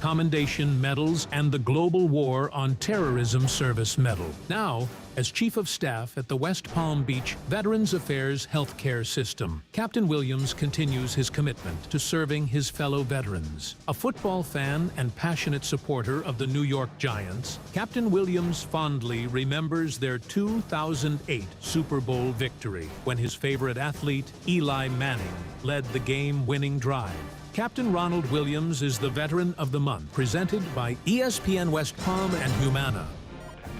Commendation Medals and the Global War on Terrorism Service Medal. Now, as Chief of Staff at the West Palm Beach Veterans Affairs Healthcare System, Captain Williams continues his commitment to serving his fellow veterans. A football fan and passionate supporter of the New York Giants, Captain Williams fondly remembers their 2008 Super Bowl victory when his favorite athlete, Eli Manning, led the game-winning drive. Captain Ronald Williams is the Veteran of the Month, presented by ESPN West Palm and Humana.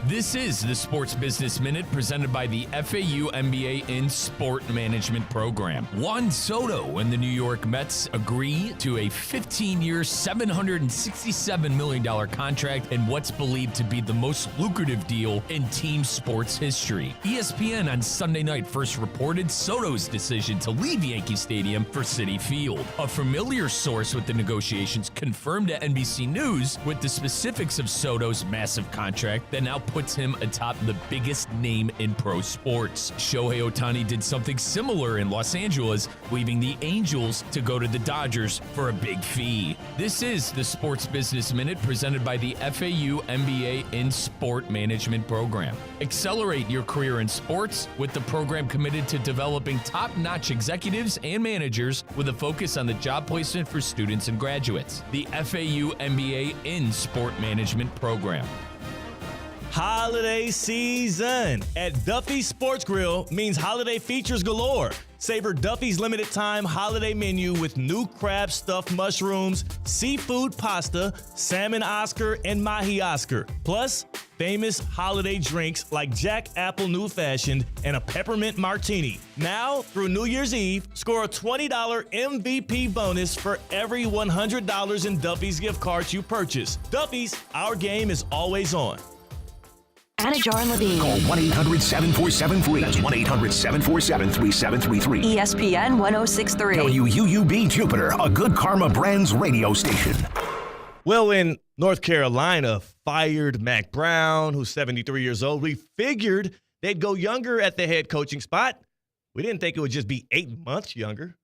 This is the Sports Business Minute presented by the FAU MBA in Sport Management Program. Juan Soto and the New York Mets agree to a 15-year, $767 million contract in what's believed to be the most lucrative deal in team sports history. ESPN on Sunday night first reported Soto's decision to leave Yankee Stadium for Citi Field. A familiar source with the negotiations confirmed to NBC News with the specifics of Soto's massive contract that now puts him atop the biggest name in pro sports. Shohei Ohtani did something similar in Los Angeles, leaving the Angels to go to the Dodgers for a big fee. This is the Sports Business Minute presented by the FAU MBA in Sport Management Program. Accelerate your career in sports with the program committed to developing top-notch executives and managers with a focus on the job placement for students and graduates. The FAU MBA in Sport Management Program. Holiday season at Duffy's Sports Grill means holiday features galore. Savor Duffy's limited time holiday menu with new crab stuffed mushrooms, seafood pasta, salmon Oscar, and mahi Oscar. Plus, famous holiday drinks like Jack Apple New Fashioned and a peppermint martini. Now, through New Year's Eve, score a $20 MVP bonus for every $100 in Duffy's gift cards you purchase. Duffy's, our game is always on. Anajar and Levine. Call 1-800-747-FREE. That's 1-800-747-3733. ESPN 1063. WUUB Jupiter, a Good Karma Brands radio station. Well, when North Carolina fired Mac Brown, who's 73 years old, we figured they'd go younger at the head coaching spot. We didn't think it would just be 8 months younger.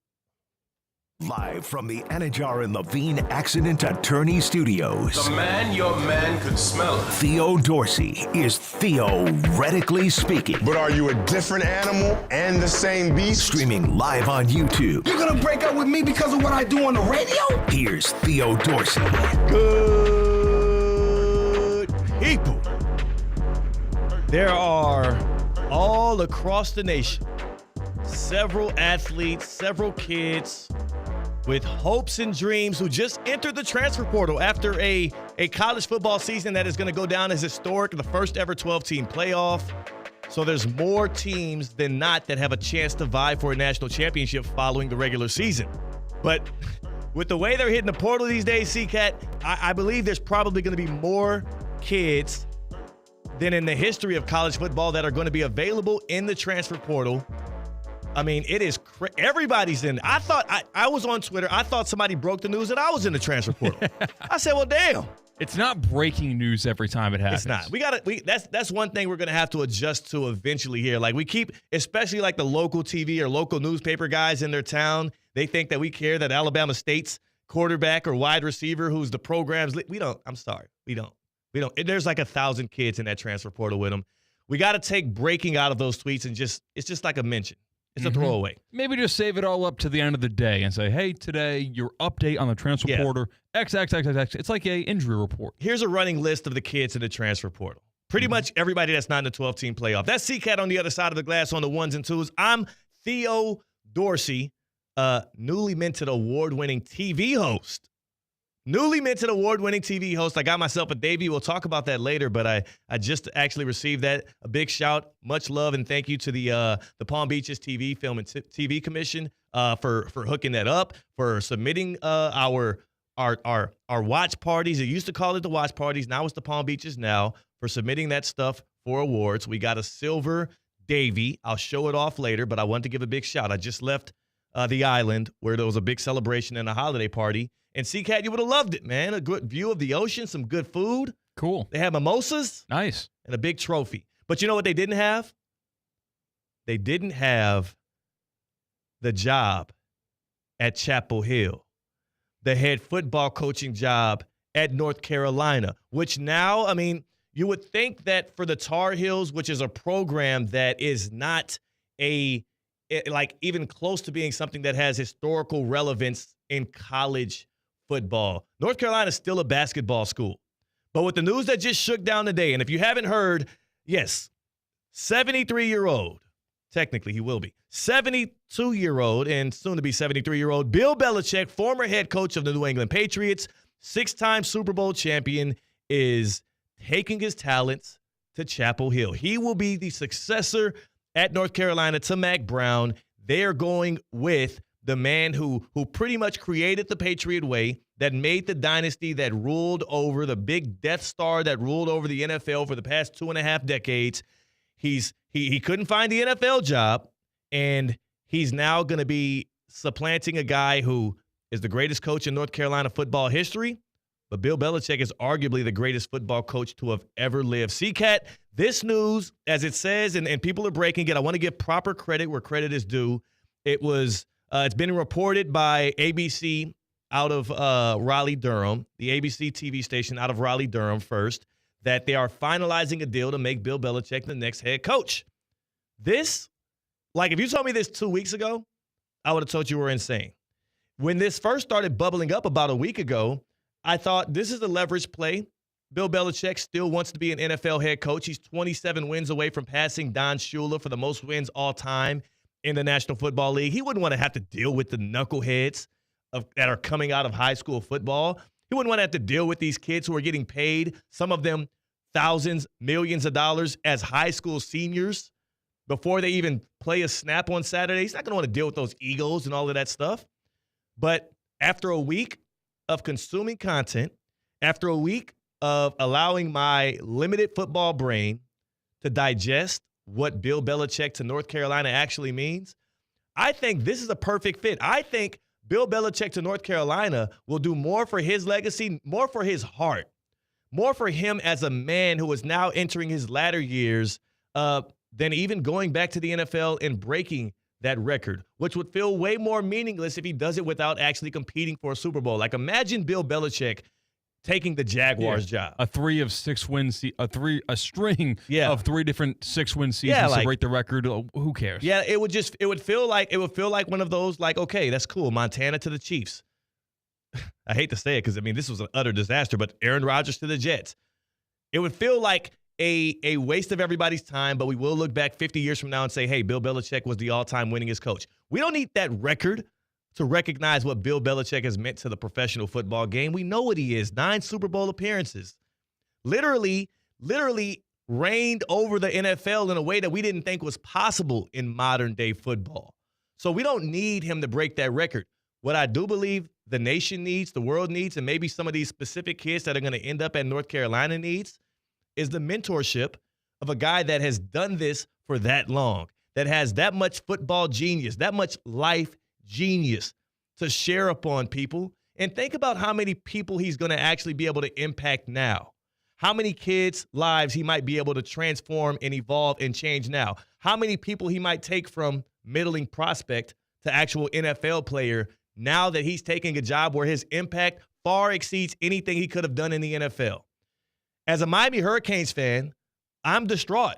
Live from the Anajar and Levine Accident Attorney Studios. The man your man could smell. Theo Dorsey is theoretically speaking. But are you a different animal and the same beast? Streaming live on YouTube. You're gonna break up with me because of what I do on the radio? Here's Theo Dorsey. Good people. There are all across the nation several athletes, several kids with hopes and dreams who just entered the transfer portal after a college football season that is going to go down as historic, the first ever 12-team playoff. So there's more teams than not that have a chance to vie for a national championship following the regular season. But with the way they're hitting the portal these days, C-Cat, I believe there's probably going to be more kids than in the history of college football that are going to be available in the transfer portal. I mean, it is everybody's in. I thought I was on Twitter. I thought somebody broke the news that I was in the transfer portal. I said, well, damn. It's not breaking news every time it happens. It's not. That's one thing we're gonna have to adjust to eventually here. Like we keep, especially like the local TV or local newspaper guys in their town, they think that we care that Alabama State's quarterback or wide receiver who's the program's. We don't. I'm sorry. We don't. There's like 1,000 kids in that transfer portal with them. We got to take breaking out of those tweets and it's just like a mention. It's a throwaway. Maybe just save it all up to the end of the day and say, hey, today, your update on the transfer portal, XXXX. It's like a injury report. Here's a running list of the kids in the transfer portal. Pretty much everybody that's not in the 12-team playoff. That's C-Cat on the other side of the glass on the ones and twos. I'm Theo Dorsey, newly minted award-winning TV host. I got myself a debut. We'll talk about that later, but I just actually received that. A big shout, much love, and thank you to the Palm Beaches TV Film and TV Commission for hooking that up, for submitting our watch parties. It used to call it the watch parties. Now it's the Palm Beaches now, for submitting that stuff for awards. We got a silver Davy. I'll show it off later, but I wanted to give a big shout. I just left the island where there was a big celebration and a holiday party. And C-Cat, you would have loved it, man. A good view of the ocean, some good food. Cool. They had mimosas. Nice. And a big trophy. But you know what they didn't have? They didn't have the job at Chapel Hill, the head football coaching job at North Carolina, which now, I mean, you would think that for the Tar Heels, which is a program that is not like even close to being something that has historical relevance in college football. North Carolina is still a basketball school. But with the news that just shook down today, and if you haven't heard, yes, 73-year-old, technically he will be, 72-year-old and soon to be 73-year-old Bill Belichick, former head coach of the New England Patriots, 6-time Super Bowl champion, is taking his talents to Chapel Hill. He will be the successor at North Carolina to Mac Brown. They are going with the man who pretty much created the Patriot way, that made the dynasty that ruled over the big Death Star that ruled over the NFL for the past 2.5 decades. He couldn't find the NFL job, and he's now going to be supplanting a guy who is the greatest coach in North Carolina football history. But Bill Belichick is arguably the greatest football coach to have ever lived. CCAT, this news, as it says, and people are breaking it, I want to give proper credit where credit is due. It's been reported by ABC out of Raleigh-Durham, the ABC TV station out of Raleigh-Durham first, that they are finalizing a deal to make Bill Belichick the next head coach. This, like if you told me this 2 weeks ago, I would have told you were insane. When this first started bubbling up about a week ago, I thought this is a leverage play. Bill Belichick still wants to be an NFL head coach. He's 27 wins away from passing Don Shula for the most wins all time in the National Football League. He wouldn't want to have to deal with the knuckleheads that are coming out of high school football. He wouldn't want to have to deal with these kids who are getting paid, some of them thousands, millions of dollars as high school seniors before they even play a snap on Saturday. He's not going to want to deal with those egos and all of that stuff. But after a week of consuming content, after a week of allowing my limited football brain to digest what Bill Belichick to North Carolina actually means, I think this is a perfect fit. I think Bill Belichick to North Carolina will do more for his legacy, more for his heart, more for him as a man who is now entering his latter years than even going back to the NFL and breaking that record, which would feel way more meaningless if he does it without actually competing for a Super Bowl. Like, imagine Bill Belichick taking the Jaguars job. A string of 3 different 6-win seasons to break the record. Who cares? Yeah, it would feel like one of those, like, okay, that's cool. Montana to the Chiefs. I hate to say it because, I mean, this was an utter disaster, but Aaron Rodgers to the Jets. It would feel like a waste of everybody's time, but we will look back 50 years from now and say, hey, Bill Belichick was the all-time winningest coach. We don't need that record to recognize what Bill Belichick has meant to the professional football game. We know what he is. 9 Super Bowl appearances. Literally reigned over the NFL in a way that we didn't think was possible in modern-day football. So we don't need him to break that record. What I do believe the nation needs, the world needs, and maybe some of these specific kids that are going to end up at North Carolina needs is the mentorship of a guy that has done this for that long, that has that much football genius, that much life genius to share upon people. And think about how many people he's going to actually be able to impact now. How many kids' lives he might be able to transform and evolve and change now. How many people he might take from middling prospect to actual NFL player now that he's taking a job where his impact far exceeds anything he could have done in the NFL. As a Miami Hurricanes fan, I'm distraught.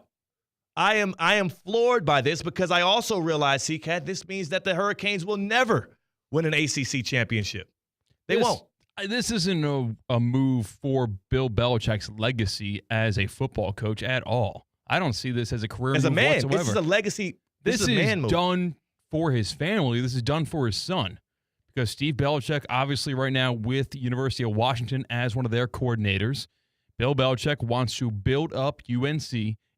I am floored by this because I also realize, CCAT, this means that the Hurricanes will never win an ACC championship. They won't. This isn't a move for Bill Belichick's legacy as a football coach at all. I don't see this as a career as move a man. whatsoever. This is a legacy. This is a man move. Done for his family. This is done for his son. Because Steve Belichick, obviously right now with the University of Washington as one of their coordinators, Bill Belichick wants to build up UNC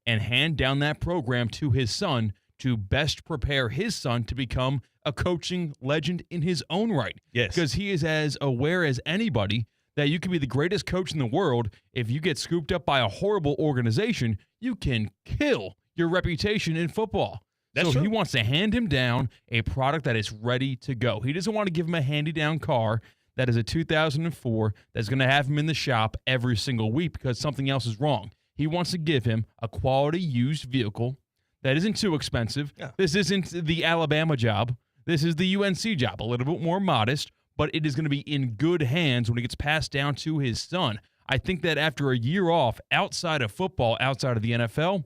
and hand down that program to his son to best prepare his son to become a coaching legend in his own right. Yes. Because he is as aware as anybody that you can be the greatest coach in the world. If you get scooped up by a horrible organization, you can kill your reputation in football. That's so true. He wants to hand him down a product that is ready to go. He doesn't want to give him a handy-down car that is a 2004 that's going to have him in the shop every single week because something else is wrong. He wants to give him a quality used vehicle that isn't too expensive. Yeah. This isn't the Alabama job. This is the UNC job, a little bit more modest, but it is going to be in good hands when it gets passed down to his son. I think that after a year off outside of football, outside of the NFL,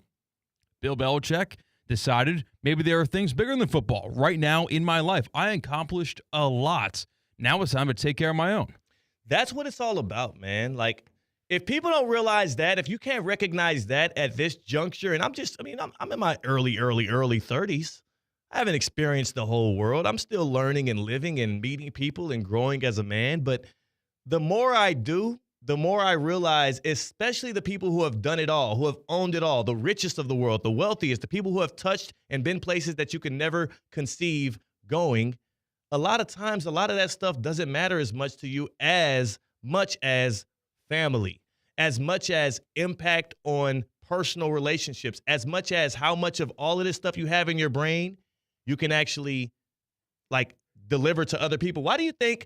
Bill Belichick decided maybe there are things bigger than football. Right now in my life, I accomplished a lot. Now it's time to take care of my own. That's what it's all about, man. Like, if people don't realize that, if you can't recognize that at this juncture, and I'm in my early 30s. I haven't experienced the whole world. I'm still learning and living and meeting people and growing as a man. But the more I do, the more I realize, especially the people who have done it all, who have owned it all, the richest of the world, the wealthiest, the people who have touched and been places that you can never conceive going, a lot of times, a lot of that stuff doesn't matter as much to you as much as family, as much as impact on personal relationships, as much as how much of all of this stuff you have in your brain you can actually, like, deliver to other people. Why do you think,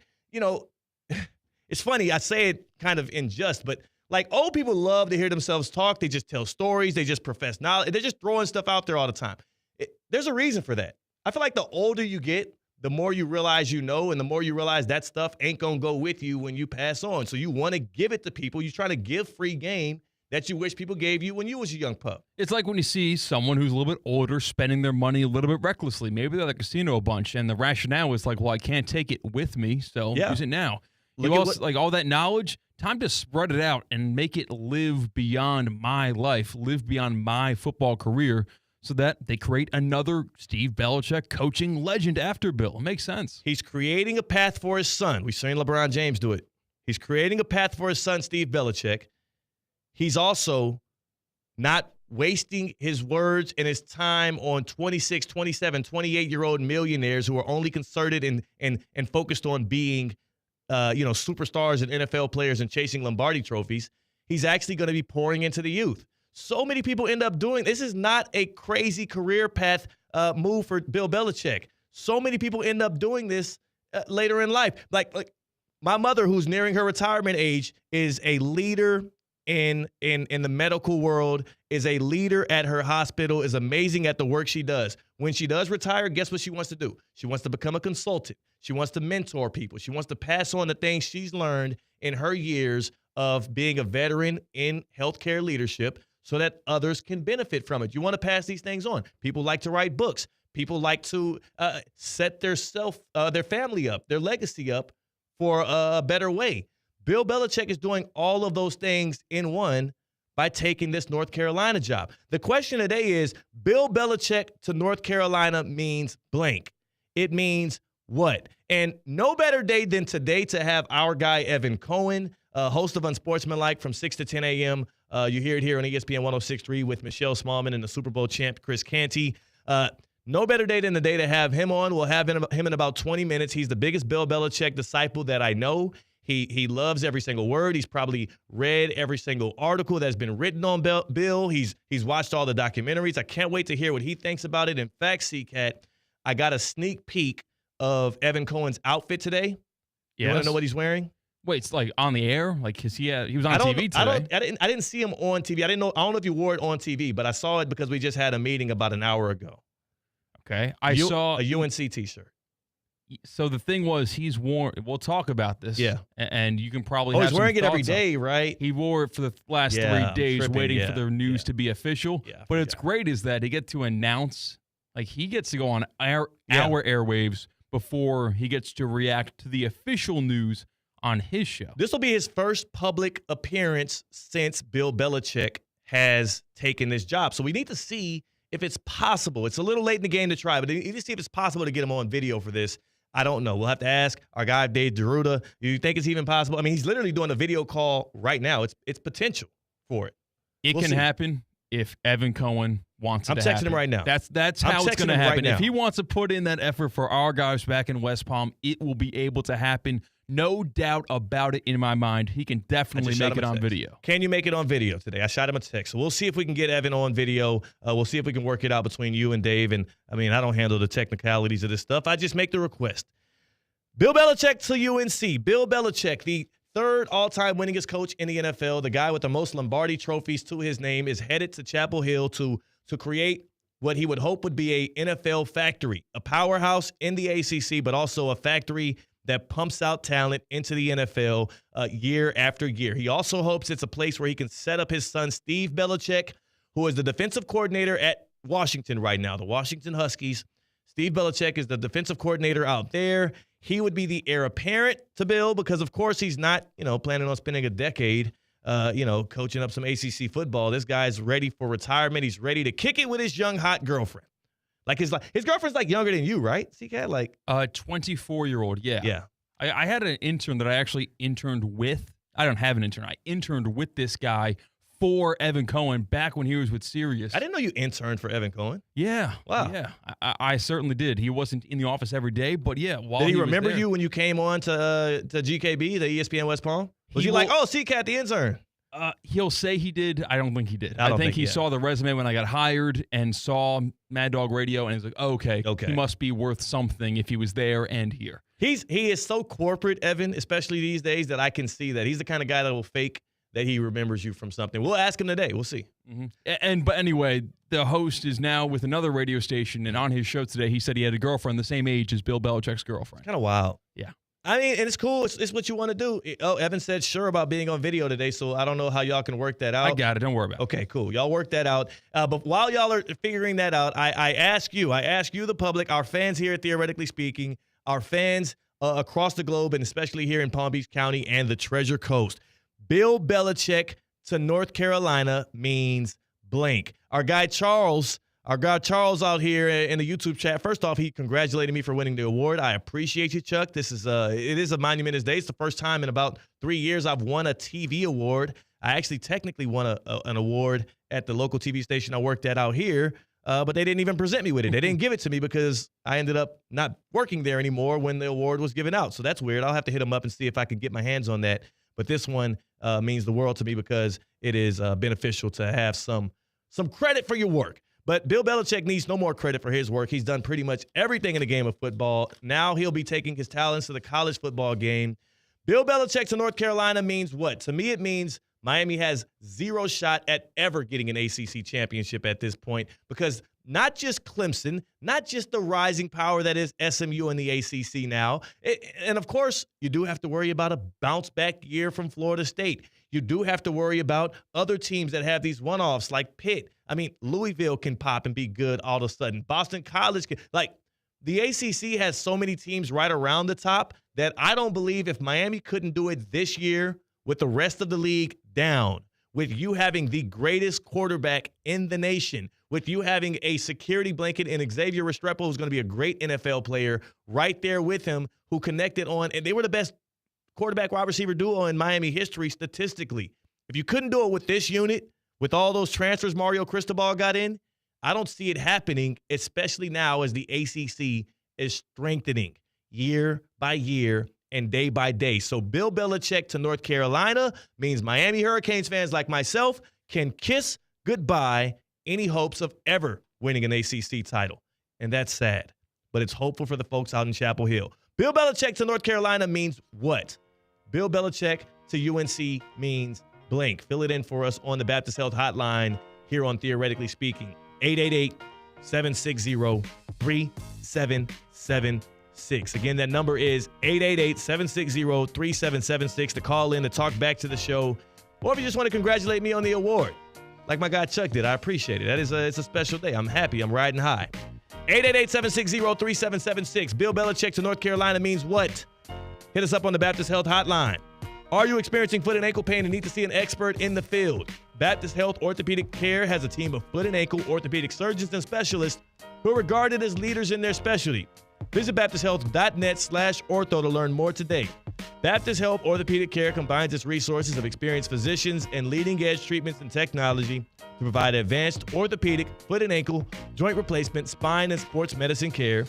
it's funny, I say it kind of in jest, but like, old people love to hear themselves talk. They just tell stories. They just profess knowledge. They're just throwing stuff out there all the time. There's a reason for that. I feel like the older you get, the more you realize you know, and the more you realize that stuff ain't going to go with you when you pass on. So you want to give it to people. You're trying to give free game that you wish people gave you when you was a young pup. It's like when you see someone who's a little bit older spending their money a little bit recklessly. Maybe they're at the casino a bunch, and the rationale is like, well, I can't take it with me, so use it now. Like all that knowledge, time to spread it out and make it live beyond my life, live beyond my football career, so that they create another Steve Belichick coaching legend after Bill. It makes sense. He's creating a path for his son. We've seen LeBron James do it. He's creating a path for his son, Steve Belichick. He's also not wasting his words and his time on 26, 27, 28-year-old millionaires who are only concerted and focused on being superstars and NFL players and chasing Lombardi trophies. He's actually going to be pouring into the youth. So many people end up doing this. Is not a crazy career path move for Bill Belichick. So many people end up doing this later in life. Like my mother, who's nearing her retirement age, is a leader in the medical world, is a leader at her hospital, is amazing at the work she does. When she does retire, guess what she wants to do? She wants to become a consultant. She wants to mentor people. She wants to pass on the things she's learned in her years of being a veteran in healthcare leadership so that others can benefit from it. You want to pass these things on. People like to write books. People like to set their family up, their legacy up for a better way. Bill Belichick is doing all of those things in one by taking this North Carolina job. The question today is, Bill Belichick to North Carolina means blank. It means what? And no better day than today to have our guy, Evan Cohen, host of Unsportsmanlike from 6 to 10 a.m. You hear it here on ESPN 106.3 with Michelle Smallman and the Super Bowl champ, Chris Canty. No better day than the day to have him on. We'll have him in about 20 minutes. He's the biggest Bill Belichick disciple that I know. He loves every single word. He's probably read every single article that's been written on Bill. He's watched all the documentaries. I can't wait to hear what he thinks about it. In fact, C-Cat, I got a sneak peek of Evan Cohen's outfit today. You want to know what he's wearing? Wait, it's like on the air? Like, cause he was on TV today. I didn't see him on TV. I don't know if you wore it on TV, but I saw it because we just had a meeting about an hour ago. Okay. I saw a UNC t-shirt. So the thing was, he's worn. We'll talk about this. Yeah, and you can probably. He's wearing it every day, right? He wore it for the last 3 days, waiting for the news to be official. Yeah, but it's great is that he gets to announce, like he gets to go on our airwaves before he gets to react to the official news on his show. This will be his first public appearance since Bill Belichick has taken this job. So we need to see if it's possible. It's a little late in the game to try, but we need to see if it's possible to get him on video for this. I don't know. We'll have to ask our guy, Dave Deruta. Do you think it's even possible? I mean, he's literally doing a video call right now. It's potential for it. It can happen if Evan Cohen wants it to happen. I'm texting him right now. That's how it's going to happen. If he wants to put in that effort for our guys back in West Palm, it will be able to happen. No doubt about it in my mind. He can definitely make it on video. Can you make it on video today? I shot him a text. So we'll see if we can get Evan on video. We'll see if we can work it out between you and Dave. And, I mean, I don't handle the technicalities of this stuff. I just make the request. Bill Belichick to UNC. Bill Belichick, the third all-time winningest coach in the NFL, the guy with the most Lombardi trophies to his name, is headed to Chapel Hill to create what he would hope would be a NFL factory, a powerhouse in the ACC, but also a factory that pumps out talent into the NFL year after year. He also hopes it's a place where he can set up his son, Steve Belichick, who is the defensive coordinator at Washington right now, the Washington Huskies. Steve Belichick is the defensive coordinator out there. He would be the heir apparent to Bill because, of course, he's not, planning on spending a decade, coaching up some ACC football. This guy's ready for retirement. He's ready to kick it with his young, hot girlfriend. His girlfriend's younger than you, right? C-Cat? 24-year-old, yeah. Yeah. I had an intern that I actually interned with. I don't have an intern. I interned with this guy for Evan Cohen back when he was with Sirius. I didn't know you interned for Evan Cohen. Yeah. Wow. Yeah. I certainly did. He wasn't in the office every day, but yeah. Did he remember you when you came on to GKB, the ESPN West Palm? Was he C-Cat, the intern? He'll say he did. I don't think he did. I think he saw the resume when I got hired and saw Mad Dog Radio, and he's like, okay, he must be worth something if he was there and here. He is so corporate, Evan, especially these days, that I can see that. He's the kind of guy that will fake that he remembers you from something. We'll ask him today. We'll see. Mm-hmm. But anyway, the host is now with another radio station, and on his show today, he said he had a girlfriend the same age as Bill Belichick's girlfriend. Kind of wild. Yeah. I mean, and it's cool. It's what you want to do. Oh, Evan said sure about being on video today, so I don't know how y'all can work that out. I got it. Don't worry about it. Okay, cool. Y'all work that out. But while y'all are figuring that out, I ask you, the public, our fans here at Theoretically Speaking, our fans across the globe, and especially here in Palm Beach County and the Treasure Coast, Bill Belichick to North Carolina means blank. Our guy Charles out here in the YouTube chat, first off, he congratulated me for winning the award. I appreciate you, Chuck. It is a monumentous day. It's the first time in about 3 years I've won a TV award. I actually technically won an award at the local TV station I worked at out here, but they didn't even present me with it. They didn't give it to me because I ended up not working there anymore when the award was given out. So that's weird. I'll have to hit them up and see if I can get my hands on that. But this one means the world to me because it is beneficial to have some credit for your work. But Bill Belichick needs no more credit for his work. He's done pretty much everything in the game of football. Now he'll be taking his talents to the college football game. Bill Belichick to North Carolina means what? To me, it means Miami has zero shot at ever getting an ACC championship at this point because not just Clemson, not just the rising power that is SMU in the ACC now. And, of course, you do have to worry about a bounce-back year from Florida State. You do have to worry about other teams that have these one-offs like Pitt. I mean, Louisville can pop and be good all of a sudden. Boston College can. The ACC has so many teams right around the top that I don't believe if Miami couldn't do it this year with the rest of the league down, with you having the greatest quarterback in the nation, with you having a security blanket in Xavier Restrepo, who's going to be a great NFL player, right there with him, who connected on, and they were the best quarterback wide receiver duo in Miami history statistically. If you couldn't do it with this unit, with all those transfers Mario Cristobal got in, I don't see it happening, especially now as the ACC is strengthening year by year and day by day. So Bill Belichick to North Carolina means Miami Hurricanes fans like myself can kiss goodbye any hopes of ever winning an ACC title. And that's sad, but it's hopeful for the folks out in Chapel Hill. Bill Belichick to North Carolina means what? Bill Belichick to UNC means blank. Fill it in for us on the Baptist Health Hotline here on Theoretically Speaking. 888-760-3776. Again, that number is 888-760-3776 to call in to talk back to the show. Or if you just want to congratulate me on the award, like my guy Chuck did, I appreciate it. It's a special day. I'm happy. I'm riding high. 888-760-3776. Bill Belichick to North Carolina means what? Hit us up on the Baptist Health Hotline. Are you experiencing foot and ankle pain and need to see an expert in the field? Baptist Health Orthopedic Care has a team of foot and ankle orthopedic surgeons and specialists who are regarded as leaders in their specialty. Visit BaptistHealth.net/ortho to learn more today. Baptist Health Orthopedic Care combines its resources of experienced physicians and leading-edge treatments and technology to provide advanced orthopedic, foot and ankle, joint replacement, spine, and sports medicine care.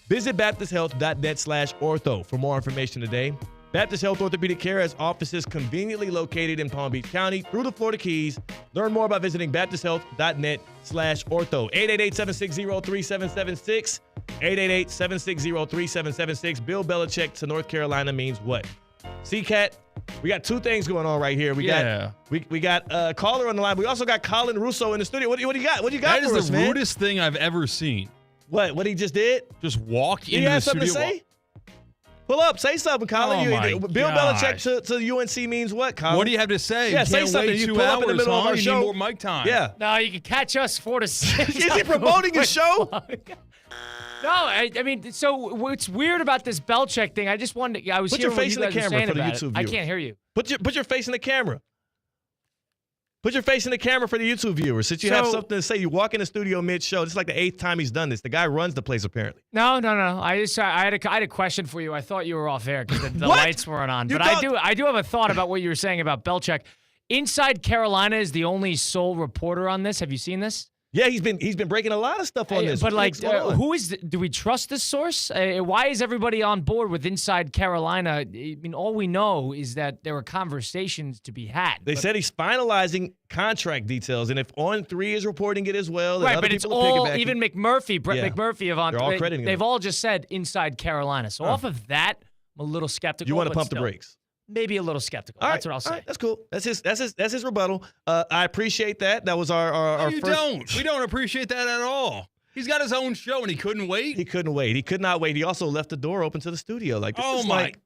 Visit BaptistHealth.net/ortho for more information today. Baptist Health Orthopedic Care has offices conveniently located in Palm Beach County through the Florida Keys. Learn more by visiting BaptistHealth.net/ortho. 888-760-3776. 888-760-3776. Bill Belichick to North Carolina means what? C-Cat, we got two things going on right here. We got a caller on the line. We also got Colin Russo in the studio. What do you got? What do you got for us, man? That is the rudest thing I've ever seen. What he just did? Just walk into the studio. You have something to say? Pull up. Say something, Colin. Oh, my Bill gosh. Belichick to UNC means what, Colin? What do you have to say? Yeah, You say can't something. wait You 2 pull hours, up in the middle of our You show. need more mic time. Yeah. No, you can catch us 4 to 6. Is he promoting his show? No, I mean, so what's weird about this Belichick thing? I just wanted. I was Put hearing your face what in you the guys were camera saying for the about YouTube it. I viewers. can't hear you. Put your face in the camera. Put your face in the camera for the YouTube viewers. Since you have something to say, you walk in the studio mid-show. This is like the 8th time he's done this. The guy runs the place, apparently. No. I had a question for you. I thought you were off air because the What? lights weren't on. You But thought- I do have a thought about what you were saying about Belichick. Inside Carolina is the only sole reporter on this. Have you seen this? Yeah, he's been breaking a lot of stuff on this. But What's going on? who is? Do we trust this source? Why is everybody on board with Inside Carolina? I mean, all we know is that there were conversations to be had. They said he's finalizing contract details, and if On3 is reporting it as well, and Right, other but it's people are all, piggybacking- even McMurphy, Brett Yeah. McMurphy of On. They're all crediting They've him. all just said Inside Carolina. So off of that, I'm a little skeptical. You want to but pump the still, brakes. Maybe a little skeptical. All That's right, what I'll say. all right, that's cool. That's his rebuttal. I appreciate that. That was our No, you first. don't. We don't appreciate that at all. He's got his own show, and he couldn't wait. He couldn't wait. He could not wait. He also left the door open to the studio. Like this Oh, is my. like.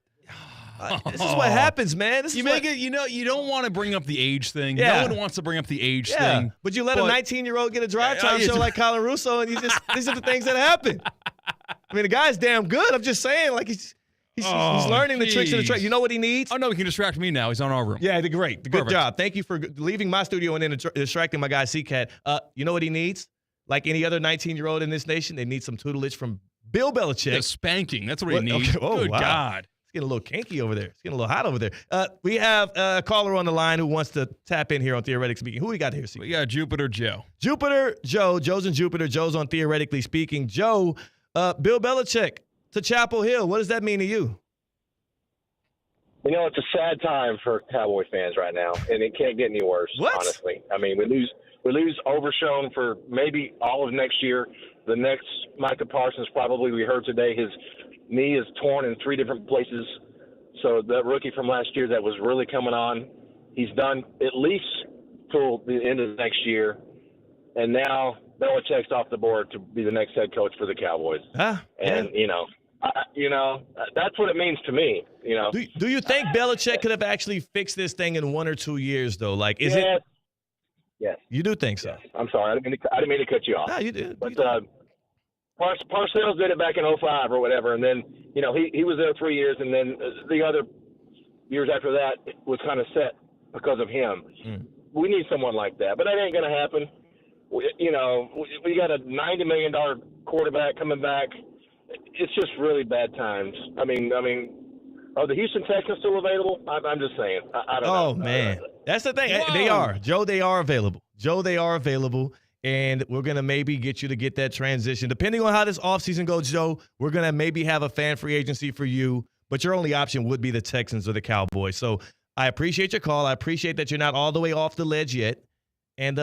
This is what happens, man. This You is make what, it. You don't want to bring up the age thing. Yeah. No one wants to bring up the age Yeah, thing. but you let a But- 19-year-old get a drive time it's- show like Colin Russo, and these are the things that happen. I mean, the guy's damn good. I'm just saying, like he's learning the tricks of the trade. You know what he needs? Oh no, he can distract me now. He's on our room. Yeah, great. Good Perfect. job. Thank you for leaving my studio and then distracting my guy C-Cat. You know what he needs? Like any other 19-year-old in this nation, they need some tutelage from Bill Belichick. Yeah, spanking. That's what he What? needs. Okay. Oh, Good wow. God. It's getting a little kinky over there. It's getting a little hot over there. We have a caller on the line who wants to tap in here on Theoretically Speaking. Who we got here, C? We got Jupiter Joe. Jupiter Joe. Joe's in Jupiter. Joe's on Theoretically Speaking. Joe, Bill Belichick to Chapel Hill. What does that mean to you? You know, it's a sad time for Cowboy fans right now, and it can't get any worse, What? honestly. I mean, we lose Overshown for maybe all of next year. The next Micah Parsons, probably, we heard today, his knee is torn in 3 different places. So that rookie from last year that was really coming on, he's done at least till the end of next year. And now Belichick's off the board to be the next head coach for the Cowboys. And, you know, that's what it means to me, you know. Do you think Belichick could have actually fixed this thing in 1 or 2 years, though? Like, is it? Yes. You do think so? Yes. I'm sorry. I didn't mean to cut you off. No, you did. But Parcells did it back in 2005 or whatever, and then, you know, he was there 3 years, and then the other years after that was kind of set because of him. We need someone like that, but that ain't going to happen. We got a $90 million quarterback coming back. It's just really bad times. I mean, are the Houston Texans still available? I'm just saying. I don't know. Oh, man. That's the thing. Whoa. They are. Joe, they are available. Joe, they are available. And we're going to maybe get you to get that transition. Depending on how this offseason goes, Joe, we're going to maybe have a fan free agency for you. But your only option would be the Texans or the Cowboys. So I appreciate your call. I appreciate that you're not all the way off the ledge yet. And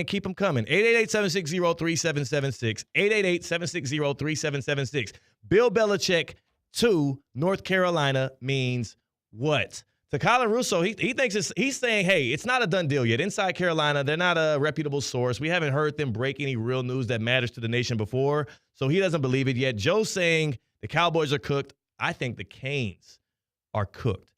keep them coming. 888-760-3776. 888-760-3776. Bill Belichick to North Carolina means what? To Colin Russo, he thinks he's saying, hey, it's not a done deal yet. Inside Carolina, they're not a reputable source. We haven't heard them break any real news that matters to the nation before, so he doesn't believe it yet. Joe's saying the Cowboys are cooked. I think the Canes are cooked.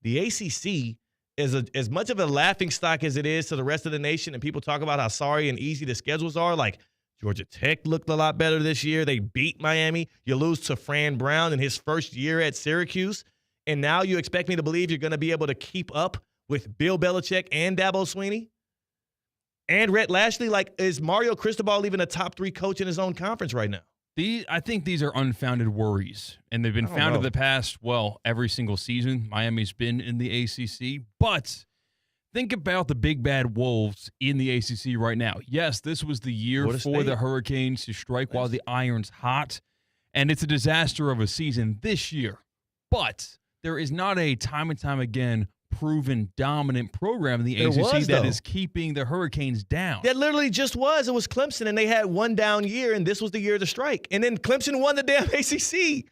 The ACC is as much of a laughing stock as it is to the rest of the nation, and people talk about how sorry and easy the schedules are. Like, Georgia Tech looked a lot better this year. They beat Miami. You lose to Fran Brown in his first year at Syracuse. And now you expect me to believe you're going to be able to keep up with Bill Belichick and Dabo Swinney and Rhett Lashley? Like, is Mario Cristobal even a top 3 coach in his own conference right now? I think these are unfounded worries, and they've been founded the past, every single season. Miami's been in the ACC, but think about the big bad wolves in the ACC right now. Yes, this was the year for the Hurricanes to strike while the iron's hot, and it's a disaster of a season this year. But there is not a time and time again proven dominant program in the ACC that is keeping the Hurricanes down. That literally just was. It was Clemson, and they had one down year, and this was the year of the strike. And then Clemson won the damn ACC.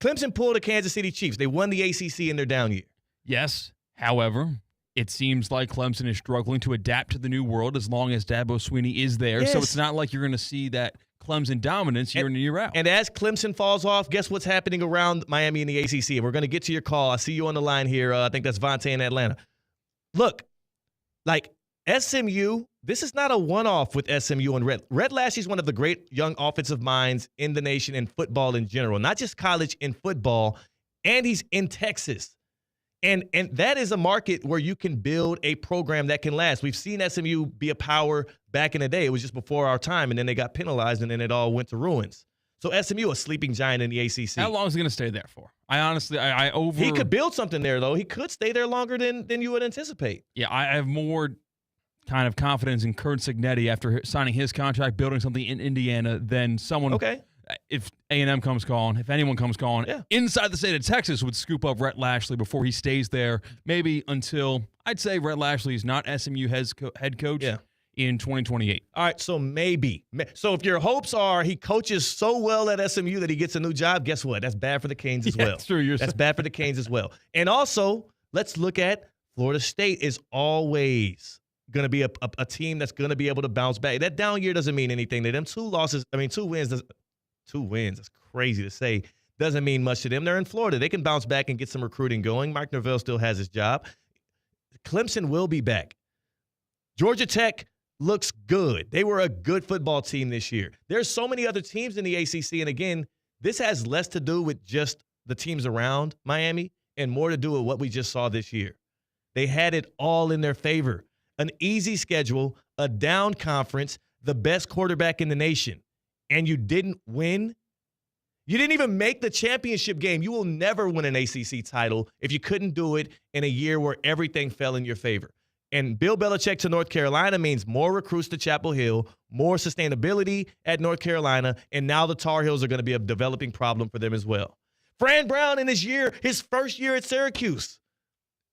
Clemson pulled the Kansas City Chiefs. They won the ACC in their down year. Yes. However, it seems like Clemson is struggling to adapt to the new world as long as Dabo Swinney is there. Yes. So it's not like you're going to see that Clemson dominance year in and year out. And as Clemson falls off, guess what's happening around Miami and the ACC? And we're going to get to your call. I see you on the line here. I think that's Vontae in Atlanta. Look, like SMU, this is not a one-off with SMU and Red. Red Lashley's one of the great young offensive minds in the nation in football in general, not just college, in football, and he's in Texas. And that is a market where you can build a program that can last. We've seen SMU be a power back in the day. It was just before our time, and then they got penalized, and then it all went to ruins. So SMU, a sleeping giant in the ACC. How long is he going to stay there for? I honestly, He could build something there, though. He could stay there longer than you would anticipate. Yeah, I have more kind of confidence in Kurt Signetti after signing his contract, building something in Indiana than someone. Okay. If A&M comes calling, if anyone comes calling, inside the state of Texas would scoop up Rhett Lashley before he stays there, maybe until, I'd say Rhett Lashley is not SMU head coach in 2028. All right, so maybe. So if your hopes are he coaches so well at SMU that he gets a new job, guess what? That's bad for the Canes as well. That's true. That's bad for the Canes as well. And also, let's look at Florida State is always going to be a team that's going to be able to bounce back. That down year doesn't mean anything to them. Two wins, that's crazy to say, doesn't mean much to them. They're in Florida. They can bounce back and get some recruiting going. Mike Norvell still has his job. Clemson will be back. Georgia Tech looks good. They were a good football team this year. There's so many other teams in the ACC, and again, this has less to do with just the teams around Miami and more to do with what we just saw this year. They had it all in their favor. An easy schedule, a down conference, the best quarterback in the nation. And you didn't win? You didn't even make the championship game. You will never win an ACC title if you couldn't do it in a year where everything fell in your favor. And Bill Belichick to North Carolina means more recruits to Chapel Hill, more sustainability at North Carolina, and now the Tar Heels are going to be a developing problem for them as well. Fran Brown in his first year at Syracuse,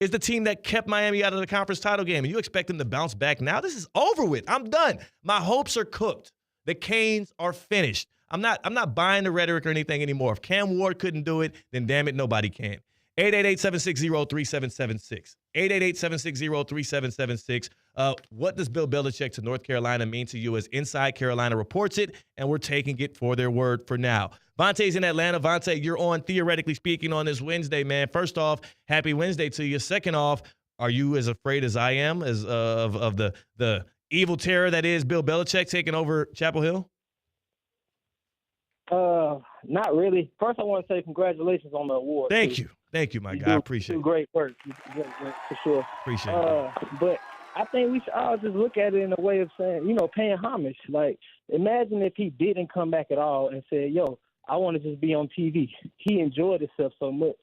is the team that kept Miami out of the conference title game. And you expect them to bounce back now? This is over with. I'm done. My hopes are cooked. The Canes are finished. I'm not buying the rhetoric or anything anymore. If Cam Ward couldn't do it, then damn it, nobody can. 888-760-3776. 888-760-3776. What does Bill Belichick to North Carolina mean to you as Inside Carolina reports it? And we're taking it for their word for now. Vontae's in Atlanta. Vontae, you're on Theoretically Speaking on this Wednesday, man. First off, happy Wednesday to you. Second off, are you as afraid as I am of the evil terror that is Bill Belichick taking over Chapel Hill? Not really. First, I want to say congratulations on the award. Thank you, my guy. I appreciate it. Great work. For sure. Appreciate it. But I think we should all just look at it in a way of saying, paying homage. Like, imagine if he didn't come back at all and said, yo, I want to just be on TV. He enjoyed himself so much.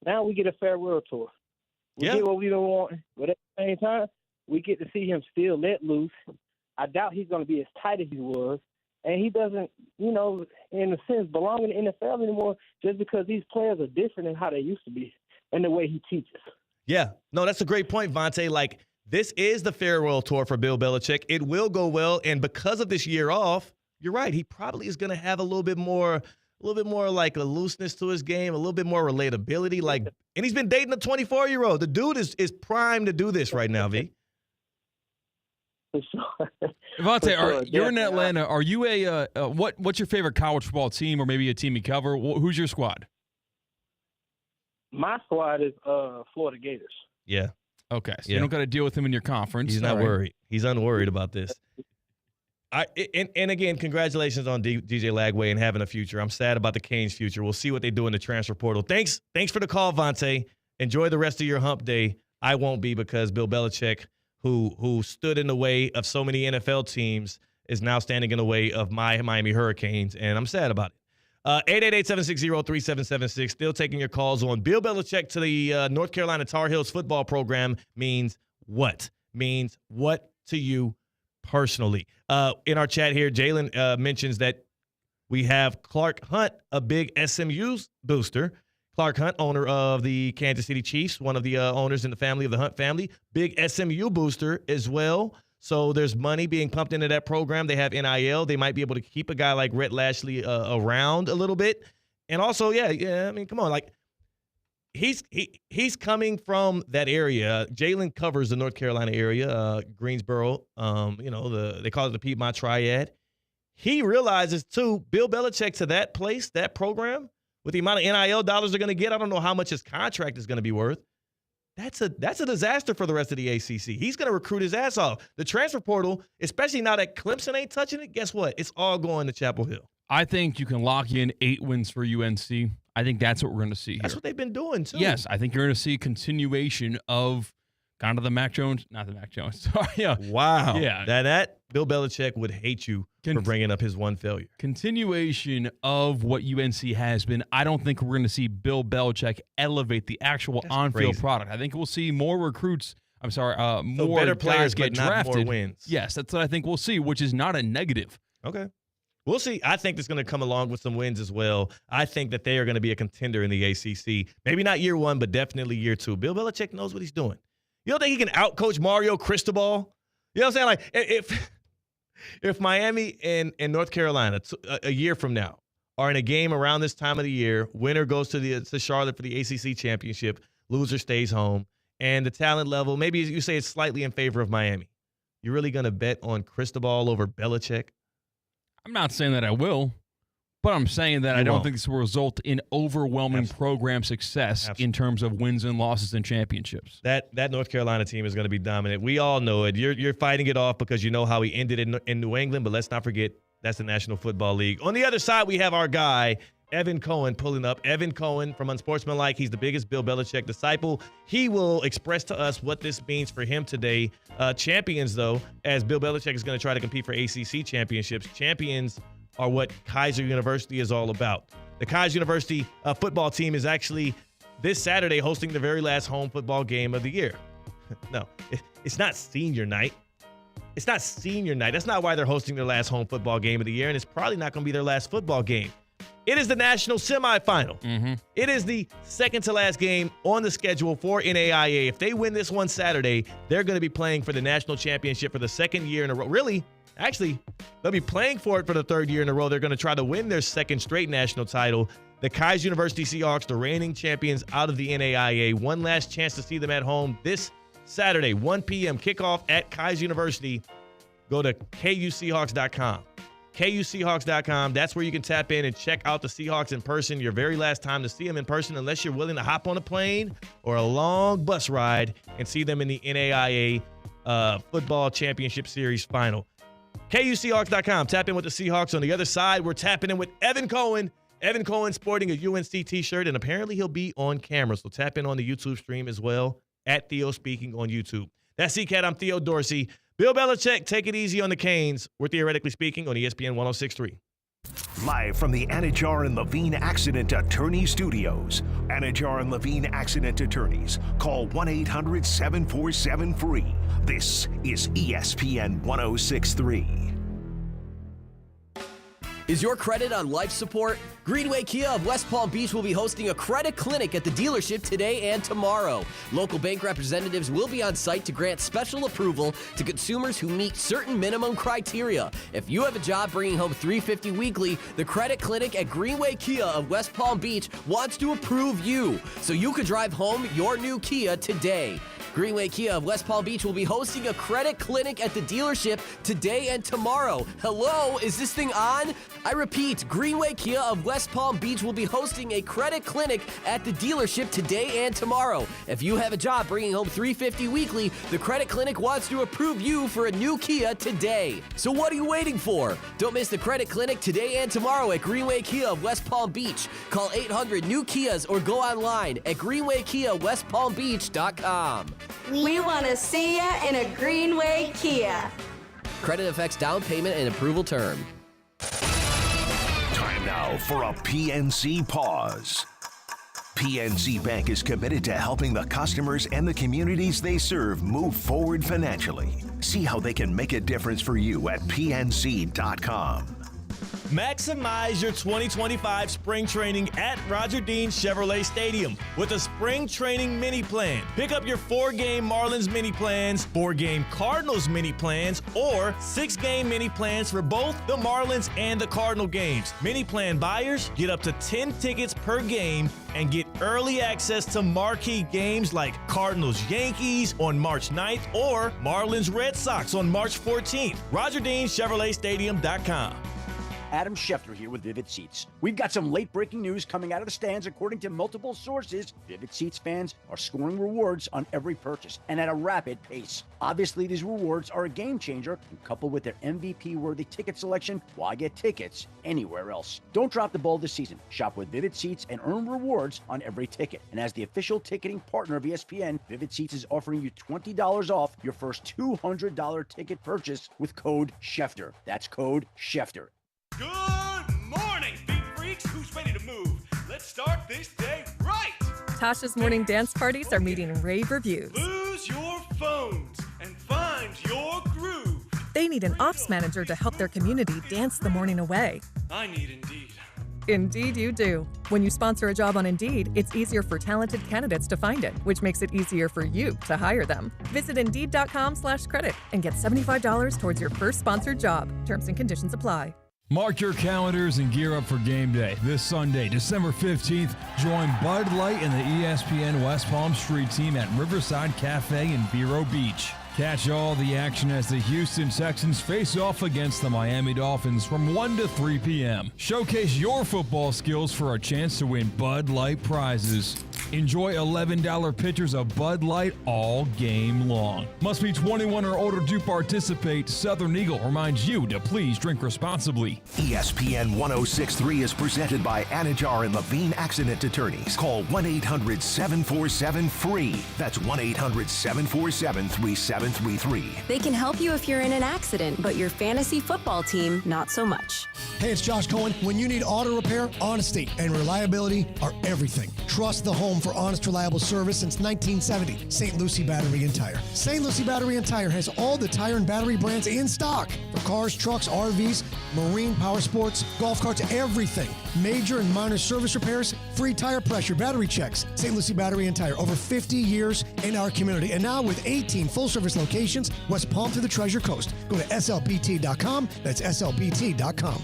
Now we get a farewell tour. We get what we've been wanting, but at the same time, we get to see him still let loose. I doubt he's going to be as tight as he was. And he doesn't, in a sense, belong in the NFL anymore just because these players are different than how they used to be and the way he teaches. Yeah. No, that's a great point, Vontae. Like, this is the farewell tour for Bill Belichick. It will go well. And because of this year off, you're right. He probably is going to have a little bit more like a looseness to his game, a little bit more relatability. And he's been dating a 24-year-old. The dude is primed to do this right now, V. For sure. Vontae, you're in Atlanta. Are you what's your favorite college football team or maybe a team you cover? Who's your squad? My squad is Florida Gators. Yeah. Okay. So you don't got to deal with him in your conference. He's not worried. He's unworried about this. And again, congratulations on DJ Lagway and having a future. I'm sad about the Canes' future. We'll see what they do in the transfer portal. Thanks for the call, Vontae. Enjoy the rest of your hump day. I won't be because Bill Belichick, who stood in the way of so many NFL teams, is now standing in the way of my Miami Hurricanes, and I'm sad about it. 888-760-3776. Still taking your calls on Bill Belichick to the North Carolina Tar Heels football program means what? Means what to you personally? In our chat here, Jalen mentions that we have Clark Hunt, a big SMU booster. Clark Hunt, owner of the Kansas City Chiefs, one of the owners in the family of the Hunt family. Big SMU booster as well. So there's money being pumped into that program. They have NIL. They might be able to keep a guy like Rhett Lashley around a little bit. And also, I mean, come on. Like, he's coming from that area. Jalen covers the North Carolina area, Greensboro. They call it the Piedmont Triad. he realizes, too, Bill Belichick to that place, that program, with the amount of NIL dollars they're going to get, I don't know how much his contract is going to be worth. That's a disaster for the rest of the ACC. He's going to recruit his ass off. The transfer portal, especially now that Clemson ain't touching it, guess what? It's all going to Chapel Hill. I think you can lock in 8 wins for UNC. I think that's what we're going to see here. That's what they've been doing, too. Yes, I think you're going to see continuation of kind of the Mac Jones, not the Mac Jones. Sorry, yeah. Wow. Yeah. That Bill Belichick would hate you for bringing up his one failure. Continuation of what UNC has been. I don't think we're going to see Bill Belichick elevate the actual on-field product. I think we'll see more recruits. More better players get but not drafted. More wins. Yes, that's what I think we'll see, which is not a negative. Okay. We'll see. I think it's going to come along with some wins as well. I think that they are going to be a contender in the ACC. Maybe not year 1, but definitely year 2. Bill Belichick knows what he's doing. You don't think he can outcoach Mario Cristobal? You know what I'm saying? Like, if Miami and North Carolina a year from now are in a game around this time of the year, winner goes to Charlotte for the ACC championship, loser stays home, and the talent level, maybe you say it's slightly in favor of Miami. You're really going to bet on Cristobal over Belichick? I'm not saying that I will, but I'm saying that I don't think this will result in overwhelming program success in terms of wins and losses and championships. That North Carolina team is going to be dominant. We all know it. You're fighting it off because you know how he ended in New England, but let's not forget that's the National Football League. On the other side, we have our guy, Evan Cohen, pulling up. Evan Cohen from Unsportsmanlike. He's the biggest Bill Belichick disciple. He will express to us what this means for him today. Champions, though, as Bill Belichick is going to try to compete for ACC championships. Champions are what Kaiser University is all about. The Kaiser University football team is actually this Saturday hosting the very last home football game of the year. No, it's not senior night. It's not senior night. That's not why they're hosting their last home football game of the year, and it's probably not going to be their last football game. It is the national semifinal. Mm-hmm. It is the second to last game on the schedule for NAIA. If they win this one Saturday, they're going to be playing for the national championship for the second year in a row. Really? Actually, they'll be playing for it for the third year in a row. They're going to try to win their second straight national title. The Kaiser University Seahawks, the reigning champions out of the NAIA. One last chance to see them at home this Saturday, 1 p.m. kickoff at Kaiser University. Go to KUSeahawks.com. KUSeahawks.com. That's where you can tap in and check out the Seahawks in person. Your very last time to see them in person, unless you're willing to hop on a plane or a long bus ride and see them in the NAIA Football Championship Series final. KUSeahawks.com. Tap in with the Seahawks. On the other side, we're tapping in with Evan Cohen. Evan Cohen sporting a UNC t-shirt, and apparently he'll be on camera. So tap in on the YouTube stream as well, at Theo Speaking on YouTube. That's CCAT. I'm Theo Dorsey. Bill Belichick, take it easy on the Canes. We're Theoretically Speaking on ESPN 106.3. Live from the Anajar and Levine Accident Attorney Studios. Anajar and Levine Accident Attorneys. Call 1-800-747-FREE. This is ESPN 106.3. Is your credit on life support? Greenway Kia of West Palm Beach will be hosting a credit clinic at the dealership today and tomorrow. Local bank representatives will be on site to grant special approval to consumers who meet certain minimum criteria. If you have a job bringing home $350 weekly, the credit clinic at Greenway Kia of West Palm Beach wants to approve you so you could drive home your new Kia today. Greenway Kia of West Palm Beach will be hosting a credit clinic at the dealership today and tomorrow. Hello, is this thing on? I repeat, Greenway Kia of West Palm Beach will be hosting a credit clinic at the dealership today and tomorrow. If you have a job bringing home $350 weekly, the credit clinic wants to approve you for a new Kia today. So what are you waiting for? Don't miss the credit clinic today and tomorrow at Greenway Kia of West Palm Beach. Call 800-NEW-KIAs or go online at greenwaykiawestpalmbeach.com. We want to see ya in a Greenway Kia. Credit affects down payment and approval term. Time now for a PNC pause. PNC Bank is committed to helping the customers and the communities they serve move forward financially. See how they can make a difference for you at PNC.com. Maximize your 2025 spring training at Roger Dean Chevrolet Stadium with a spring training mini plan. Pick up your 4-game Marlins mini plans, 4-game Cardinals mini plans, or 6-game mini plans for both the Marlins and the Cardinal games. Mini plan buyers get up to 10 tickets per game and get early access to marquee games like Cardinals Yankees on March 9th or Marlins Red Sox on March 14th. RogerDeanChevroletStadium.com. Adam Schefter here with Vivid Seats. We've got some late-breaking news coming out of the stands. According to multiple sources, Vivid Seats fans are scoring rewards on every purchase and at a rapid pace. Obviously, these rewards are a game changer, and coupled with their MVP-worthy ticket selection, why get tickets anywhere else? Don't drop the ball this season. Shop with Vivid Seats and earn rewards on every ticket. And as the official ticketing partner of ESPN, Vivid Seats is offering you $20 off your first $200 ticket purchase with code Schefter. That's code Schefter. Good morning, beat freaks. Who's ready to move? Let's start this day right. Tasha's morning dance parties are meeting rave reviews. Lose your phones and find your groove. They need an ops manager to help their community dance the morning away. I need Indeed. Indeed you do. When you sponsor a job on Indeed, it's easier for talented candidates to find it, which makes it easier for you to hire them. Visit Indeed.com/credit and get $75 towards your first sponsored job. Terms and conditions apply. Mark your calendars and gear up for game day. This Sunday, December 15th, join Bud Light and the ESPN West Palm Street team at Riverside Cafe in Vero Beach. Catch all the action as the Houston Texans face off against the Miami Dolphins from 1 to 3 p.m. Showcase your football skills for a chance to win Bud Light prizes. Enjoy $11 pitchers of Bud Light all game long. Must be 21 or older to participate. Southern Eagle reminds you to please drink responsibly. ESPN 106.3 is presented by Anajar and Levine Accident Attorneys. Call 1-800-747-FREE. That's 1-800-747-3733. They can help you if you're in an accident, but your fantasy football team, not so much. Hey, it's Josh Cohen. When you need auto repair, honesty and reliability are everything. Trust the home for honest, reliable service since 1970. St. Lucie Battery and Tire. St. Lucie Battery and Tire has all the tire and battery brands in stock for cars, trucks, RVs, marine, power sports, golf carts, everything. Major and minor service repairs, free tire pressure, battery checks. St. Lucie Battery and Tire, over 50 years in our community. And now with 18 full-service locations, West Palm to the Treasure Coast. Go to slbt.com. That's slbt.com.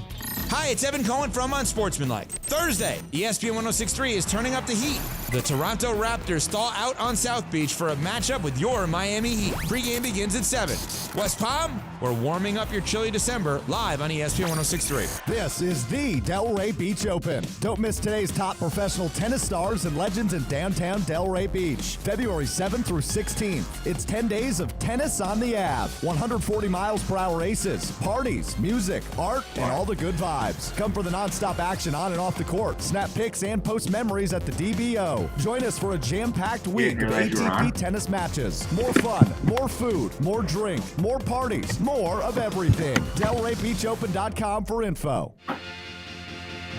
Hi, it's Evan Cohen from Unsportsmanlike. Thursday, ESPN 106.3 is turning up the heat. The Toronto Raptors thaw out on South Beach for a matchup with your Miami Heat. Pre-game begins at 7. West Palm, we're warming up your chilly December live on ESPN 106.3. This is the Delray Beach Open. Don't miss today's top professional tennis stars and legends in downtown Delray Beach. February 7th through 16th. It's 10 days of tennis on the Ave. 140 miles per hour races, parties, music, art, and all the good vibes. Come for the nonstop action on and off the court. Snap pics and post memories at the DBO. Join us for a jam-packed week of ATP tennis matches. More fun, more food, more drink, more parties, more of everything. DelrayBeachOpen.com for info.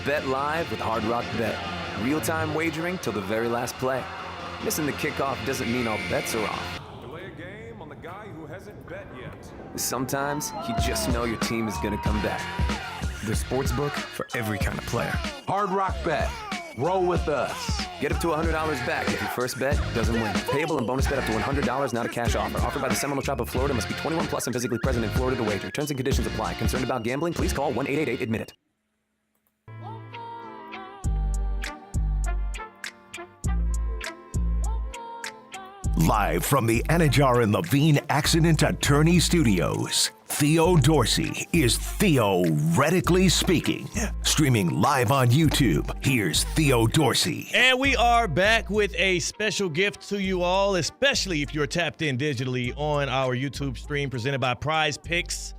Bet live with Hard Rock Bet. Real-time wagering till the very last play. Missing the kickoff doesn't mean all bets are off. Delay a game on the guy who hasn't bet yet. Sometimes you just know your team is going to come back. The sportsbook for every kind of player. Hard Rock Bet. Roll with us. Get up to $100 back if your first bet doesn't win. Payable and bonus bet up to $100, not a cash offer. Offered by the Seminole Tribe of Florida. Must be 21 plus and physically present in Florida to wager. Terms and conditions apply. Concerned about gambling? Please call 1-888-ADMIT-IT. Live from the Anajar and Levine Accident Attorney Studios, Theo Dorsey is Theoretically Speaking. Streaming live on YouTube, here's Theo Dorsey. And we are back with a special gift to you all, especially if you're tapped in digitally on our YouTube stream presented by Prize Picks.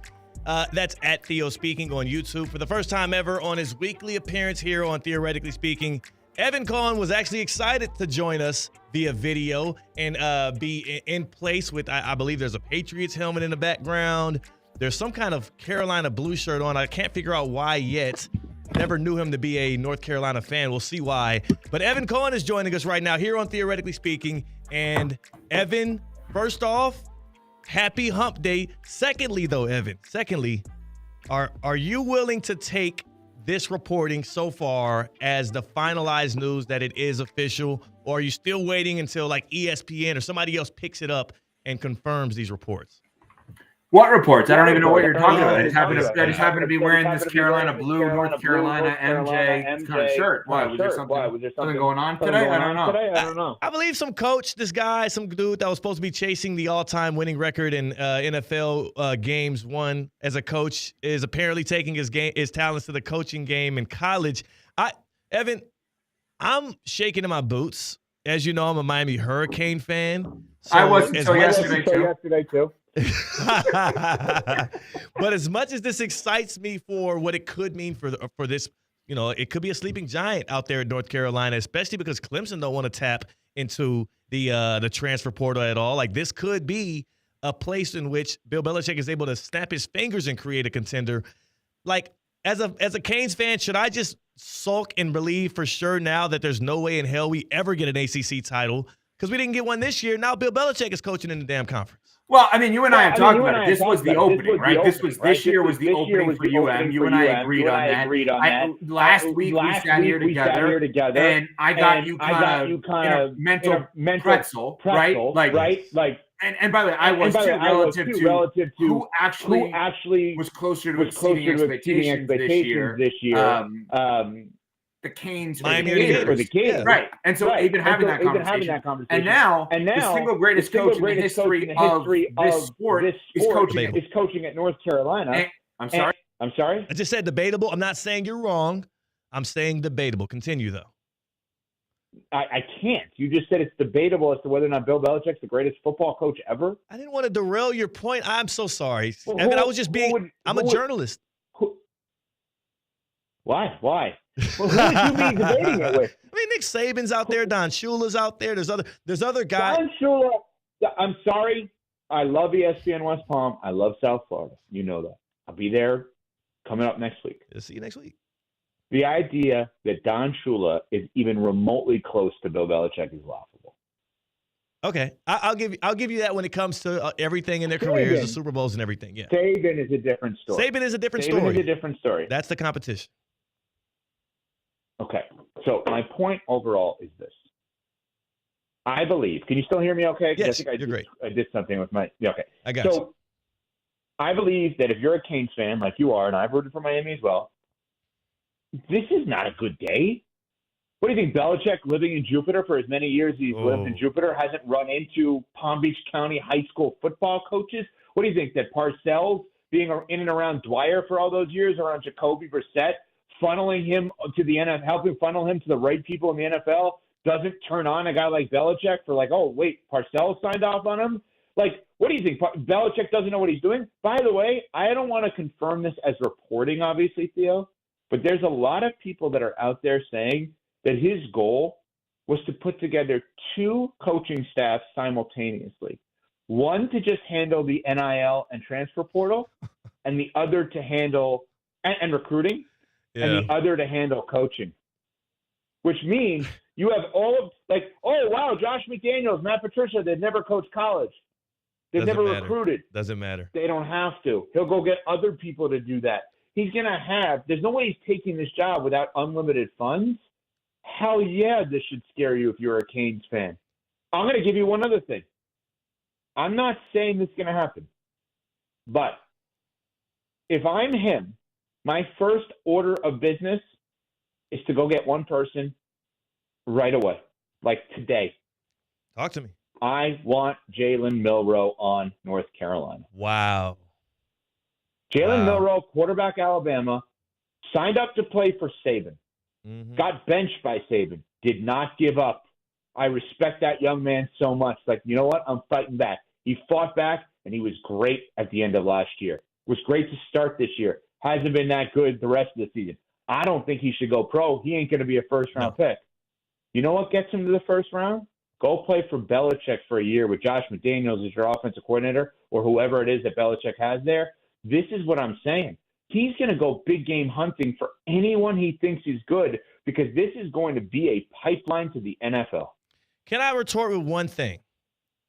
That's at Theo Speaking on YouTube. For the first time ever on his weekly appearance here on Theoretically Speaking, Evan Cohen was actually excited to join us via video and be in place with, I believe there's a Patriots helmet in the background. There's some kind of Carolina blue shirt on. I can't figure out why yet. Never knew him to be a North Carolina fan. We'll see why. But Evan Cohen is joining us right now here on Theoretically Speaking. And Evan, first off, happy hump day. Secondly, though, Evan, are you willing to take this reporting so far as the finalized news that it is official, or are you still waiting until like ESPN or somebody else picks it up and confirms these reports? What reports? I don't even know what you're talking about. I just happen to be wearing this Carolina blue North Carolina MJ kind of shirt. Why? Was there something going on today? I don't know. I believe some coach, this guy, some dude that was supposed to be chasing the all-time winning record in NFL games won as a coach, is apparently taking his talents to the coaching game in college. Evan, I'm shaking in my boots. As you know, I'm a Miami Hurricane fan. So I wasn't until yesterday too. But as much as this excites me for what it could mean for this, it could be a sleeping giant out there in North Carolina, especially because Clemson don't want to tap into the transfer portal at all. Like, this could be a place in which Bill Belichick is able to snap his fingers and create a contender. Like, as a Canes fan, should I just sulk and believe for sure now that there's no way in hell we ever get an ACC title because we didn't get one this year? Now Bill Belichick is coaching in the damn conference. Well, I mean, you and I have talked about it. This was the opening, right? This year was the opening for UM. You and I agreed on that. Last week we sat here together, and I got you kind of mental pretzel, right? Like. And by the way, I was too, relative to who actually was closer to exceeding expectations this year. The Canes or the Gators. Right. And so even having that conversation. And now the single greatest coach in the history of this sport is coaching at North Carolina. I'm sorry? I just said debatable. I'm not saying you're wrong. I'm saying debatable. Continue, though. I can't. You just said it's debatable as to whether or not Bill Belichick's the greatest football coach ever. I didn't want to derail your point. I'm so sorry. Evan, I was just being – I'm a journalist. Why? Well, who would you be debating it with? I mean, Nick Saban's out there. Don Shula's out there. There's other guys. Don Shula, I'm sorry. I love ESPN West Palm. I love South Florida. You know that. I'll be there coming up next week. See you next week. The idea that Don Shula is even remotely close to Bill Belichick is laughable. Okay, I'll give you that when it comes to everything in their careers, the Super Bowls and everything. Yeah, Saban is a different story. Saban is a different story. That's the competition. Okay, so my point overall is this. I believe. Can you still hear me? Okay. Yes, I think you're great. I did something with my. Yeah, okay. I got you. I believe that if you're a Canes fan like you are, and I've rooted for Miami as well. This is not a good day. What do you think, Belichick, living in Jupiter for as many years as he's lived in Jupiter, hasn't run into Palm Beach County high school football coaches? What do you think, that Parcells, being in and around Dwyer for all those years, around Jacoby Brissett, funneling him to the NFL, helping funnel him to the right people in the NFL, doesn't turn on a guy like Belichick for like, oh, wait, Parcells signed off on him? Like, what do you think? Belichick doesn't know what he's doing? By the way, I don't want to confirm this as reporting, obviously, Theo, but there's a lot of people that are out there saying that his goal was to put together two coaching staffs simultaneously. One to just handle the NIL and transfer portal, and the other to handle and recruiting, and the other to handle coaching. Which means you have all of, like, oh, wow, Josh McDaniels, Matt Patricia, they've never coached college. They've never recruited. Doesn't matter. They don't have to. He'll go get other people to do that. He's going to have – there's no way he's taking this job without unlimited funds. Hell yeah, this should scare you if you're a Canes fan. I'm going to give you one other thing. I'm not saying this is going to happen. But if I'm him, my first order of business is to go get one person right away, like today. Talk to me. I want Jalen Milroe on North Carolina. Wow. Jalen Milroe, quarterback Alabama, signed up to play for Saban. Mm-hmm. Got benched by Saban. Did not give up. I respect that young man so much. Like, you know what? I'm fighting back. He fought back, and he was great at the end of last year. Was great to start this year. Hasn't been that good the rest of the season. I don't think he should go pro. He ain't going to be a first-round pick. You know what gets him to the first round? Go play for Belichick for a year with Josh McDaniels as your offensive coordinator or whoever it is that Belichick has there. This is what I'm saying. He's going to go big game hunting for anyone he thinks is good because this is going to be a pipeline to the NFL. Can I retort with one thing?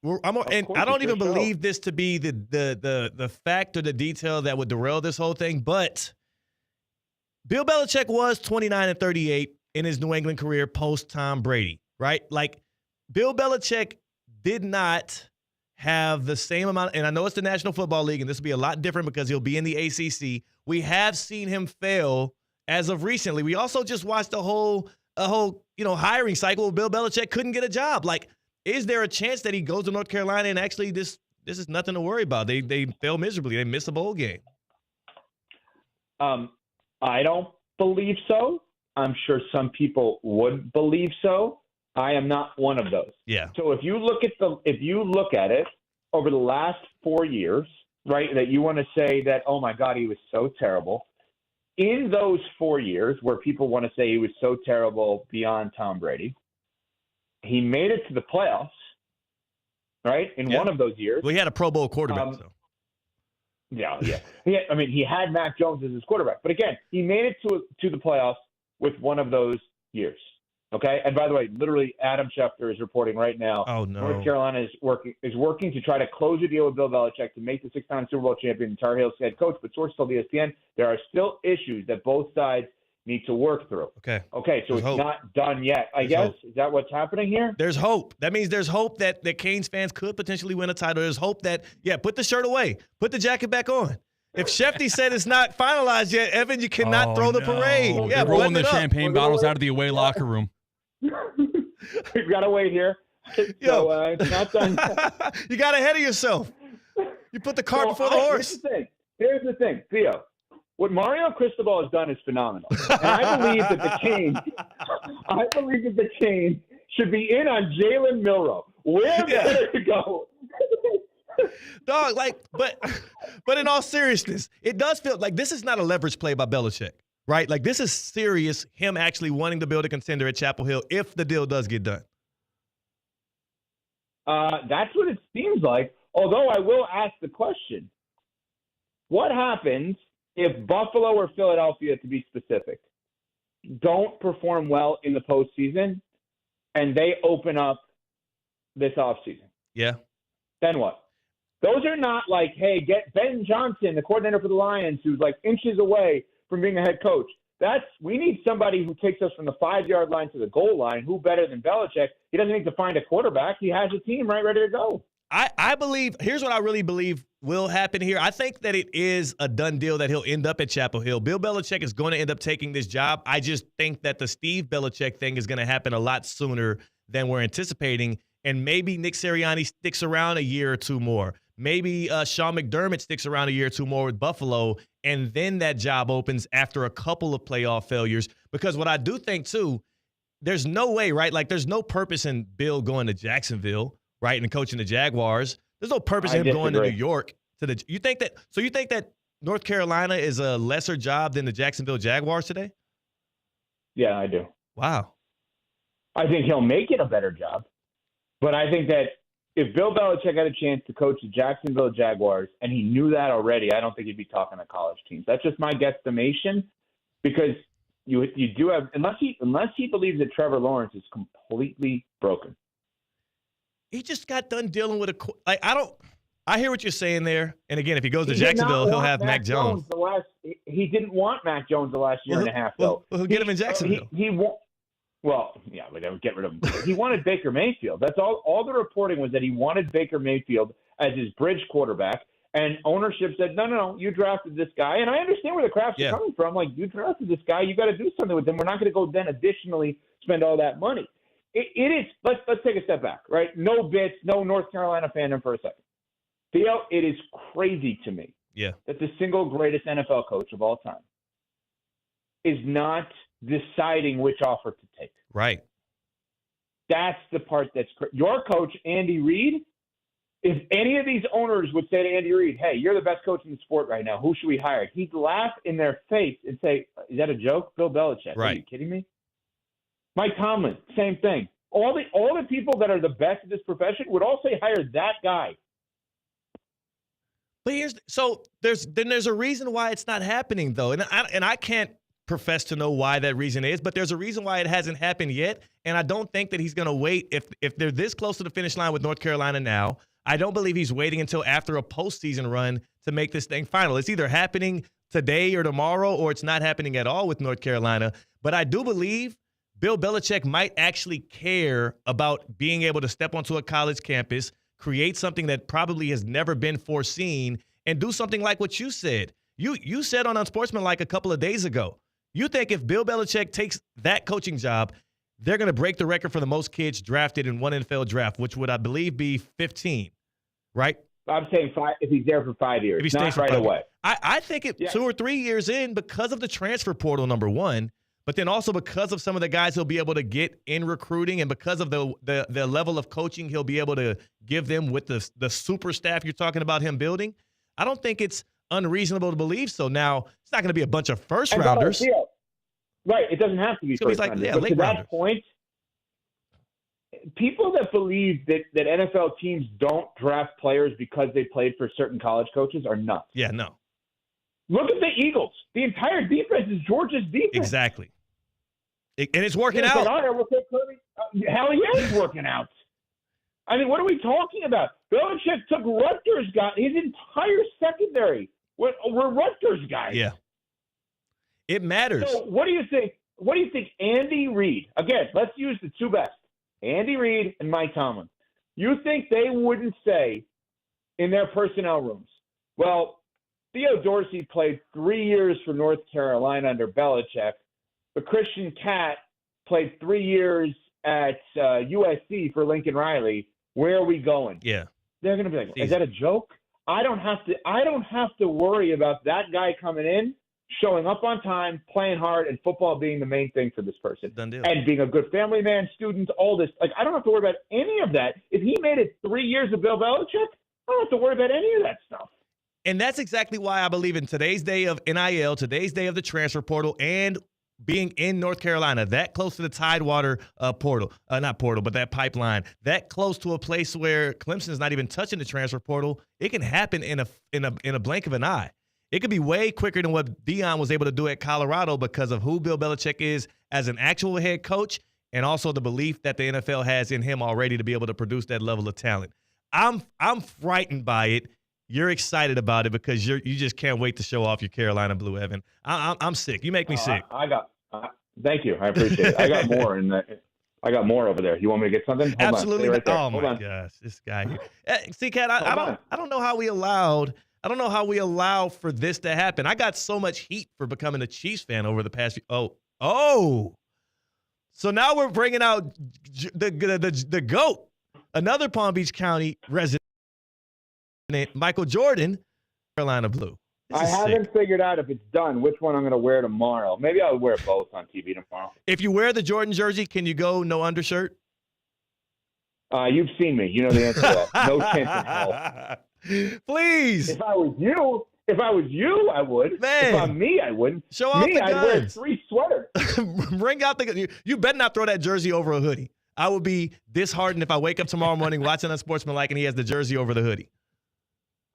And I don't even believe this to be the fact or the detail that would derail this whole thing, but Bill Belichick was 29-38 in his New England career post Tom Brady, right? Like, Bill Belichick did not have the same amount, and I know it's the National Football League, and this will be a lot different because he'll be in the ACC. We have seen him fail as of recently. We also just watched a whole hiring cycle where Bill Belichick couldn't get a job. Like, is there a chance that he goes to North Carolina and actually this is nothing to worry about? They fail miserably. They miss a bowl game. I don't believe so. I'm sure some people would believe so. I am not one of those. Yeah. So if you look at it over the last 4 years, right, that you want to say that, oh my God, he was so terrible. In those 4 years where people want to say he was so terrible beyond Tom Brady, he made it to the playoffs, right? In one of those years. Well, he had a Pro Bowl quarterback, so. Yeah. He had Mac Jones as his quarterback. But again, he made it to the playoffs with one of those years. Okay? And by the way, literally Adam Schefter is reporting right now. Oh, no. North Carolina is working to try to close a deal with Bill Belichick to make the six-time Super Bowl champion Tar Heels head coach. But sources told ESPN there are still issues that both sides need to work through. Okay, so there's it's hope. not done yet, I guess. Hope. Is that what's happening here? There's hope. That means there's hope that the Canes fans could potentially win a title. There's hope that, put the shirt away. Put the jacket back on. If Shefty said it's not finalized yet, Evan, you cannot throw the parade. They're rolling the champagne bottles out of the away locker room. We've got to wait here. So it's not done yet. You got ahead of yourself. You put the cart before the horse. Here's the thing, Theo. What Mario Cristobal has done is phenomenal. And I believe that the Canes should be in on Jalen Milroe. Where better to go? Dog, but in all seriousness, it does feel like this is not a leverage play by Belichick, right? Like, this is serious, him actually wanting to build a contender at Chapel Hill if the deal does get done. That's what it seems like. Although I will ask the question, what happens if Buffalo or Philadelphia, to be specific, don't perform well in the postseason and they open up this offseason? Yeah. Then what? Those are not like, hey, get Ben Johnson, the coordinator for the Lions, who's like inches away from being a head coach. We need somebody who takes us from the 5-yard line to the goal line. Who better than Belichick? He doesn't need to find a quarterback. He has a team ready to go. I believe – here's what I really believe will happen here. I think that it is a done deal that he'll end up at Chapel Hill. Bill Belichick is going to end up taking this job. I just think that the Steve Belichick thing is going to happen a lot sooner than we're anticipating, and maybe Nick Sirianni sticks around a year or two more. Maybe Sean McDermott sticks around a year or two more with Buffalo, and then that job opens after a couple of playoff failures. Because what I do think, too, there's no way, right? Like, there's no purpose in Bill going to Jacksonville, right, and coaching the Jaguars. There's no purpose in him going to New York. You think that North Carolina is a lesser job than the Jacksonville Jaguars today? Yeah, I do. Wow. I think he'll make it a better job. But I think that if Bill Belichick had a chance to coach the Jacksonville Jaguars, and he knew that already, I don't think he'd be talking to college teams. That's just my guesstimation, because you do have, unless he believes that Trevor Lawrence is completely broken. He just got done dealing with I hear what you're saying there. And again, if he goes to Jacksonville, he'll have Mac Jones. He didn't want Mac Jones the last year and a half, though. He'll get him in Jacksonville. Well, yeah, but they would get rid of him. He wanted Baker Mayfield. That's all. All the reporting was that he wanted Baker Mayfield as his bridge quarterback, and ownership said, no, you drafted this guy. And I understand where the Crafts are coming from. Like, you drafted this guy, you got to do something with him. We're not going to go then additionally spend all that money. It is. Let's take a step back, right? No bits, no North Carolina fandom for a second. Theo, it is crazy to me that the single greatest NFL coach of all time is not deciding which offer to take. Right. That's the part that's your coach, Andy Reid. If any of these owners would say to Andy Reid, hey, you're the best coach in the sport right now, who should we hire? He'd laugh in their face and say, is that a joke? Bill Belichick. Right. Are you kidding me? Mike Tomlin, same thing. All the people that are the best at this profession would all say hire that guy. But there's a reason why it's not happening, though. And I can't profess to know why that reason is, but there's a reason why it hasn't happened yet. And I don't think that he's going to wait. If they're this close to the finish line with North Carolina now, I don't believe he's waiting until after a postseason run to make this thing final. It's either happening today or tomorrow, or it's not happening at all with North Carolina. But I do believe Bill Belichick might actually care about being able to step onto a college campus, create something that probably has never been foreseen, and do something like what you said. You said on Unsportsmanlike a couple of days ago, you think if Bill Belichick takes that coaching job, they're going to break the record for the most kids drafted in one NFL draft, which would, I believe, be 15, right? I'm saying if he's there for 5 years, If he stays not for right 5 away. years. I think 2 or 3 years in because of the transfer portal, number one, but then also because of some of the guys he'll be able to get in recruiting and because of the level of coaching he'll be able to give them with the super staff you're talking about him building. I don't think it's unreasonable to believe so. Now, it's not going to be a bunch of first-rounders. Right, it doesn't have to be first-rounders. But to that point, people that believe that NFL teams don't draft players because they played for certain college coaches are nuts. Yeah, no. Look at the Eagles. The entire defense is Georgia's defense. Exactly. And it's working out. Hell yeah, it's working out. I mean, what are we talking about? Belichick took Rutgers guys. His entire secondary were Rutgers guys. Yeah. It matters. So what do you think? What do you think Andy Reid, again, let's use the two best, Andy Reid and Mike Tomlin. You think they wouldn't say in their personnel rooms, well, Theo Dorsey played 3 years for North Carolina under Belichick, but Christian Catt played 3 years at USC for Lincoln Riley. Where are we going? Yeah. They're going to be like, is that a joke? I don't have to worry about that guy coming in, showing up on time, playing hard, and football being the main thing for this person. Done deal. And being a good family man, student, all this. Like, I don't have to worry about any of that. If he made it 3 years of Bill Belichick, I don't have to worry about any of that stuff. And that's exactly why I believe in today's day of NIL, today's day of the transfer portal, and being in North Carolina, that close to the Tidewater portal, not portal, but that pipeline, that close to a place where Clemson's not even touching the transfer portal, it can happen in a blink of an eye. It could be way quicker than what Deion was able to do at Colorado because of who Bill Belichick is as an actual head coach and also the belief that the NFL has in him already to be able to produce that level of talent. I'm frightened by it. You're excited about it because you just can't wait to show off your Carolina blue, Evan. I'm sick. You make me sick. Thank you. I appreciate it. I got more I got more over there. You want me to get something? Hold Absolutely. On, right there. Oh my gosh, this guy here. See, Cat, I don't know how we allow for this to happen. I got so much heat for becoming a Chiefs fan over the past few. Oh. So now we're bringing out the GOAT, another Palm Beach County resident, Michael Jordan, Carolina blue. I haven't figured out if it's done which one I'm going to wear tomorrow. Maybe I'll wear both on TV tomorrow. If you wear the Jordan jersey, can you go no undershirt? You've seen me. You know the answer to that. No chance in hell. Please. If I was you, I would. Man. If I'm me, I wouldn't. Show off the I'd wear guns. 3 sweaters. Bring out you better not throw that jersey over a hoodie. I would be disheartened if I wake up tomorrow morning watching Unsportsmanlike and he has the jersey over the hoodie.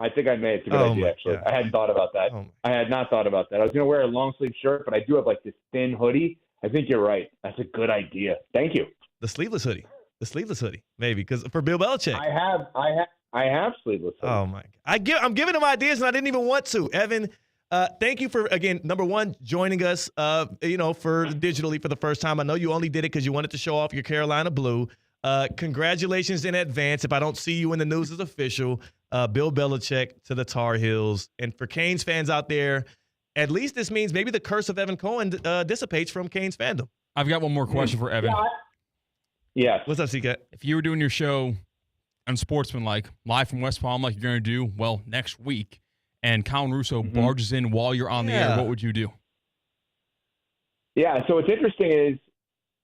I think I may. It's a good idea, actually. God. I hadn't thought about that. I had not thought about that. I was going to wear a long sleeve shirt, but I do have like this thin hoodie. I think you're right. That's a good idea. Thank you. The sleeveless hoodie. Maybe because for Bill Belichick. I have sleeveless hoodie. Oh my God. I'm giving him ideas and I didn't even want to. Evan, thank you for, again, number one, joining us, for digitally for the first time. I know you only did it because you wanted to show off your Carolina blue. Congratulations in advance. If I don't see you in the news as official, Bill Belichick to the Tar Heels. And for Canes fans out there, at least this means maybe the curse of Evan Cohen dissipates from Canes fandom. I've got one more question for Evan. Yeah. What's up, CK? If you were doing your show Unsportsmanlike, live from West Palm like you're going to do, next week, and Colin Russo barges in while you're on the air, what would you do? Yeah, so what's interesting is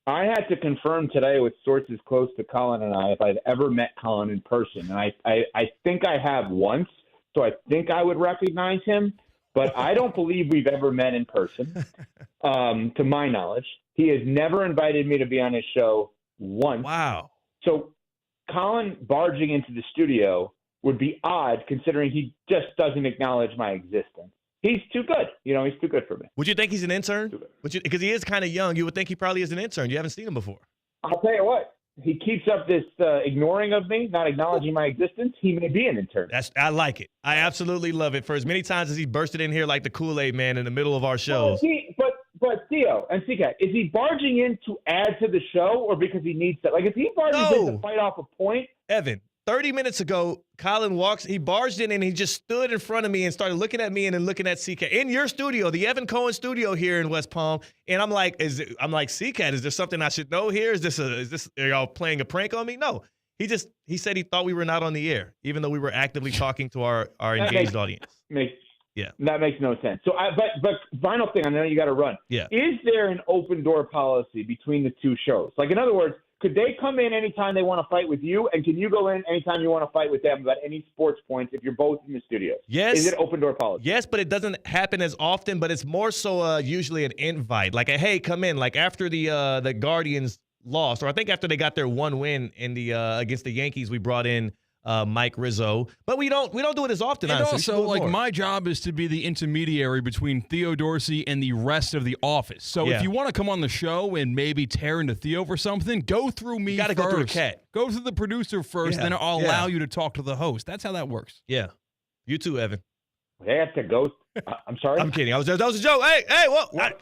I had to confirm today with sources close to Colin and I if I'd ever met Colin in person. And I think I have once, so I think I would recognize him. But I don't believe we've ever met in person, to my knowledge. He has never invited me to be on his show once. Wow. So Colin barging into the studio would be odd considering he just doesn't acknowledge my existence. He's too good. He's too good for me. Would you think he's an intern? Because he is kind of young. You would think he probably is an intern. You haven't seen him before. I'll tell you what. He keeps up this ignoring of me, not acknowledging my existence. He may be an intern. I like it. I absolutely love it. For as many times as he bursted in here like the Kool-Aid man in the middle of our shows. But Theo and CK, is he barging in to add to the show or because he needs to? Like, if he barges in to fight off a point. Evan, 30 minutes ago, Colin he barged in and he just stood in front of me and started looking at me and then looking at C-Cat in your studio, the Evan Cohen studio here in West Palm. And I'm like, C-Cat, is there something I should know here? Are y'all playing a prank on me? No. He said he thought we were not on the air, even though we were actively talking to our engaged audience. That makes no sense. So, but final thing, I know you got to run. Yeah. Is there an open door policy between the two shows? Like, in other words, could they come in anytime they want to fight with you, and can you go in anytime you want to fight with them about any sports points if you're both in the studio? Yes. Is it open door policy? Yes, but it doesn't happen as often. But it's more so usually an invite, like a hey, come in. Like after the Guardians lost, or I think after they got their one win in the against the Yankees, we brought in Mike Rizzo, but we don't do it as often. And honestly. also, like, my job is to be the intermediary between Theo Dorsey and the rest of the office. So if you want to come on the show and maybe tear into Theo for something, go through me. You gotta first. go through the cat. Go through the producer first, then I'll allow you to talk to the host. That's how that works. Yeah, you too, Evan. They have to go. I'm sorry. I'm kidding. That was a joke. Hey, what?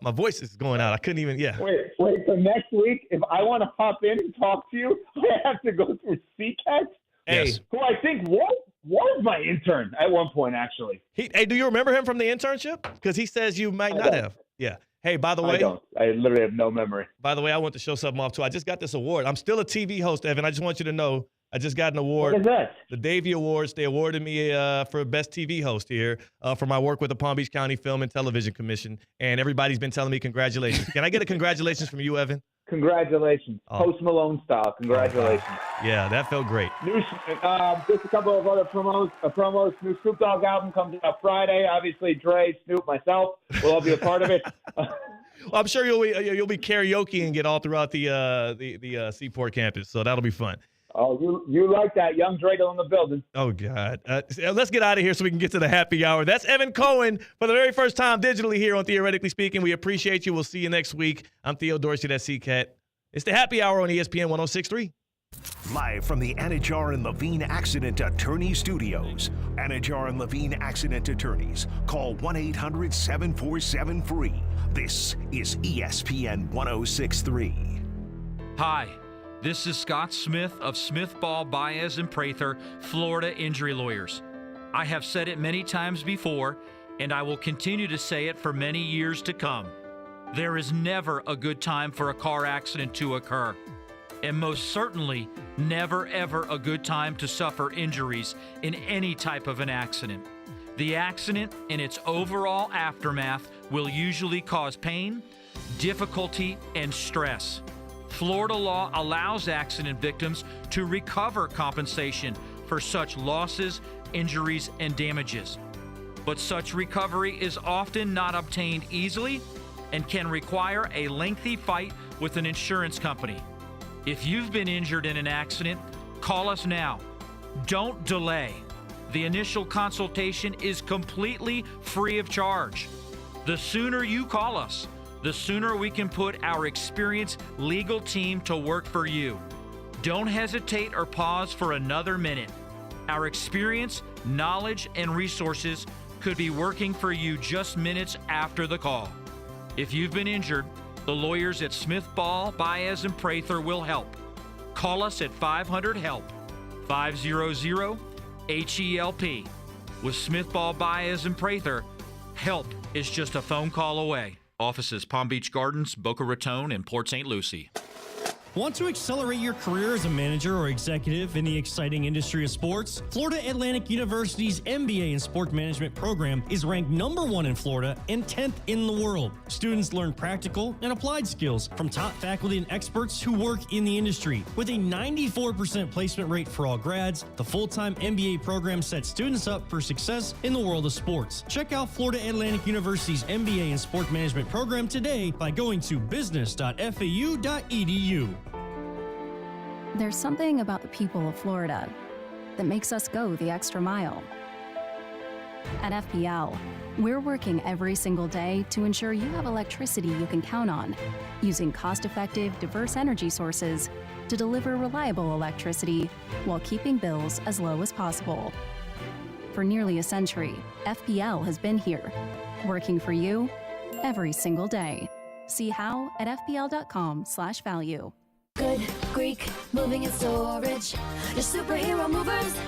My voice is going out. I couldn't even. Yeah. Wait. So next week, if I want to hop in and talk to you, I have to go through C-Cat. Hey, who I think was my intern at one point, actually. Hey, do you remember him from the internship? Because he says you might not have. Yeah. Hey, by the way. I don't. I literally have no memory. By the way, I want to show something off, too. I just got this award. I'm still a TV host, Evan. I just want you to know I just got an award. What is that? The Davey Awards. They awarded me for Best TV Host here for my work with the Palm Beach County Film and Television Commission. And everybody's been telling me congratulations. Can I get a congratulations from you, Evan? Congratulations. Post Malone style. Congratulations. Yeah, that felt great. Just a couple of other promos. New Snoop Dogg album comes out Friday. Obviously, Dre, Snoop, myself will all be a part of it. Well, I'm sure you'll be karaokeing it all throughout the Seaport campus, so that'll be fun. Oh, you like that. Young Dreidel in the building. Oh, God. Let's get out of here so we can get to the happy hour. That's Evan Cohen for the very first time digitally here on Theoretically Speaking. We appreciate you. We'll see you next week. I'm Theo Dorsey. That's C-Cat. It's the happy hour on ESPN 106.3. Live from the Anajar and Levine Accident Attorney Studios. Anajar and Levine Accident Attorneys. Call 1-800-747-FREE. This is ESPN 106.3. Hi. This is Scott Smith of Smith, Ball, Baez, and Prather, Florida Injury Lawyers. I have said it many times before, and I will continue to say it for many years to come. There is never a good time for a car accident to occur, and most certainly never ever a good time to suffer injuries in any type of an accident. The accident and its overall aftermath will usually cause pain, difficulty, and stress. Florida law allows accident victims to recover compensation for such losses, injuries, and damages. But such recovery is often not obtained easily and can require a lengthy fight with an insurance company. If you've been injured in an accident, call us now. Don't delay. The initial consultation is completely free of charge. The sooner you call us, the sooner we can put our experienced legal team to work for you. Don't hesitate or pause for another minute. Our experience, knowledge, and resources could be working for you just minutes after the call. If you've been injured, the lawyers at Smith, Ball, Baez, and Prather will help. Call us at 500-HELP, 500-HELP. With Smith, Ball, Baez, and Prather, help is just a phone call away. Offices Palm Beach Gardens, Boca Raton, and Port St. Lucie. Want to accelerate your career as a manager or executive in the exciting industry of sports? Florida Atlantic University's MBA in Sport Management program is ranked #1 in Florida and 10th in the world. Students learn practical and applied skills from top faculty and experts who work in the industry. With a 94% placement rate for all grads, the full-time MBA program sets students up for success in the world of sports. Check out Florida Atlantic University's MBA in Sport Management program today by going to business.fau.edu. There's something about the people of Florida that makes us go the extra mile. At FPL, we're working every single day to ensure you have electricity you can count on, using cost-effective, diverse energy sources to deliver reliable electricity while keeping bills as low as possible. For nearly a century, FPL has been here, working for you every single day. See how at fpl.com/value. Good Creek, moving and storage. Your superhero movers.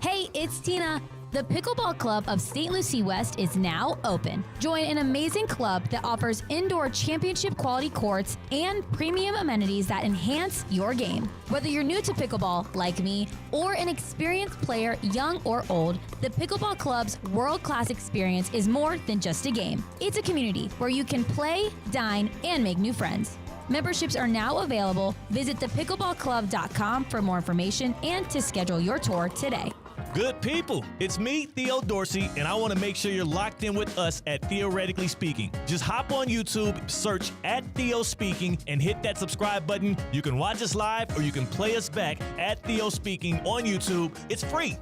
Hey, it's Tina. The Pickleball Club of St. Lucie West is now open. Join an amazing club that offers indoor championship quality courts and premium amenities that enhance your game. Whether you're new to pickleball, like me, or an experienced player, young or old, the Pickleball Club's world-class experience is more than just a game. It's a community where you can play, dine, and make new friends. Memberships are now available. Visit thepickleballclub.com for more information and to schedule your tour today. Good people, it's me, Theo Dorsey, and I want to make sure you're locked in with us at Theoretically Speaking. Just hop on YouTube, search at Theo Speaking, and hit that subscribe button. You can watch us live or you can play us back at Theo Speaking on YouTube. It's free.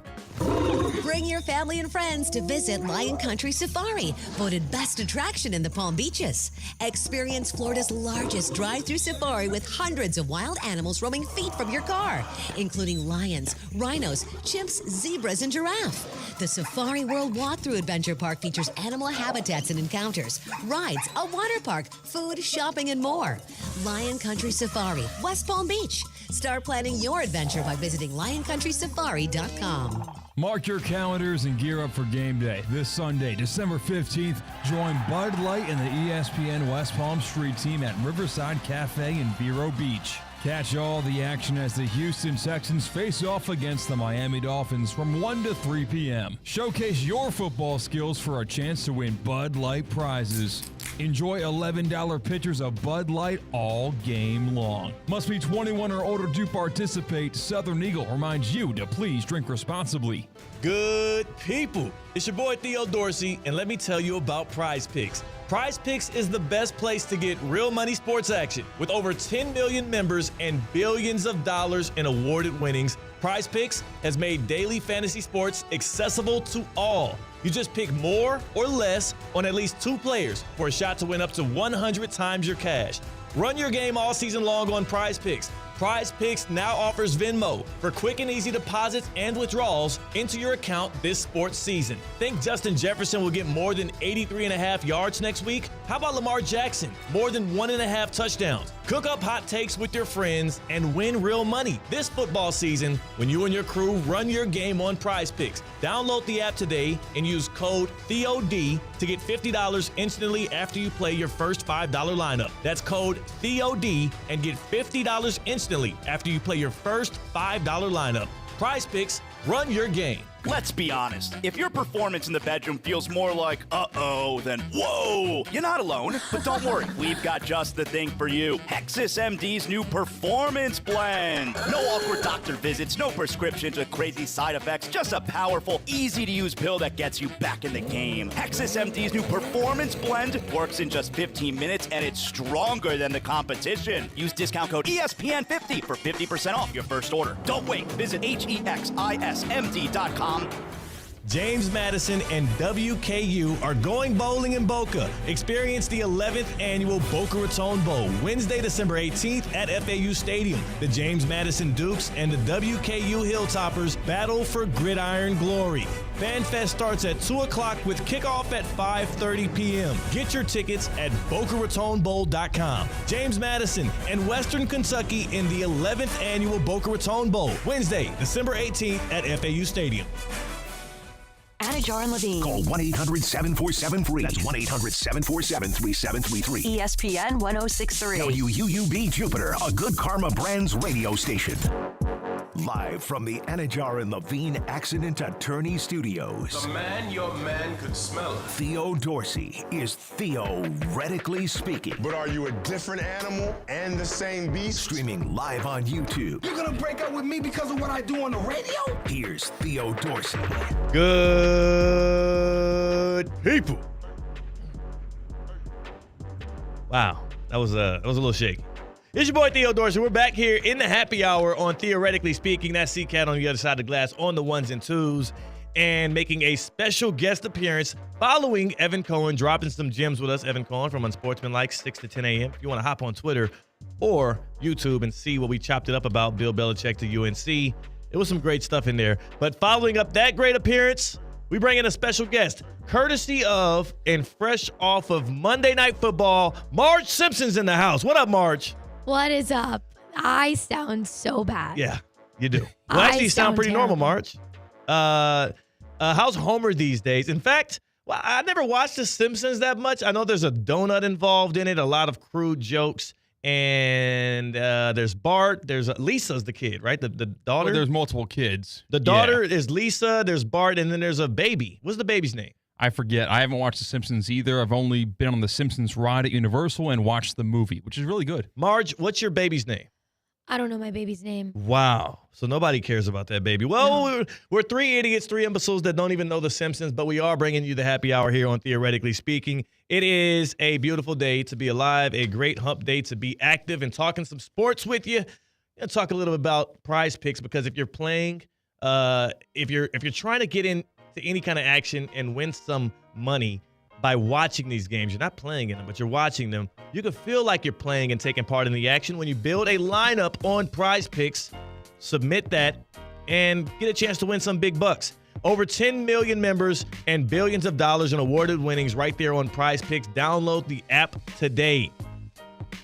Bring your family and friends to visit Lion Country Safari, voted best attraction in the Palm Beaches. Experience Florida's largest drive-through safari with hundreds of wild animals roaming feet from your car, including lions, rhinos, chimps, zebras, and giraffe. The Safari World Walkthrough Adventure Park features animal habitats and encounters, rides, a water park, food, shopping, and more. Lion Country Safari, West Palm Beach. Start planning your adventure by visiting lioncountrysafari.com. Mark your calendars and gear up for game day. This Sunday, December 15th, join Bud Light and the ESPN West Palm Street team at Riverside Cafe in Vero Beach. Catch all the action as the Houston Texans face off against the Miami Dolphins from 1 to 3 p.m. Showcase your football skills for a chance to win Bud Light prizes. Enjoy $11 pitchers of Bud Light all game long. Must be 21 or older to participate. Southern Eagle reminds you to please drink responsibly. Good people, it's your boy Theo Dorsey, and let me tell you about Prize Picks. Prize Picks is the best place to get real money sports action. With over 10 million members and billions of dollars in awarded winnings, Prize Picks has made daily fantasy sports accessible to all. You just pick more or less on at least 2 players for a shot to win up to 100 times your cash. Run your game all season long on Prize Picks. Prize Picks now offers Venmo for quick and easy deposits and withdrawals into your account this sports season. Think Justin Jefferson will get more than 83.5 yards next week? How about Lamar Jackson? More than 1.5 touchdowns. Cook up hot takes with your friends and win real money this football season when you and your crew run your game on Prize Picks. Download the app today and use code THEOD to get $50 instantly after you play your first $5 lineup. That's code THEOD and get $50 instantly after you play your first $5 lineup. Prize Picks, run your game. Let's be honest. If your performance in the bedroom feels more like, uh-oh, than whoa, you're not alone. But don't worry, we've got just the thing for you. Hexus MD's new Performance Blend. No awkward doctor visits, no prescriptions with crazy side effects, just a powerful, easy-to-use pill that gets you back in the game. Hexus MD's new Performance Blend works in just 15 minutes, and it's stronger than the competition. Use discount code ESPN50 for 50% off your first order. Don't wait. Visit HEXISMD.com. James Madison and WKU are going bowling in Boca. Experience the 11th annual Boca Raton Bowl, Wednesday, December 18th at FAU Stadium. The James Madison Dukes and the WKU Hilltoppers battle for gridiron glory. FanFest starts at 2 o'clock with kickoff at 5:30 p.m. Get your tickets at BocaRatonBowl.com. James Madison and Western Kentucky in the 11th annual Boca Raton Bowl, Wednesday, December 18th at FAU Stadium. Anajar and Levine. Call 1-800-747-FREE. That's 1-800-747-3733. ESPN 1063. WUUB Jupiter, a Good Karma Brands radio station. Live from the Anajar and Levine Accident Attorney Studios. The man your man could smell. Theo Dorsey is Theoretically Speaking. But are you a different animal and the same beast? Streaming live on YouTube. You're gonna break up with me because of what I do on the radio? Here's Theo Dorsey. Good people. Wow, that was a little shaky. It's your boy Theo Dorsey. We're back here in the happy hour on Theoretically Speaking. That's C-Cat on the other side of the glass on the ones and twos, and making a special guest appearance following Evan Cohen dropping some gems with us. Evan Cohen from Unsportsmanlike, 6 to 10 a.m. If you want to hop on Twitter or YouTube and see what we chopped it up about Bill Belichick to UNC, it was some great stuff in there. But following up that great appearance, we bring in a special guest, courtesy of and fresh off of Monday Night Football. Marge Simpson's in the house. What up, Marge? What is up? I sound so bad. Yeah, you do. Well, actually, you sound pretty normal, Marge. How's Homer these days? In fact, well, I never watched The Simpsons that much. I know there's a donut involved in it, a lot of crude jokes, and there's Bart. There's Lisa's the kid, right? The daughter. Well, there's multiple kids. The daughter is Lisa. There's Bart, and then there's a baby. What's the baby's name? I forget. I haven't watched The Simpsons either. I've only been on the Simpsons ride at Universal and watched the movie, which is really good. Marge, what's your baby's name? I don't know my baby's name. Wow. So nobody cares about that baby. Well, we're three idiots, three imbeciles that don't even know The Simpsons, but we are bringing you the happy hour here on Theoretically Speaking. It is a beautiful day to be alive, a great hump day to be active and talking some sports with you. And talk a little bit about Prize Picks, because if you're playing, if you're trying to get into any kind of action and win some money by watching these games, you're not playing in them, but you're watching them, you can feel like you're playing and taking part in the action when you build a lineup on Prize Picks, submit that, and get a chance to win some big bucks. Over 10 million members and billions of dollars in awarded winnings right there on Prize Picks. Download the app today.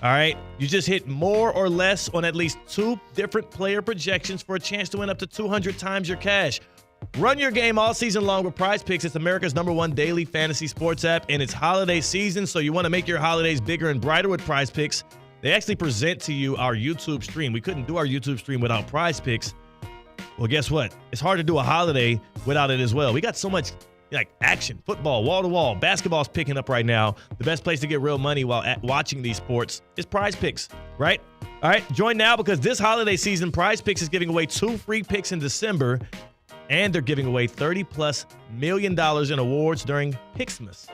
All right? You just hit more or less on at least 2 different player projections for a chance to win up to 200 times your cash. Run your game all season long with Prize Picks. It's America's #1 daily fantasy sports app, and it's holiday season, so you want to make your holidays bigger and brighter with Prize Picks. They actually present to you our YouTube stream. We couldn't do our YouTube stream without Prize Picks. Well, guess what? It's hard to do a holiday without it as well. We got so much action, football, wall-to-wall. Basketball's picking up right now. The best place to get real money while watching these sports is Prize Picks, right? All right, join now, because this holiday season, Prize Picks is giving away 2 free picks in December. And they're giving away $30+ million in awards during Pixmas.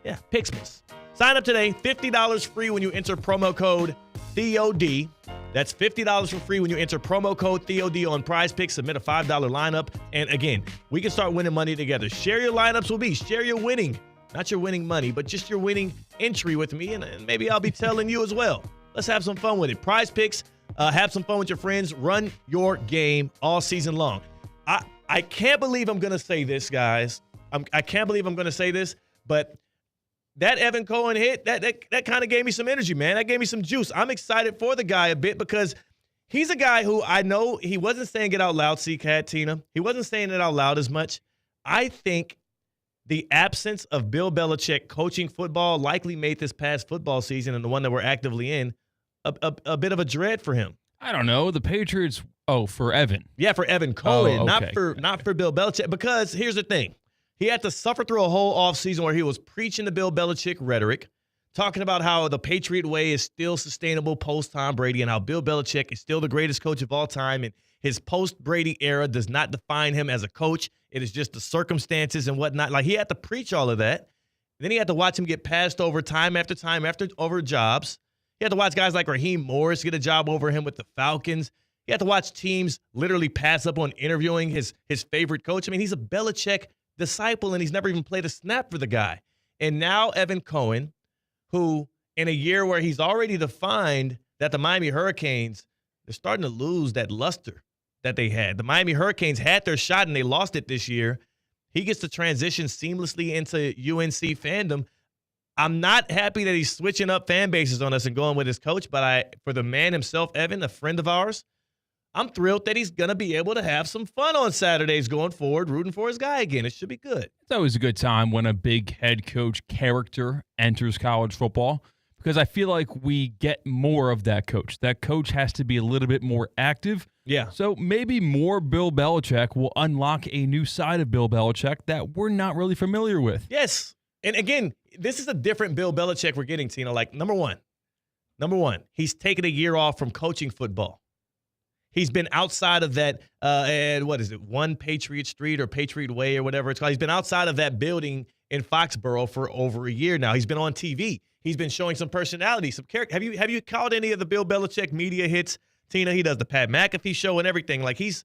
Yeah, Pixmas. Sign up today. $50 free when you enter promo code THEOD. That's $50 for free when you enter promo code THEOD on Prize Picks. Submit a $5 lineup. And again, we can start winning money together. Share your lineups with me. Share your winning. Not your winning money, but just your winning entry with me. And maybe I'll be telling you as well. Let's have some fun with it. Prize Picks. Have some fun with your friends. Run your game all season long. I can't believe I'm going to say this, guys. I can't believe I'm going to say this, but that Evan Cohen hit, that kind of gave me some energy, man. That gave me some juice. I'm excited for the guy a bit, because he's a guy who I know he wasn't saying it out loud, C-Cat, Tina. He wasn't saying it out loud as much. I think the absence of Bill Belichick coaching football likely made this past football season, and the one that we're actively in, a bit of a dread for him. I don't know. The Patriots... Oh, for Evan. Yeah, for Evan Cohen, okay. not for Bill Belichick. Because here's the thing. He had to suffer through a whole offseason where he was preaching the Bill Belichick rhetoric, talking about how the Patriot way is still sustainable post-Tom Brady, and how Bill Belichick is still the greatest coach of all time, and his post-Brady era does not define him as a coach. It is just the circumstances and whatnot. Like, he had to preach all of that. Then he had to watch him get passed over time after time over jobs. He had to watch guys like Raheem Morris get a job over him with the Falcons. You have to watch teams literally pass up on interviewing his favorite coach. I mean, he's a Belichick disciple, and he's never even played a snap for the guy. And now Evan Cohen, who in a year where he's already defined that the Miami Hurricanes, they're starting to lose that luster that they had. The Miami Hurricanes had their shot, and they lost it this year. He gets to transition seamlessly into UNC fandom. I'm not happy that he's switching up fan bases on us and going with his coach, but for the man himself, Evan, a friend of ours, I'm thrilled that he's going to be able to have some fun on Saturdays going forward, rooting for his guy again. It should be good. It's always a good time when a big head coach character enters college football, because I feel like we get more of that coach. That coach has to be a little bit more active. Yeah. So maybe more Bill Belichick will unlock a new side of Bill Belichick that we're not really familiar with. Yes. And again, this is a different Bill Belichick we're getting, Tina. Like, number one, he's taken a year off from coaching football. He's been outside of that, One Patriot Street or Patriot Way or whatever it's called. He's been outside of that building in Foxborough for over a year now. He's been on TV. He's been showing some personality, some character. Have you caught any of the Bill Belichick media hits, Tina? He does the Pat McAfee show and everything. Like, he's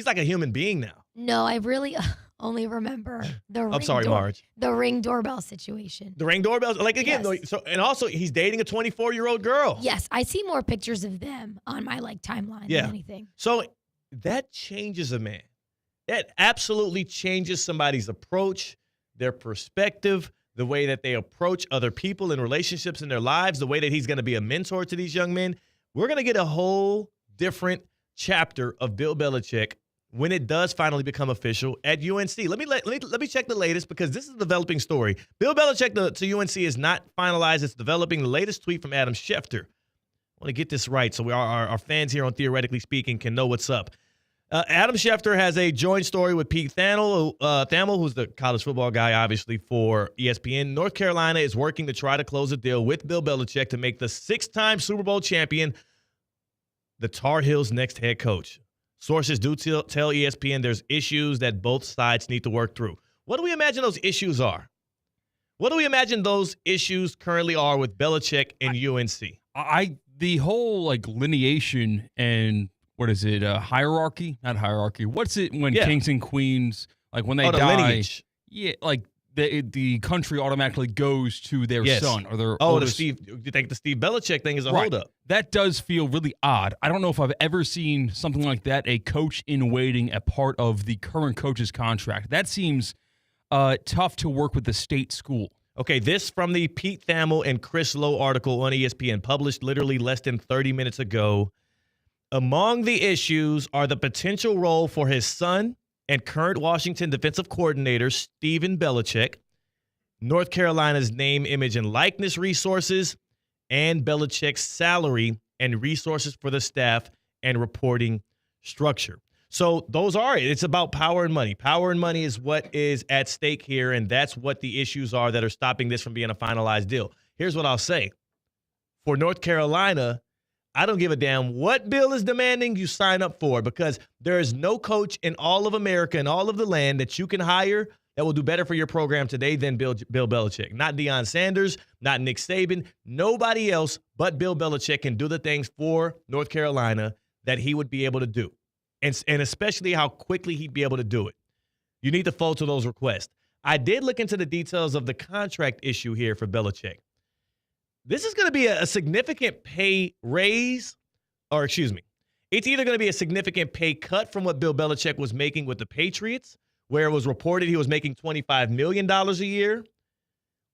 like a human being now. No, I really only remember the Marge. The Ring doorbell situation. The Ring doorbell, like, again, Yes. and also he's dating a 24-year-old girl. Yes, I see more pictures of them on my timeline than anything. So that changes a man. That absolutely changes somebody's approach, their perspective, the way that they approach other people in relationships in their lives, the way that he's going to be a mentor to these young men. we're going to get a whole different chapter of Bill Belichick when it does finally become official at UNC. Let me check the latest because this is a developing story. Bill Belichick to UNC is not finalized. It's developing. The latest tweet from Adam Schefter. I want to get this right so our fans here on Theoretically Speaking can know what's up. Adam Schefter has a joint story with Pete Thamel, who's the college football guy, obviously, for ESPN. North Carolina is working to try to close a deal with Bill Belichick to make the 6-time Super Bowl champion the Tar Heels' next head coach. Sources do tell ESPN there's issues that both sides need to work through. What do we imagine those issues are? What do we imagine those issues currently are with Belichick and UNC? The whole lineation and what is it? Hierarchy? Not hierarchy. What's it when kings and queens when they die? Lineage. Yeah, the country automatically goes to their son or their oldest. You think the Steve Belichick thing is a holdup? That does feel really odd. I don't know if I've ever seen something like that, a coach in waiting, a part of the current coach's contract. That seems tough to work with the state school. Okay, this from the Pete Thamel and Chris Lowe article on ESPN, published literally less than 30 minutes ago. Among the issues are the potential role for his son and current Washington defensive coordinator, Steven Belichick, North Carolina's name, image, and likeness resources, and Belichick's salary and resources for the staff and reporting structure. So those are it. It's about power and money. Power and money is what is at stake here, and that's what the issues are that are stopping this from being a finalized deal. Here's what I'll say. For North Carolina, I don't give a damn what Bill is demanding you sign up for, because there is no coach in all of America and all of the land that you can hire that will do better for your program today than Bill Belichick. Not Deion Sanders, not Nick Saban. Nobody else but Bill Belichick can do the things for North Carolina that he would be able to do, and especially how quickly he'd be able to do it. You need to fold to those requests. I did look into the details of the contract issue here for Belichick. This is going to be a significant pay raise, or excuse me, it's either going to be a significant pay cut from what Bill Belichick was making with the Patriots, where it was reported he was making $25 million a year,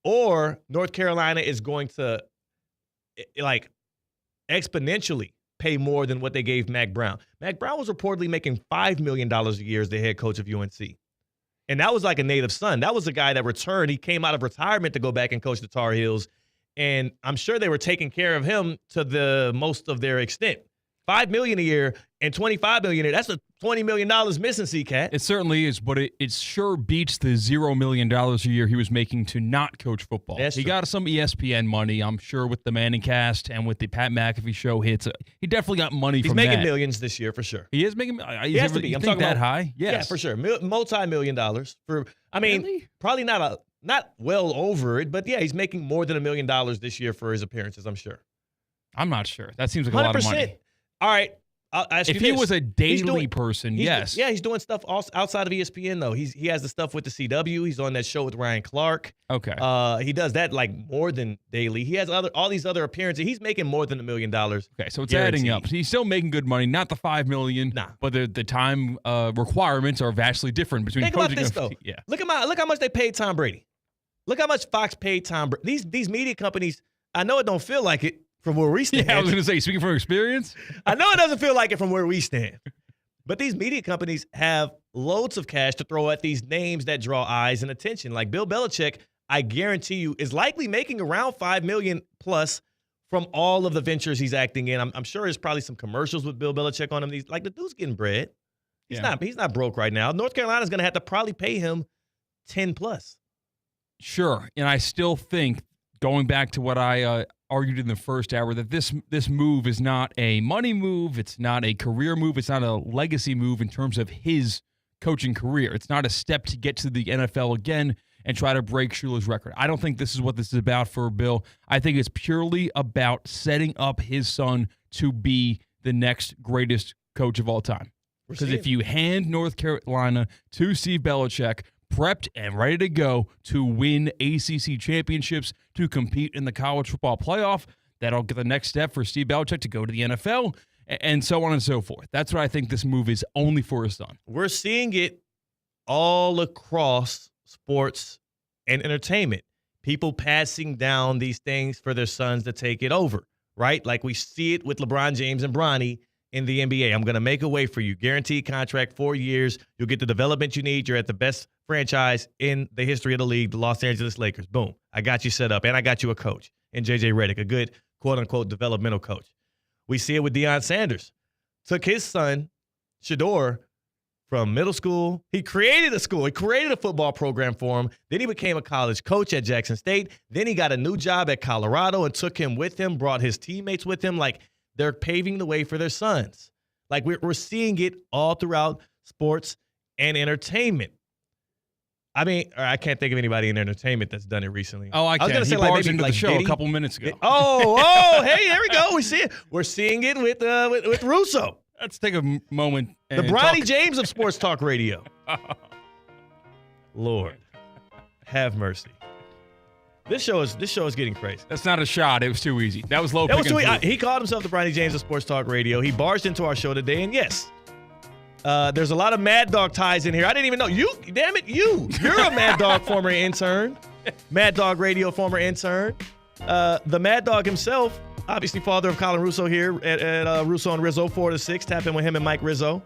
or North Carolina is going to exponentially pay more than what they gave Mac Brown. Mac Brown was reportedly making $5 million a year as the head coach of UNC. And that was like a native son. That was a guy that returned. He came out of retirement to go back and coach the Tar Heels. And I'm sure they were taking care of him to the most of their extent. $5 million a year and $25 million a year. That's a $20 million missing, C-Cat. It certainly is, but it sure beats the $0 million a year he was making to not coach football. He got some ESPN money, I'm sure, with the Manning cast and with the Pat McAfee show hits. He definitely got money from that. He's making millions this year for sure. He is making. He has to be. I'm talking that high. Yes. Yeah, for sure. Multi-million dollars for. I mean, really? Probably not well over it, but yeah, he's making more than $1 million this year for his appearances, I'm sure. I'm not sure. That seems like a lot of money. All right. I'll ask you if this. he was a daily person, yes. Yeah, he's doing stuff outside of ESPN, though. He has the stuff with the CW. He's on that show with Ryan Clark. Okay. He does that more than daily. He has all these other appearances. He's making more than $1 million. Okay, so it's adding up. He's still making good money, not the $5 million. Nah. But the time requirements are vastly different between Think coaching about this, and though. Yeah. Look how much they paid Tom Brady. Look how much Fox paid Tom Brady. These media companies, I know it don't feel like it from where we stand. Yeah, I was going to say, speaking from experience. I know it doesn't feel like it from where we stand. But these media companies have loads of cash to throw at these names that draw eyes and attention. Like Bill Belichick, I guarantee you, is likely making around $5 million plus from all of the ventures he's acting in. I'm sure there's probably some commercials with Bill Belichick on him. The dude's getting bread. He's not broke right now. North Carolina's going to have to probably pay him 10 plus. Sure. And I still think, going back to what I argued in the first hour, that this move is not a money move. It's not a career move. It's not a legacy move in terms of his coaching career. It's not a step to get to the NFL again and try to break Shula's record. I don't think this is what this is about for Bill. I think it's purely about setting up his son to be the next greatest coach of all time. Because if you hand North Carolina to Steve Belichick, prepped and ready to go to win ACC championships, to compete in the college football playoff, that'll get the next step for Steve Belichick to go to the NFL, and so on and so forth. That's what I think this move is only for his son. We're seeing it all across sports and entertainment. People passing down these things for their sons to take it over. right? Like we see it with LeBron James and Bronny in the NBA. I'm going to make a way for you. Guaranteed contract, 4 years. You'll get the development you need. You're at the best franchise in the history of the league, the Los Angeles Lakers. Boom. I got you set up, and I got you a coach in J.J. Redick, a good, quote-unquote, developmental coach. We see it with Deion Sanders. Took his son, Shador, from middle school. He created a school. He created a football program for him. Then he became a college coach at Jackson State. Then he got a new job at Colorado and took him with him, brought his teammates with him. Like, they're paving the way for their sons. Like, we're seeing it all throughout sports and entertainment. I mean, I can't think of anybody in entertainment that's done it recently. Oh, I was going to say barged maybe into the show Diddy. a couple minutes ago. Hey, there we go. We see it. We're seeing it with Russo. Let's take a moment. The Bronny James of sports talk radio. Lord, have mercy. This show is getting crazy. That's not a shot. It was too easy. That was low. That was too easy. He called himself the Bronny James of sports talk radio. He barged into our show today, and yes, there's a lot of Mad Dog ties in here. I didn't even know. Damn it, you're a Mad Dog former intern. Mad Dog Radio former intern. The Mad Dog himself, obviously father of Colin Russo here at Russo and Rizzo, 4 to 6. Tap in with him and Mike Rizzo.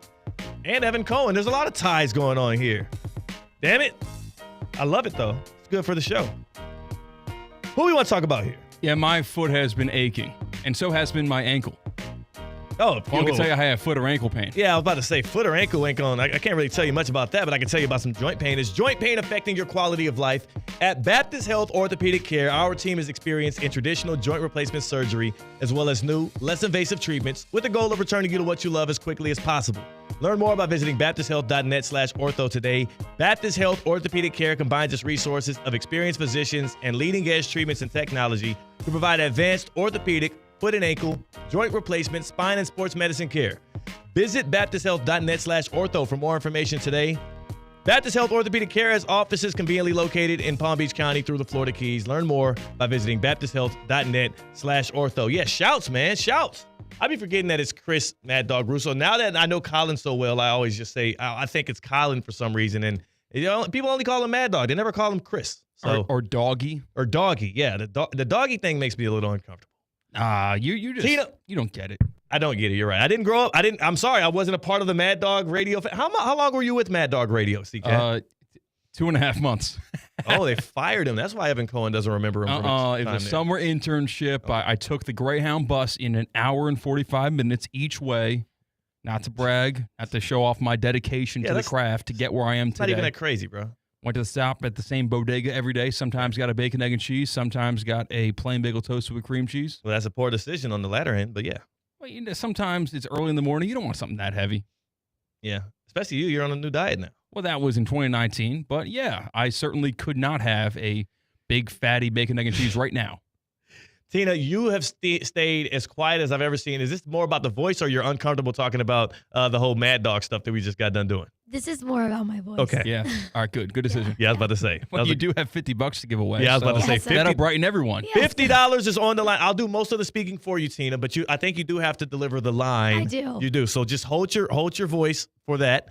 And Evan Cohen. There's a lot of ties going on here. Damn it. I love it, though. It's good for the show. Who we want to talk about here? Yeah, my foot has been aching, and so has been my ankle. Oh, I can tell you I have foot or ankle pain. Yeah, I was about to say foot or ankle ain't going. I can't really tell you much about that, but I can tell you about some joint pain. Is joint pain affecting your quality of life? At Baptist Health Orthopedic Care, our team is experienced in traditional joint replacement surgery, as well as new, less invasive treatments, with the goal of returning you to what you love as quickly as possible. Learn more by visiting baptisthealth.net/ortho today. Baptist Health Orthopedic Care combines its resources of experienced physicians and leading-edge treatments and technology to provide advanced orthopedic, foot and ankle, joint replacement, spine, and sports medicine care. Visit baptisthealth.net/ortho for more information today. Baptist Health Orthopedic Care has offices conveniently located in Palm Beach County through the Florida Keys. Learn more by visiting baptisthealth.net/ortho. Yeah, shouts, man, shouts. I be forgetting that it's Chris Mad Dog Russo. Now that I know Colin so well, I always just say, I think it's Colin for some reason. And people only call him Mad Dog. They never call him Chris. So, or Doggy. Or Doggy, yeah. The Doggy thing makes me a little uncomfortable. You just Tina, you don't get it. I don't get it. You're right. I didn't grow up. I'm sorry. I wasn't a part of the Mad Dog Radio. How long were you with Mad Dog Radio, CK? 2.5 months. Oh, they fired him. That's why Evan Cohen doesn't remember him. It was a summer internship. Oh. I took the Greyhound bus in an hour and 45 minutes each way. Not to brag, not to show off my dedication to the craft to get where I am today. Not even that crazy, bro. Went to the stop at the same bodega every day. Sometimes got a bacon, egg, and cheese. Sometimes got a plain bagel toast with cream cheese. Well, that's a poor decision on the latter end, but yeah. Well, sometimes it's early in the morning. You don't want something that heavy. Yeah, especially you're on a new diet now. Well, that was in 2019, but yeah, I certainly could not have a big, fatty bacon, egg, and cheese right now. Tina, you have stayed as quiet as I've ever seen. Is this more about the voice, or you're uncomfortable talking about the whole Mad Dog stuff that we just got done doing? This is more about my voice. Okay. Yeah. All right, good. Good decision. Yeah, I was about to say. Well, you do have $50 to give away. Yeah, I was about to say. That'll brighten everyone. $50 is on the line. I'll do most of the speaking for you, Tina, but I think you do have to deliver the line. I do. You do. So just hold your voice for that.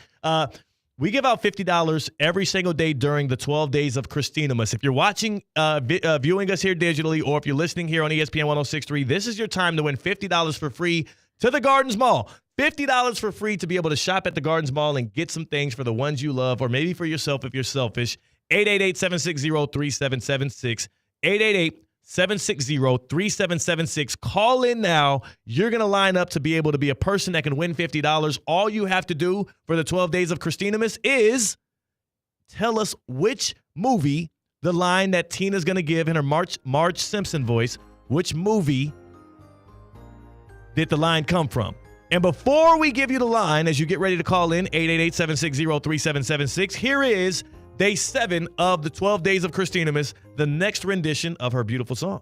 We give out $50 every single day during the 12 days of Christinamas. If you're watching, viewing us here digitally, or if you're listening here on ESPN 106.3, this is your time to win $50 for free to the Gardens Mall. $50 for free to be able to shop at the Gardens Mall and get some things for the ones you love, or maybe for yourself if you're selfish. 888-760-3776. 888-760-3776. Call in now. You're going to line up to be able to be a person that can win $50. All you have to do for the 12 days of Christinamas is tell us which movie, the line that Tina's going to give in her Marge Simpson voice, which movie did the line come from? And before we give you the line, as you get ready to call in, 888-760-3776, here is Day 7 of the 12 Days of Christinamas, the next rendition of her beautiful song.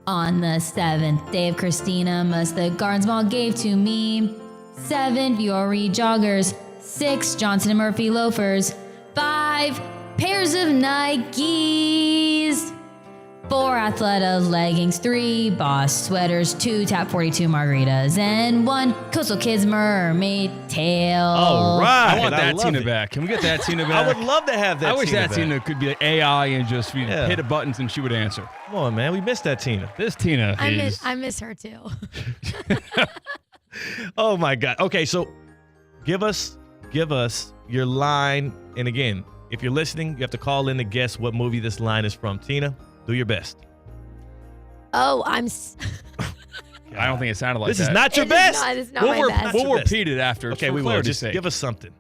On the 7th day of Christinamas, the Gardens Mall gave to me 7 Vuori joggers, 6 Johnson & Murphy loafers, 5 pairs of Nikes, 4 4 Athleta leggings, 3 Boss sweaters, 2 Tap 42 margaritas, and 1 Coastal Kids mermaid tail. All right. I want that love Tina it. back. Can we get that Tina back? I would love to have that I wish Tina that back. Tina could be like AI and just hit the buttons and she would answer. Come on, man. We missed that Tina. This Tina I miss her too. Oh, my God. Okay, so give us your line. And again, if you're listening, you have to call in to guess what movie this line is from. Tina, do your best. Oh, I don't think it sounded like This that. is not your best. It is not my best. We'll repeat it after. Okay, for we will. clarity's Just sake. give us something.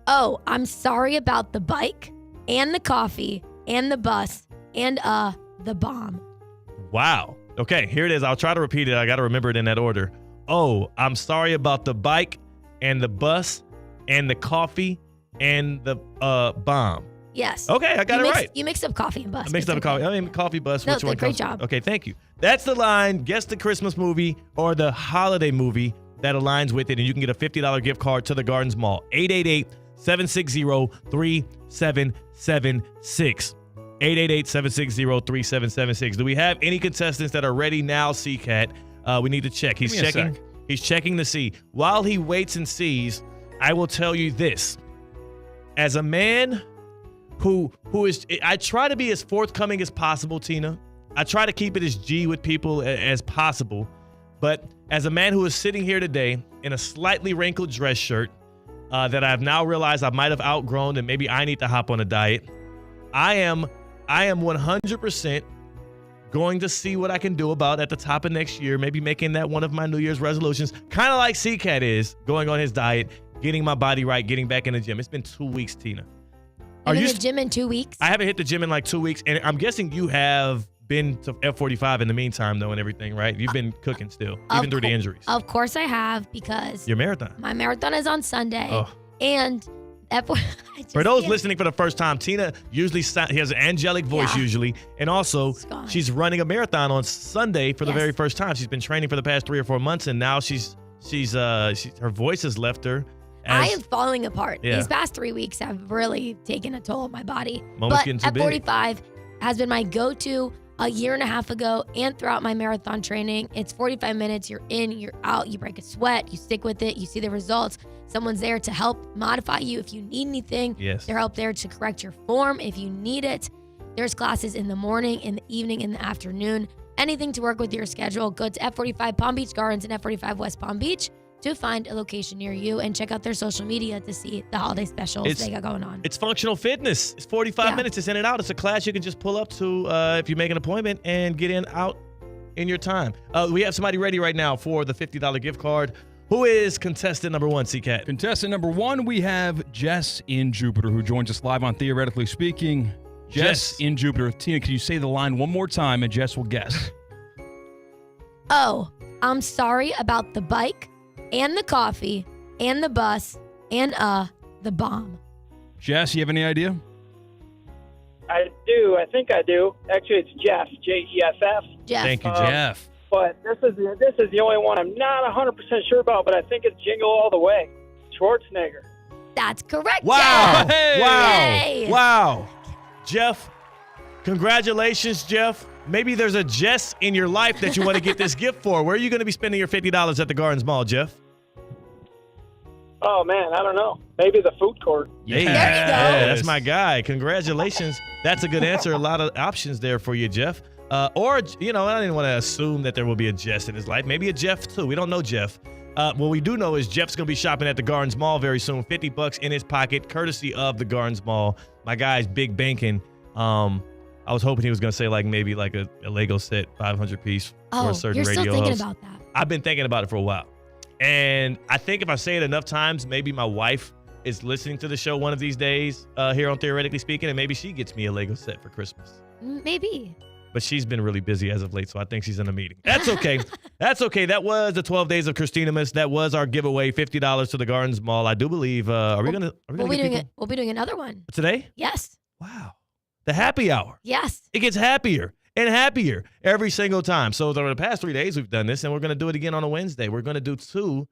Oh, I'm sorry about the bike and the coffee and the bus and the bomb. Wow. Okay, here it is. I'll try to repeat it. I got to remember it in that order. Oh, I'm sorry about the bike and the bus and the coffee and the bomb. Yes. Okay, I got it right. You mixed up coffee and bus. I mixed up a coffee. I mean, coffee bus. No, which one great comes? job. Okay, thank you. That's the line. Guess the Christmas movie or the holiday movie that aligns with it, and you can get a $50 gift card to the Gardens Mall. 888-760-3776. 888-760-3776. Do we have any contestants that are ready now, C-Cat? We need to check. He's Give me a checking. sec. He's checking to see. While he waits and sees, I will tell you this. As a man who is, I try to be as forthcoming as possible, Tina. I try to keep it as G with people as possible. But as a man who is sitting here today in a slightly wrinkled dress shirt that I've now realized I might have outgrown and maybe I need to hop on a diet, I am 100% going to see what I can do about at the top of next year, maybe making that one of my New Year's resolutions, kind of like C-Cat is, going on his diet, getting my body right, getting back in the gym. It's been 2 weeks, Tina. Are you in the gym in 2 weeks? I haven't hit the gym in like 2 weeks, and I'm guessing you have been to F45 in the meantime, though, and everything, right? You've been cooking still, even through the injuries. Of course I have, because Your marathon. my marathon is on Sunday. Oh. And For those listening for the first time, Tina usually he has an angelic voice usually, and also she's running a marathon on Sunday for the very first time. She's been training for the past 3 or 4 months, and now her voice has left her. I am falling apart. Yeah. These past 3 weeks have really taken a toll on my body. Moment's But getting too at big. 45 has been my go-to a year and a half ago and throughout my marathon training. It's 45 minutes. You're in, you're out, you break a sweat, you stick with it, you see the results. Someone's there to help modify you if you need anything. Yes. They're help there to correct your form if you need it. There's classes in the morning, in the evening, in the afternoon. Anything to work with your schedule. Go to F45 Palm Beach Gardens and F45 West Palm Beach to find a location near you, and check out their social media to see the holiday specials they got going on. It's functional fitness. It's 45 minutes. It's in and out. It's a class you can just pull up to if you make an appointment and get out in your time. We have somebody ready right now for the $50 gift card. Who is contestant number 1, C-Cat? Contestant number 1, we have Jess in Jupiter, who joins us live on Theoretically Speaking. Jess in Jupiter. Tina, can you say the line one more time and Jess will guess? Oh, I'm sorry about the bike and the coffee and the bus and the bomb. Jess, you have any idea? I do. I think I do. Actually, it's Jeff. Jeff. Jeff. Thank you, Jeff. But this is the only one I'm not 100% sure about, but I think it's Jingle All the Way. Schwarzenegger. That's correct, Wow. Jeff. Wow. Yay. Wow. Jeff, congratulations, Jeff. Maybe there's a Jess in your life that you want to get this gift for. Where are you going to be spending your $50 at the Gardens Mall, Jeff? Oh, man, I don't know. Maybe the food court. Hey, yeah, that's my guy. Congratulations. That's a good answer. A lot of options there for you, Jeff. Or, I didn't want to assume that there will be a Jess in his life. Maybe a Jeff, too. We don't know Jeff. What we do know is Jeff's going to be shopping at the Gardens Mall very soon. $50 in his pocket, courtesy of the Gardens Mall. My guy's big banking. I was hoping he was going to say maybe a Lego set, 500 piece for a certain you're radio still thinking host. about that. I've been thinking about it for a while. And I think if I say it enough times, maybe my wife is listening to the show one of these days here on Theoretically Speaking, and maybe she gets me a Lego set for Christmas. Maybe. But she's been really busy as of late, so I think she's in a meeting. That's okay. That's okay. That was the 12 Days of Christinamas. That was our giveaway, $50 to the Gardens Mall. I do believe. Are we gonna We'll be doing another one today? Yes. The happy hour. Yes. It gets happier and happier every single time. So over the past 3 days we've done this, and we're going to do it again on a Wednesday. We're going to do 2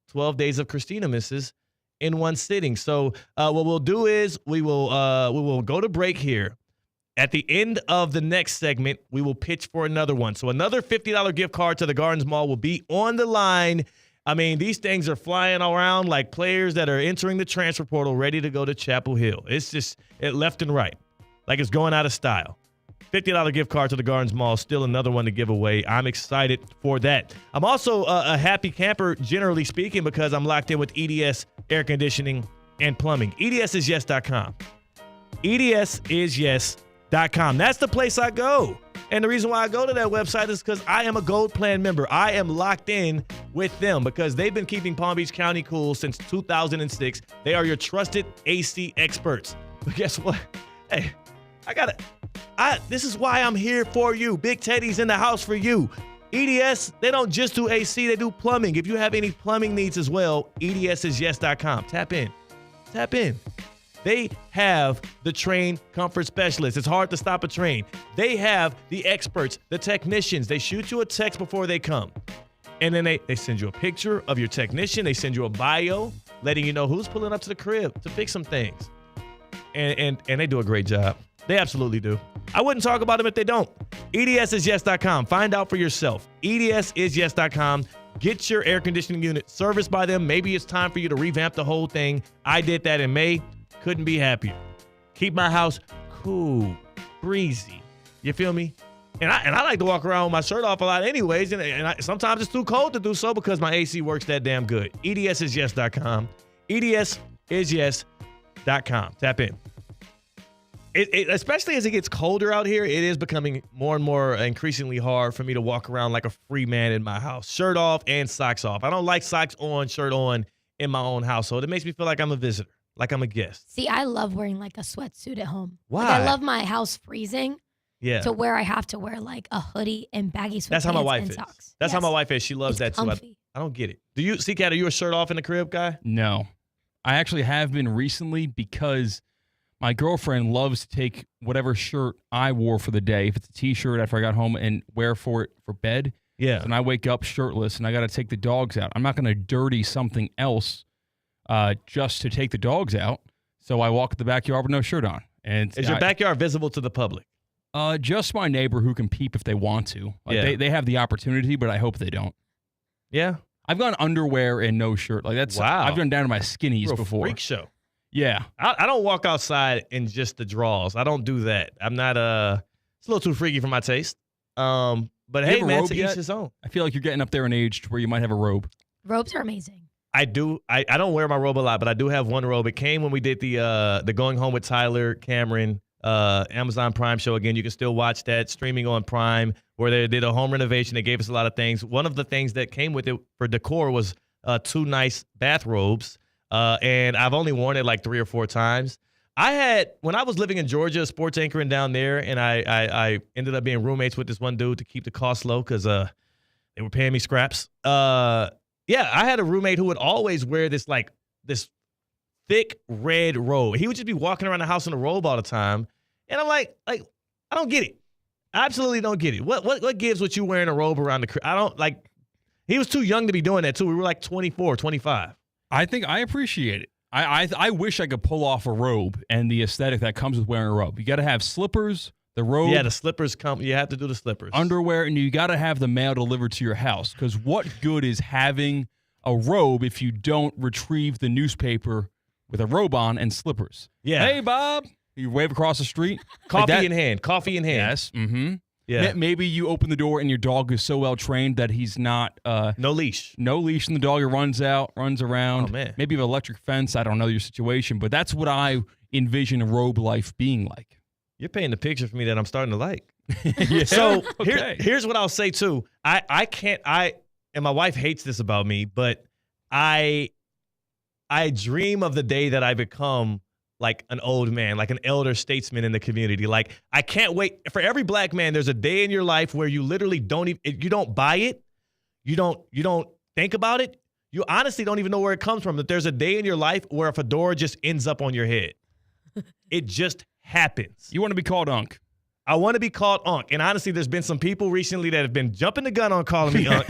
12 Days of Christinamases in one sitting. So what we'll do is we will go to break here. At the end of the next segment, we will pitch for another one. So another $50 gift card to the Gardens Mall will be on the line. I mean, these things are flying around like players that are entering the transfer portal ready to go to Chapel Hill. It's just left and right, like it's going out of style. $50 gift card to the Gardens Mall, still another one to give away. I'm excited for that. I'm also a happy camper, generally speaking, because I'm locked in with EDS Air Conditioning and Plumbing. EDSIsYes.com. EDSIsYes.com. That's the place I go. And the reason why I go to that website is because I am a Gold Plan member. I am locked in with them because they've been keeping Palm Beach County cool since 2006. They are your trusted AC experts. But guess what? Hey, this is why I'm here for you. Big Teddy's in the house for you. EDS, they don't just do AC, they do plumbing. If you have any plumbing needs as well, EDSIsYes.com. Tap in. They have the train comfort specialists. It's hard to stop a train. They have the experts, the technicians. They shoot you a text before they come. And then they send you a picture of your technician. They send you a bio letting you know who's pulling up to the crib to fix some things. And they do a great job. They absolutely do. I wouldn't talk about them if they don't. EDSIsYes.com. Find out for yourself. EDSIsYes.com. Get your air conditioning unit serviced by them. Maybe it's time for you to revamp the whole thing. I did that in May. Couldn't be happier. Keep my house cool, breezy. You feel me? And I like to walk around with my shirt off a lot anyways. And sometimes it's too cold to do so because my AC works that damn good. EDSIsYes.com. EDSIsYes.com. Tap in. Especially as it gets colder out here, it is becoming more and more increasingly hard for me to walk around like a free man in my house. Shirt off and socks off. I don't like socks on, shirt on in my own household. It makes me feel like I'm a visitor, like I'm a guest. See, I love wearing like a sweatsuit at home. Why? Like, I love my house freezing. Yeah. To where I have to wear like a hoodie and baggy sweatpants. That's how my wife and is. Socks. That's how my wife is. She loves that comfy. too. I don't get it. Do you, C-Cat, are you a shirt off in the crib guy? No. I actually have been recently because my girlfriend loves to take whatever shirt I wore for the day, if it's a T-shirt after I got home, and wear for it for bed. Yeah. And I wake up shirtless, and I got to take the dogs out. I'm not going to dirty something else just to take the dogs out. So I walk in the backyard with no shirt on. And is your backyard visible to the public? Just my neighbor who can peep if they want to. Yeah. They have the opportunity, but I hope they don't. Yeah. I've gone underwear and no shirt. Like that's wow. I've gone down to my skinnies Real before. Freak show. Yeah. I don't walk outside in just the draws. I don't do that. I'm not it's a little too freaky for my taste. But hey, man, to each his own. I feel like you're getting up there in age to where you might have a robe. Robes are amazing. I do. I don't wear my robe a lot, but I do have one robe. It came when we did the Going Home with Tyler Cameron Amazon Prime show. Again, you can still watch that streaming on Prime, where they did a home renovation. They gave us a lot of things. One of the things that came with it for decor was 2 nice bathrobes. And I've only worn it like 3 or 4 times. When I was living in Georgia, sports anchoring down there, and I ended up being roommates with this one dude to keep the costs low because they were paying me scraps. Yeah, I had a roommate who would always wear this thick red robe. He would just be walking around the house in a robe all the time. And I'm like, I don't get it. I absolutely don't get it. What gives with you wearing a robe around the crib? I don't like, he was too young to be doing that too. We were like 24, 25. I think I appreciate it. I wish I could pull off a robe and the aesthetic that comes with wearing a robe. You got to have slippers, the robe. Yeah, the slippers come. You have to do the slippers. Underwear, and you got to have the mail delivered to your house. Because what good is having a robe if you don't retrieve the newspaper with a robe on and slippers? Yeah. Hey, Bob. You wave across the street. Coffee in hand. Coffee in hand. Yes. Mm-hmm. Yeah. Maybe you open the door and your dog is so well trained that he's not no leash. No leash, and the dog runs around. Oh, man. Maybe you have an electric fence. I don't know your situation, but that's what I envision a robe life being like. You're painting a picture for me that I'm starting to like. Yeah. So Okay. here's what I'll say too. I can't, and my wife hates this about me, but I dream of the day that I become like an old man, like an elder statesman in the community. Like, I can't wait. For every black man, there's a day in your life where you literally you don't buy it. You don't think about it. You honestly don't even know where it comes from. That there's a day in your life where a fedora just ends up on your head. It just happens. You want to be called Unc. I want to be called Unc. And honestly, there's been some people recently that have been jumping the gun on calling me Unc.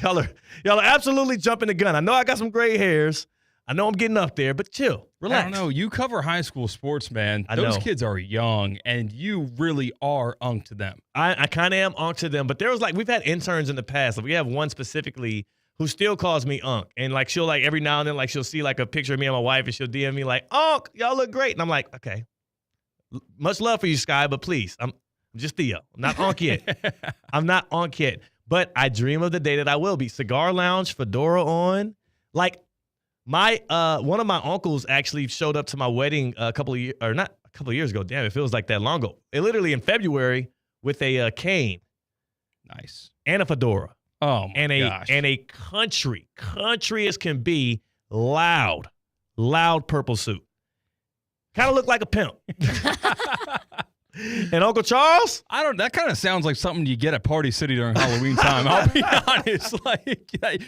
Y'all are absolutely jumping the gun. I know I got some gray hairs. I know I'm getting up there, but chill. Relax. I don't know. You cover high school sports, man. I Those know. kids are young, and you really are unk to them. I kind of am unk to them, but there was we've had interns in the past. Like, we have one specifically who still calls me unk. And she'll every now and then, she'll see a picture of me and my wife and she'll DM me unk, y'all look great. And I'm like, okay, much love for you, Sky, but please, I'm just Theo. I'm not unk yet. I'm not unk yet. But I dream of the day that I will be. Cigar lounge, fedora on. My one of my uncles actually showed up to my wedding not a couple of years ago. Damn, it feels like that long ago. Literally in February with a cane. Nice. And a fedora. Oh my gosh. And a country as can be, loud purple suit. Kind of looked like a pimp. And Uncle Charles? That kind of sounds like something you get at Party City during Halloween time. I'll be honest.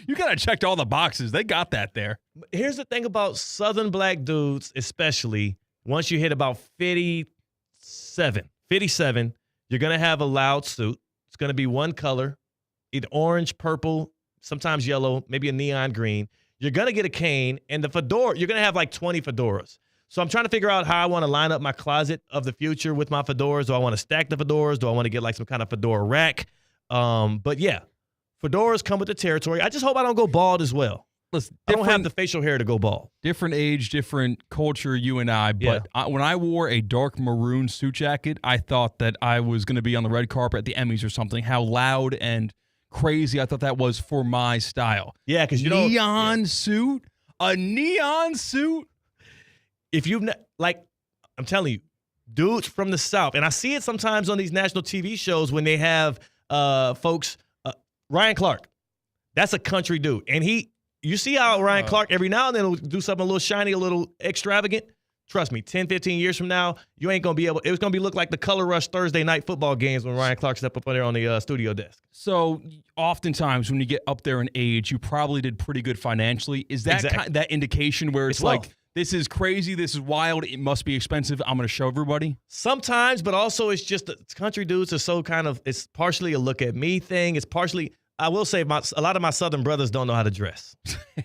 You kind of checked all the boxes. They got that there. Here's the thing about Southern black dudes, especially once you hit about 57, you're going to have a loud suit. It's going to be one color, either orange, purple, sometimes yellow, maybe a neon green. You're going to get a cane, and the fedora, you're going to have 20 fedoras. So I'm trying to figure out how I want to line up my closet of the future with my fedoras. Do I want to stack the fedoras? Do I want to get some kind of fedora rack? But yeah, fedoras come with the territory. I just hope I don't go bald as well. Listen, I don't have the facial hair to go bald. Different age, different culture, you and I. But when I wore a dark maroon suit jacket, I thought that I was going to be on the red carpet at the Emmys or something. How loud and crazy I thought that was for my style. Yeah, because neon suit, a neon suit. If you've I'm telling you, dudes from the South, and I see it sometimes on these national TV shows when they have folks. Ryan Clark, that's a country dude, and you see how Ryan Clark every now and then will do something a little shiny, a little extravagant. Trust me, 10, 15 years from now, you ain't going to be able – it was going to look like the Color Rush Thursday night football games when Ryan Clark stepped up there on the studio desk. So oftentimes when you get up there in age, you probably did pretty good financially. Is that that indication where it's this is crazy, this is wild, it must be expensive, I'm going to show everybody? Sometimes, but also it's just the country dudes are so it's partially a look at me thing. It's partially – I will say a lot of my Southern brothers don't know how to dress.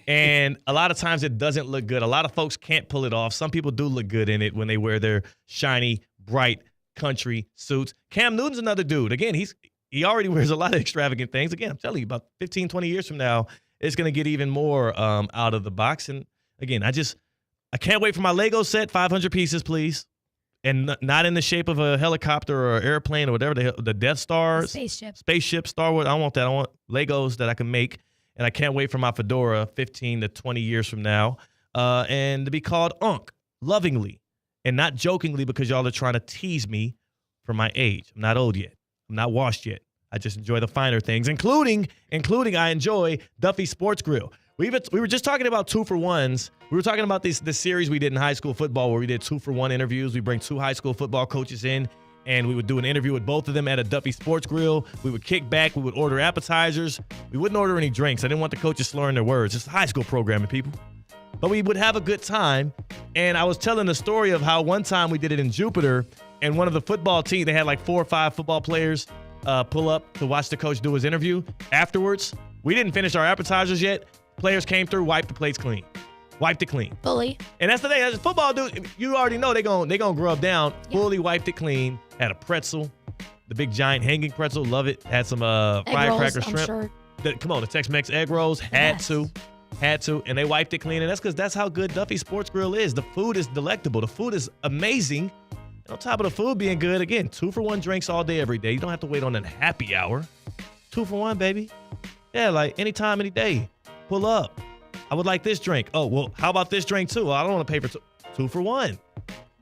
And a lot of times it doesn't look good. A lot of folks can't pull it off. Some people do look good in it when they wear their shiny, bright country suits. Cam Newton's another dude. Again, he already wears a lot of extravagant things. Again, I'm telling you, about 15, 20 years from now, it's going to get even more out of the box. And again, I can't wait for my Lego set, 500 pieces, please. And not in the shape of a helicopter or airplane or whatever, the Death Star. Spaceship, Star Wars. I want that. I want Legos that I can make. And I can't wait for my fedora 15 to 20 years from now. And to be called Unk, lovingly. And not jokingly because y'all are trying to tease me for my age. I'm not old yet. I'm not washed yet. I just enjoy the finer things, including I enjoy Duffy's Sports Grill. We were just talking about 2-for-1s. We were talking about this series we did in high school football where we did 2-for-1 interviews. We bring 2 high school football coaches in, and we would do an interview with both of them at a Duffy Sports Grill. We would kick back. We would order appetizers. We wouldn't order any drinks. I didn't want the coaches slurring their words. It's high school programming, people. But we would have a good time. And I was telling the story of how one time we did it in Jupiter, and one of the football team, they had 4 or 5 football players pull up to watch the coach do his interview. Afterwards, we didn't finish our appetizers yet. Players came through, wiped the plates clean. Wiped it clean. Fully. And that's the thing. As a football dude, you already know they gonna grub down. Yeah. Fully wiped it clean. Had a pretzel, the big giant hanging pretzel. Love it. Had some firecracker shrimp. Sure. The Tex-Mex egg rolls. Had to. And they wiped it clean. And that's because that's how good Duffy Sports Grill is. The food is delectable. The food is amazing. And on top of the food being good, again, 2-for-1 drinks all day, every day. You don't have to wait on a happy hour. 2-for-1, baby. Yeah, anytime, any day. Pull up. I would like this drink. Oh, well, how about this drink too? Well, I don't want to pay for 2-for-1.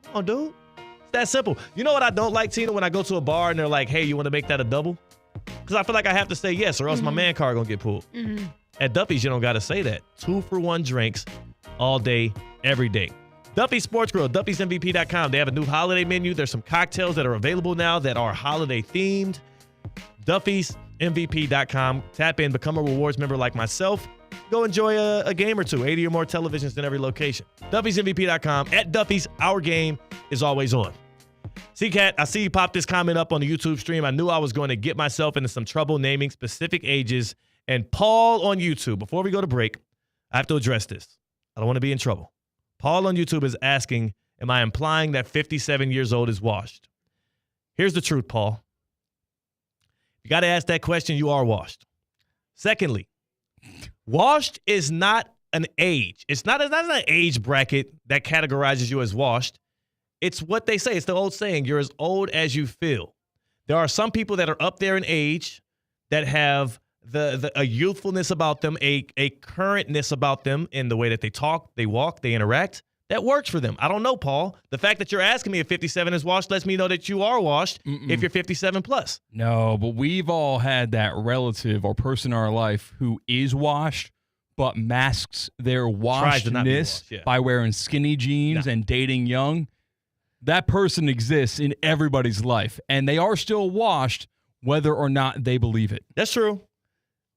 Come on, dude. It's that simple. You know what I don't like, Tina, when I go to a bar and they're like, hey, you want to make that a double? Because I feel like I have to say yes or else my man card going to get pulled. Mm-hmm. At Duffy's, you don't got to say that. 2-for-1 drinks all day, every day. Duffy Sports Grill, Duffy'sMVP.com. They have a new holiday menu. There's some cocktails that are available now that are holiday themed. Duffy'sMVP.com. Tap in, become a rewards member like myself. Go enjoy a game or two. 80 or more televisions in every location. Duffy'sMVP.com. At Duffy's, our game is always on. C-Cat, I see you pop this comment up on the YouTube stream. I knew I was going to get myself into some trouble naming specific ages. And Paul on YouTube, before we go to break, I have to address this. I don't want to be in trouble. Paul on YouTube is asking, am I implying that 57 years old is washed? Here's the truth, Paul. You got to ask that question. You are washed. Secondly, washed is not an age. It's not an age bracket that categorizes you as washed. It's what they say. It's the old saying, you're as old as you feel. There are some people that are up there in age that have a youthfulness about them, a currentness about them in the way that they talk, they walk, they interact. That works for them. I don't know, Paul. The fact that you're asking me if 57 is washed lets me know that you are washed if you're 57 plus. No, but we've all had that relative or person in our life who is washed but masks their washedness by wearing skinny jeans and dating young. That person exists in everybody's life, and they are still washed whether or not they believe it. That's true.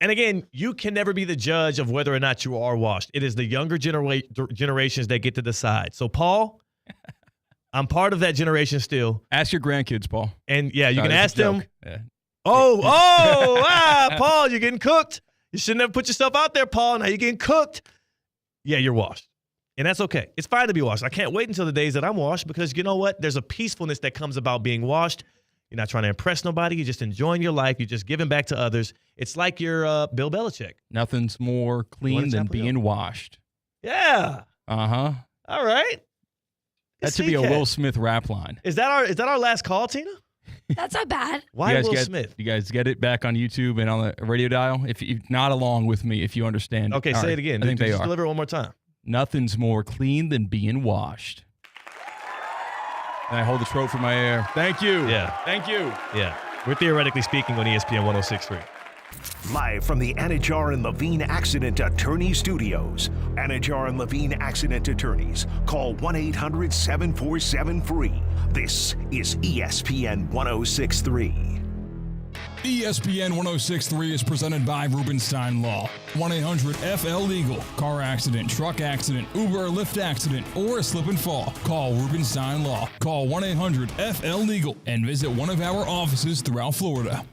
And again, you can never be the judge of whether or not you are washed. It is the younger generations that get to decide. So, Paul, I'm part of that generation still. Ask your grandkids, Paul. And, yeah, you can ask them. Yeah. Paul, you're getting cooked. You shouldn't have put yourself out there, Paul. Now you're getting cooked. Yeah, you're washed. And that's okay. It's fine to be washed. I can't wait until the days that I'm washed because you know what? There's a peacefulness that comes about being washed. You're not trying to impress nobody. You're just enjoying your life. You're just giving back to others. It's like you're Bill Belichick. Nothing's more clean than being washed. Yeah. Uh-huh. All right. That should be a Will Smith rap line. Is that our last call, Tina? That's not bad. Why Will Smith? You guys get it back on YouTube and on the radio dial? If you're not along with me, if you understand. Okay, say it again. I think they are. Deliver it one more time. Nothing's more clean than being washed. And I hold the trophy for my air. Thank you. Yeah. Thank you. Yeah. We're theoretically speaking on ESPN 106.3. Live from the Anajar and Levine Accident Attorney Studios. Anajar and Levine Accident Attorneys. Call 1-800-747-FREE. This is ESPN 106.3. ESPN 106.3 is presented by Rubenstein Law. 1-800-FL-LEGAL. Car accident, truck accident, Uber or Lyft accident, or a slip and fall. Call Rubenstein Law. Call 1-800-FL-LEGAL and visit one of our offices throughout Florida.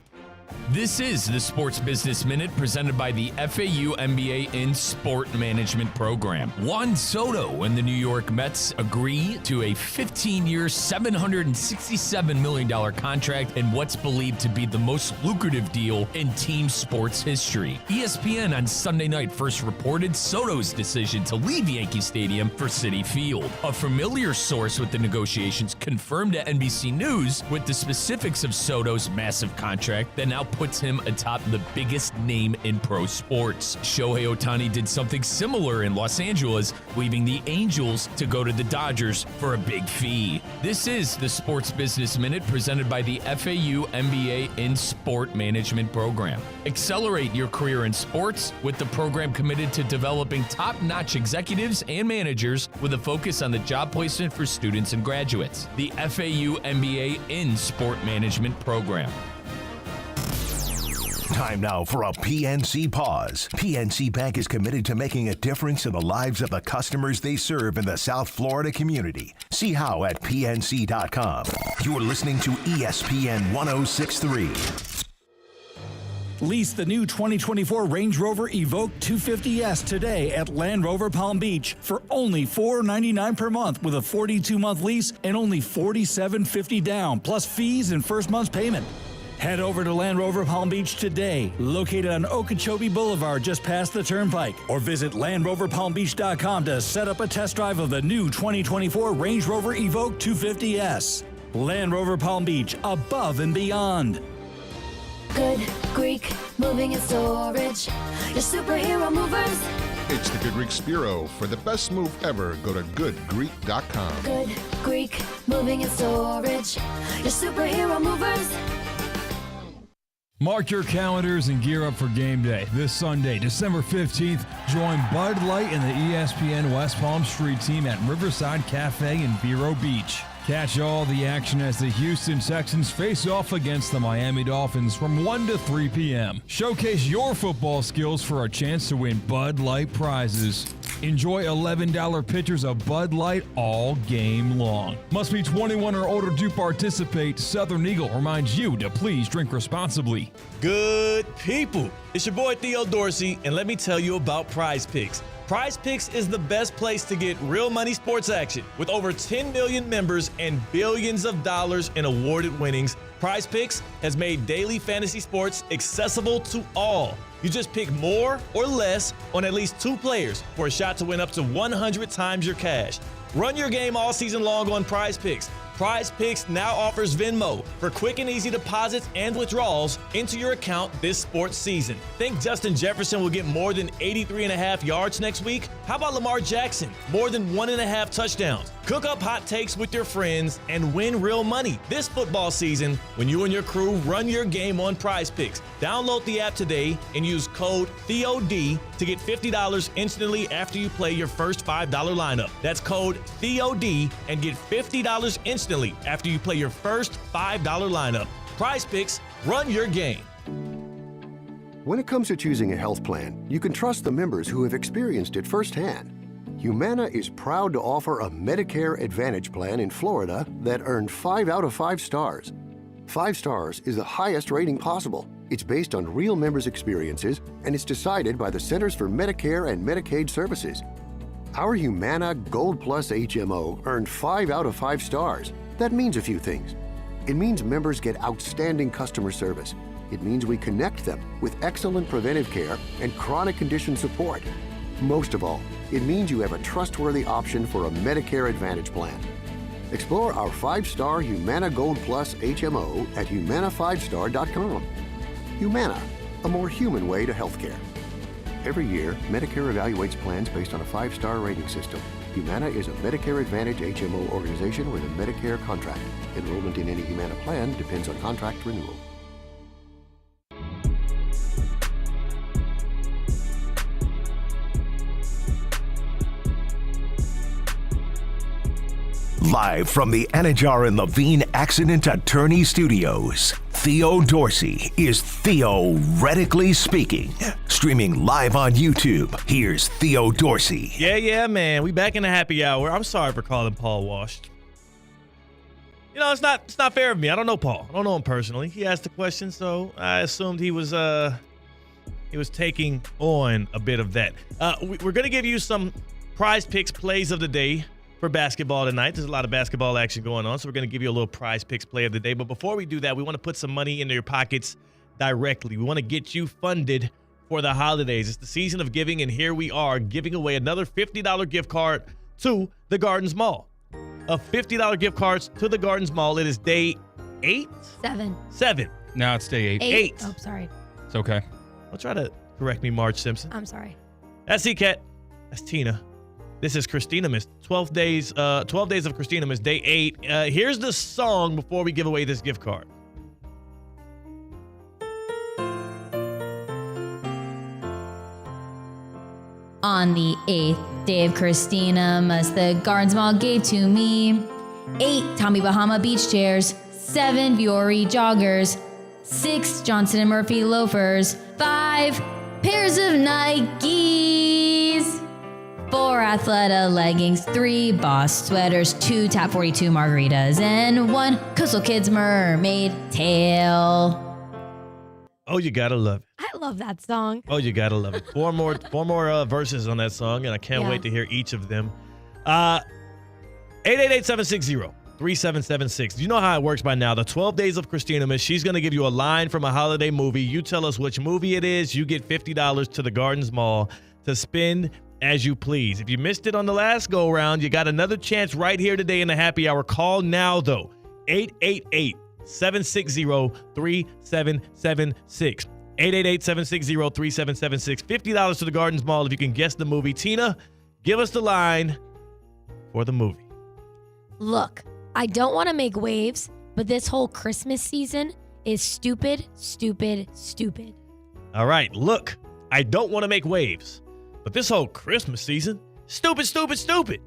This is the Sports Business Minute presented by the FAU MBA in Sport Management Program. Juan Soto and the New York Mets agree to a 15-year, $767 million contract in what's believed to be the most lucrative deal in team sports history. ESPN on Sunday night first reported Soto's decision to leave Yankee Stadium for Citi Field. A familiar source with the negotiations confirmed to NBC News with the specifics of Soto's massive contract that now puts him atop the biggest name in pro sports. Shohei Ohtani did something similar in Los Angeles, leaving the Angels to go to the Dodgers for a big fee. This is the Sports Business Minute presented by the FAU MBA in Sport Management Program. Accelerate your career in sports with the program committed to developing top-notch executives and managers with a focus on the job placement for students and graduates. The FAU MBA in Sport Management Program. Time now for a PNC Pause. PNC Bank is committed to making a difference in the lives of the customers they serve in the South Florida community. See how at PNC.com. You're listening to ESPN 106.3. Lease the new 2024 Range Rover Evoque 250S today at Land Rover Palm Beach for only $499 per month with a 42-month lease and only $47.50 down, plus fees and first month's payment. Head over to Land Rover Palm Beach today, located on Okeechobee Boulevard just past the Turnpike, or visit LandRoverPalmBeach.com to set up a test drive of the new 2024 Range Rover Evoque 250S. Land Rover Palm Beach, above and beyond. Good Greek moving and storage. Your superhero movers. It's the Good Greek Spiro. For the best move ever, go to goodgreek.com. Good Greek moving and storage. Your superhero movers. Mark your calendars and gear up for game day. This Sunday, December 15th, join Bud Light and the ESPN West Palm Street team at Riverside Cafe in Vero Beach. Catch all the action as the Houston Texans face off against the Miami Dolphins from 1 to 3 p.m. Showcase your football skills for a chance to win Bud Light prizes. Enjoy $11 pitchers of Bud Light all game long. Must be 21 or older to participate. Southern Eagle reminds you to please drink responsibly. Good people. It's your boy Theo Dorsey, and let me tell you about Prize Picks. Prize Picks is the best place to get real money sports action. With over 10 million members and billions of dollars in awarded winnings, Prize Picks has made daily fantasy sports accessible to all. You just pick more or less on at least 2 players for a shot to win up to 100 times your cash. Run your game all season long on Prize Picks. Prize Picks now offers Venmo for quick and easy deposits and withdrawals into your account this sports season. Think Justin Jefferson will get more than 83.5 yards next week? How about Lamar Jackson? More than 1.5 touchdowns. Cook up hot takes with your friends and win real money this football season when you and your crew run your game on Prize Picks. Download the app today and use code THEOD to get $50 instantly after you play your first $5 lineup. That's code THEOD and get $50 instantly after you play your first $5 lineup. Prize Picks, run your game. When it comes to choosing a health plan, you can trust the members who have experienced it firsthand. Humana is proud to offer a Medicare Advantage plan in Florida that earned 5 out of 5 stars. 5 stars is the highest rating possible. It's based on real members' experiences, and it's decided by the Centers for Medicare and Medicaid Services. Our Humana Gold Plus HMO earned 5 out of 5 stars. That means a few things. It means members get outstanding customer service. It means we connect them with excellent preventive care and chronic condition support. Most of all, it means you have a trustworthy option for a Medicare Advantage plan. Explore our 5-star Humana Gold Plus HMO at humana5star.com. Humana, a more human way to healthcare. Every year, Medicare evaluates plans based on a 5-star rating system. Humana is a Medicare Advantage HMO organization with a Medicare contract. Enrollment in any Humana plan depends on contract renewal. Live from the Anajar and Levine Accident Attorney Studios, Theo Dorsey is theoretically speaking. Streaming live on YouTube, here's Theo Dorsey. Yeah, man. We back in the happy hour. I'm sorry for calling Paul washed. You know, it's not fair of me. I don't know Paul. I don't know him personally. He asked the question, so I assumed he was taking on a bit of that. We're gonna give you some Prize Picks plays of the day for basketball tonight. There's a lot of basketball action going on, so we're going to give you a little Prize Picks play of the day. But before we do that, we want to put some money into your pockets directly. We want to get you funded for the holidays. It's the season of giving, and here we are giving away another $50 gift card to the Gardens Mall. A $50 gift cards to the Gardens Mall. It is day 8? 7. No, it's day 8. 8. Oh, sorry. It's okay. I'll try to correct me, Marge Simpson. I'm sorry. That's C-Cat. That's Tina. This is Christina Miss. 12 days of Christina Miss, day 8. Here's the song before we give away this gift card. On the 8th day of Christina, must the Gardens Mall gave to me 8 Tommy Bahama beach chairs, 7 Vuori joggers, 6 Johnson & Murphy loafers, 5 pairs of Nikes, 4 Athleta leggings, 3 Boss sweaters, 2 Tap 42 margaritas, and 1 Coastal Kids mermaid tail. Oh, you gotta love it. I love that song. Oh, you gotta love it. Four more verses on that song, and I can't wait to hear each of them. 888-760-3776. You know how it works by now. The 12 days of Christina Miss. She's gonna give you a line from a holiday movie. You tell us which movie it is. You get $50 to the Gardens Mall to spend as you please. If you missed it on the last go round, you got another chance right here today in the happy hour. Call now though. 888-760-3776. 888-760-3776. $50 to the Gardens Mall if you can guess the movie. Tina, give us the line for the movie. Look, I don't want to make waves, but this whole Christmas season is stupid, stupid, stupid. All right, look, I don't want to make waves, but this whole Christmas season, stupid, stupid, stupid.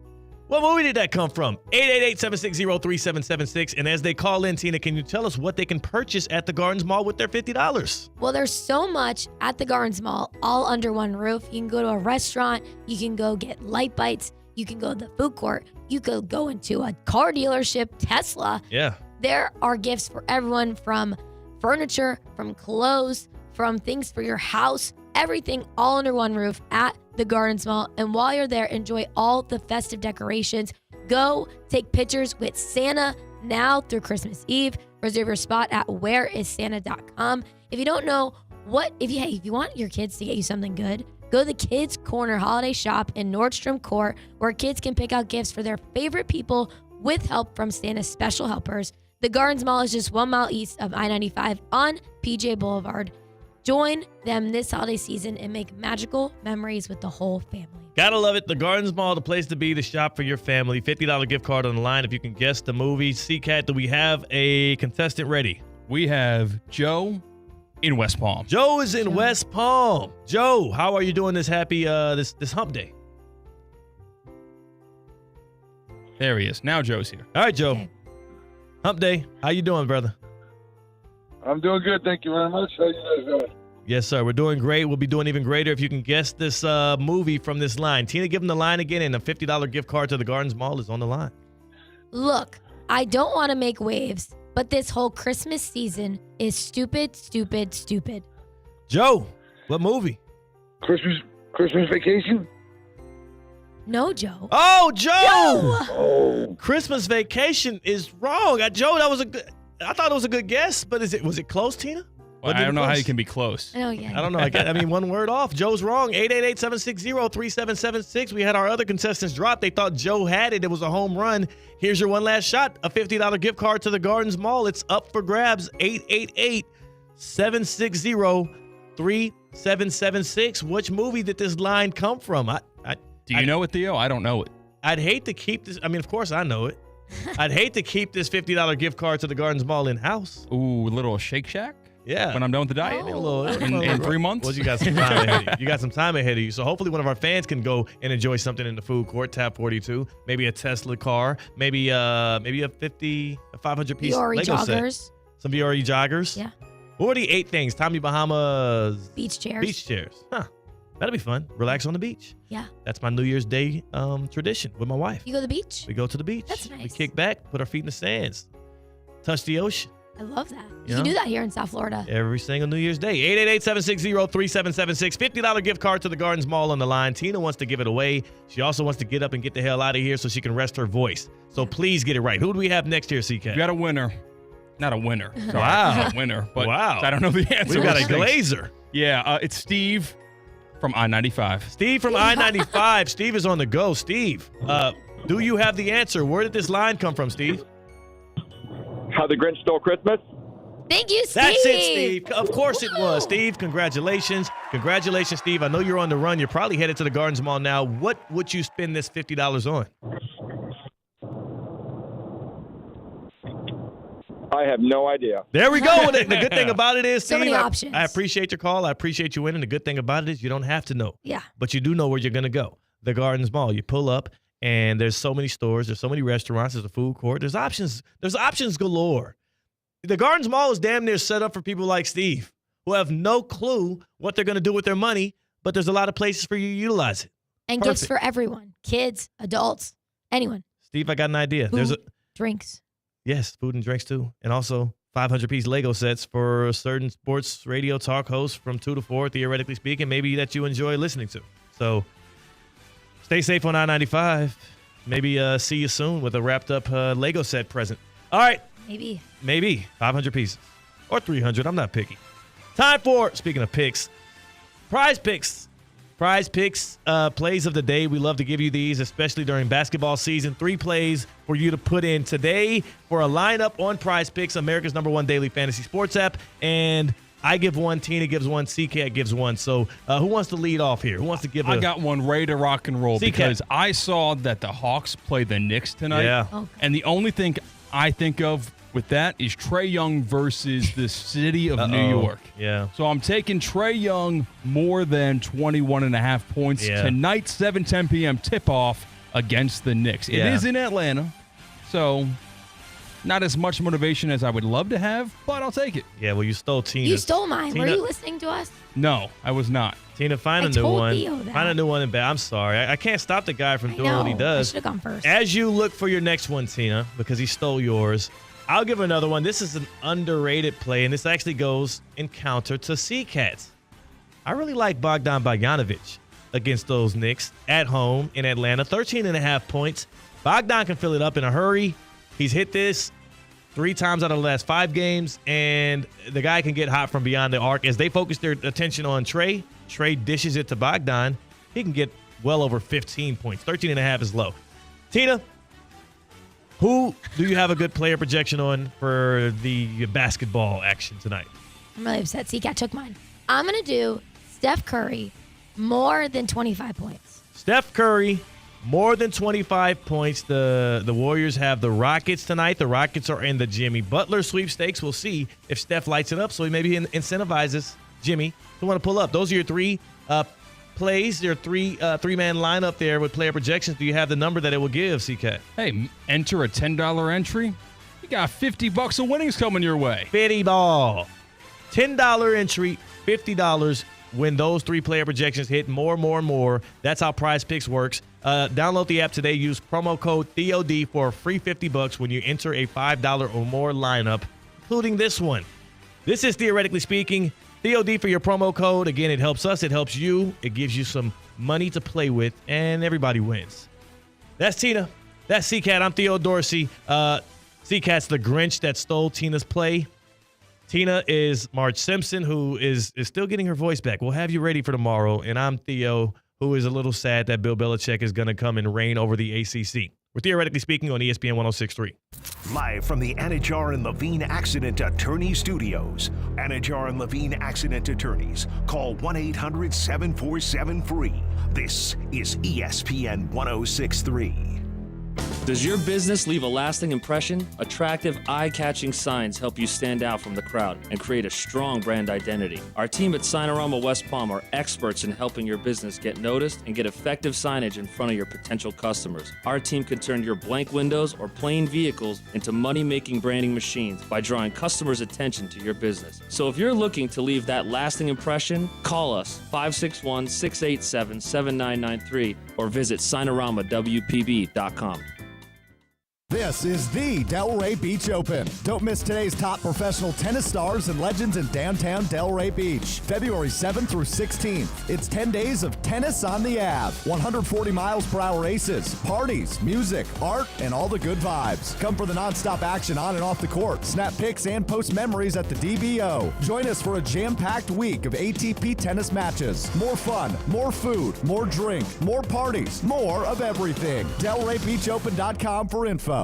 What movie did that come from? 888-760-3776. And as they call in, Tina, can you tell us what they can purchase at the Gardens Mall with their $50? Well, there's so much at the Gardens Mall, all under one roof. You can go to a restaurant. You can go get light bites. You can go to the food court. You could go into a car dealership, Tesla. Yeah. There are gifts for everyone, from furniture, from clothes, from things for your house, everything all under one roof at the Gardens Mall. And while you're there, enjoy all the festive decorations. Go take pictures with Santa now through Christmas Eve. Reserve your spot at whereissanta.com. If you don't know if you want your kids to get you something good, go to the Kids Corner Holiday Shop in Nordstrom Court, where kids can pick out gifts for their favorite people with help from Santa's special helpers. The Gardens Mall is just 1 mile east of I-95 on PJ Boulevard. Join them this holiday season and make magical memories with the whole family. Gotta love it. The Gardens Mall, the place to be, the shop for your family. $50 gift card on the line if you can guess the movie. C-Cat, do we have a contestant ready? We have Joe in West Palm. Joe is in West Palm. Joe, how are you doing this happy this hump day? There he is. Now Joe's here. All right, Joe. Okay. Hump day. How you doing, brother? I'm doing good. Thank you very much. How you guys doing? Yes, sir. We're doing great. We'll be doing even greater if you can guess this movie from this line. Tina, give them the line again, and a $50 gift card to the Gardens Mall is on the line. Look, I don't want to make waves, but this whole Christmas season is stupid, stupid, stupid. Joe, what movie? Christmas Vacation? No, Joe. Oh, Joe! Oh. Christmas Vacation is wrong. Joe, I thought it was a good guess, but was it close, Tina? Well, I don't know how you can be close. Oh, yeah. I don't know. I mean, one word off. Joe's wrong. 888-760-3776. We had our other contestants drop. They thought Joe had it. It was a home run. Here's your one last shot. A $50 gift card to the Gardens Mall. It's up for grabs. 888-760-3776. Which movie did this line come from? Do you know it, Theo? I don't know it. I'd hate to keep this. I mean, of course I know it. I'd hate to keep this $50 gift card to the Gardens Mall in-house. Ooh, a little Shake Shack? Yeah. When I'm done with the diet? In 3 months? Well, you got some time ahead of you. You got some time ahead of you. So hopefully one of our fans can go and enjoy something in the food court, Tab 42. Maybe a Tesla car. Maybe a 500-piece Lego joggers. set. Some Viore joggers. Yeah. What are the 8 things? Tommy Bahama's beach chairs. Beach chairs. Huh. That'll be fun. Relax on the beach. Yeah. That's my New Year's Day tradition with my wife. You go to the beach? We go to the beach. That's nice. We kick back, put our feet in the sands, touch the ocean. I love that. You can do that here in South Florida. Every single New Year's Day. 888-760-3776. $50 gift card to the Gardens Mall on the line. Tina wants to give it away. She also wants to get up and get the hell out of here so she can rest her voice. So please get it right. Who do we have next here, CK? We got a winner. Not a winner. Sorry, wow. Not a winner. But wow. I don't know the answer. We've got a glazer. Yeah, it's Steve from I-95. Steve from I-95. Steve is on the go. Steve, do you have the answer? Where did this line come from, Steve? How the Grinch Stole Christmas? Thank you, Steve. That's it, Steve. Of course it was. Steve, congratulations. Congratulations, Steve. I know you're on the run. You're probably headed to the Gardens Mall now. What would you spend this $50 on? I have no idea. There we go. The good thing about it is, Steve, so many options. I appreciate your call. I appreciate you winning. The good thing about it is you don't have to know. Yeah. But you do know where you're going to go. The Gardens Mall. You pull up, and there's so many stores. There's so many restaurants. There's a food court. There's options. There's options galore. The Gardens Mall is damn near set up for people like Steve who have no clue what they're going to do with their money, but there's a lot of places for you to utilize it. And Perfect. gifts for everyone. Kids, adults, anyone. Steve, I got an idea. Food, drinks. Yes, food and drinks too. And also 500-piece Lego sets for certain sports radio talk hosts from 2 to 4, theoretically speaking, maybe that you enjoy listening to. So stay safe on I-95. Maybe see you soon with a wrapped-up Lego set present. All right. Maybe 500 pieces or 300. I'm not picky. Time for, speaking of picks, prize picks. Prize picks, plays of the day. We love to give you these, especially during basketball season. 3 plays for you to put in today for a lineup on Prize Picks, America's #1 daily fantasy sports app. And I give one, Tina gives one, CK gives one. So who wants to lead off here? Who wants to give I got one ready to rock and roll because I saw that the Hawks played the Knicks tonight. Yeah. Okay. And the only thing I think of with that is Trae Young versus the city of New York. Yeah. So I'm taking Trae Young more than 21.5 points tonight, 7:10 p.m. tip-off against the Knicks. It is in Atlanta, so not as much motivation as I would love to have, but I'll take it. Yeah, well, you stole Tina. You stole mine. Were you listening to us? No, I was not. Tina, find a new one. Find a new one in bed. I'm sorry. I can't stop the guy from doing what he does. I should have gone first. As you look for your next one, Tina, because he stole yours, I'll give another one. This is an underrated play, and this actually goes in counter to C-Cats. I really like Bogdan Bogdanovic. against those Knicks at home in Atlanta. 13.5 points. Bogdan can fill it up in a hurry. He's hit this 3 times out of the last 5 games, and the guy can get hot from beyond the arc. As they focus their attention on Trey dishes it to Bogdan. He can get well over 15 points. 13.5 is low. Tina, who do you have a good player projection on for the basketball action tonight? I'm really upset. CCAT took mine. I'm going to do Steph Curry more than 25 points. Steph Curry, more than 25 points. The Warriors have the Rockets tonight. The Rockets are in the Jimmy Butler sweepstakes. We'll see if Steph lights it up, so he maybe incentivizes Jimmy to want to pull up. Those are your 3 plays, your three-man lineup there with player projections. Do you have the number that it will give, CCAT? Hey, enter a $10 entry. You got $50 of winnings coming your way. Fitty ball. $10 entry, $50 when those 3 player projections hit more. That's how Prize Picks works. Download the app today. Use promo code THEOD for a free $50 when you enter a $5 or more lineup, including this one. This is Theoretically Speaking. THEOD for your promo code. Again, it helps us. It helps you. It gives you some money to play with, and everybody wins. That's Tina. That's CCAT. I'm Theo Dorsey. CCAT's the Grinch that stole Tina's play. Tina is Marge Simpson, who is still getting her voice back. We'll have you ready for tomorrow. And I'm Theo, who is a little sad that Bill Belichick is going to come and reign over the ACC. We're Theoretically Speaking on ESPN 106.3. Live from the Anajar and Levine Accident Attorney Studios. Anajar and Levine Accident Attorneys. Call 1-800-747-FREE. This is ESPN 106.3. Does your business leave a lasting impression? Attractive, eye-catching signs help you stand out from the crowd and create a strong brand identity. Our team at Signorama West Palm are experts in helping your business get noticed and get effective signage in front of your potential customers. Our team can turn your blank windows or plain vehicles into money-making branding machines by drawing customers' attention to your business. So if you're looking to leave that lasting impression, call us 561-687-7993 or visit signoramawpb.com. This is the Delray Beach Open. Don't miss today's top professional tennis stars and legends in downtown Delray Beach. February 7th through 16th. It's 10 days of tennis on the Ave. 140 miles per hour races, parties, music, art, and all the good vibes. Come for the nonstop action on and off the court. Snap pics and post memories at the DBO. Join us for a jam-packed week of ATP tennis matches. More fun, more food, more drink, more parties, more of everything. DelrayBeachOpen.com for info.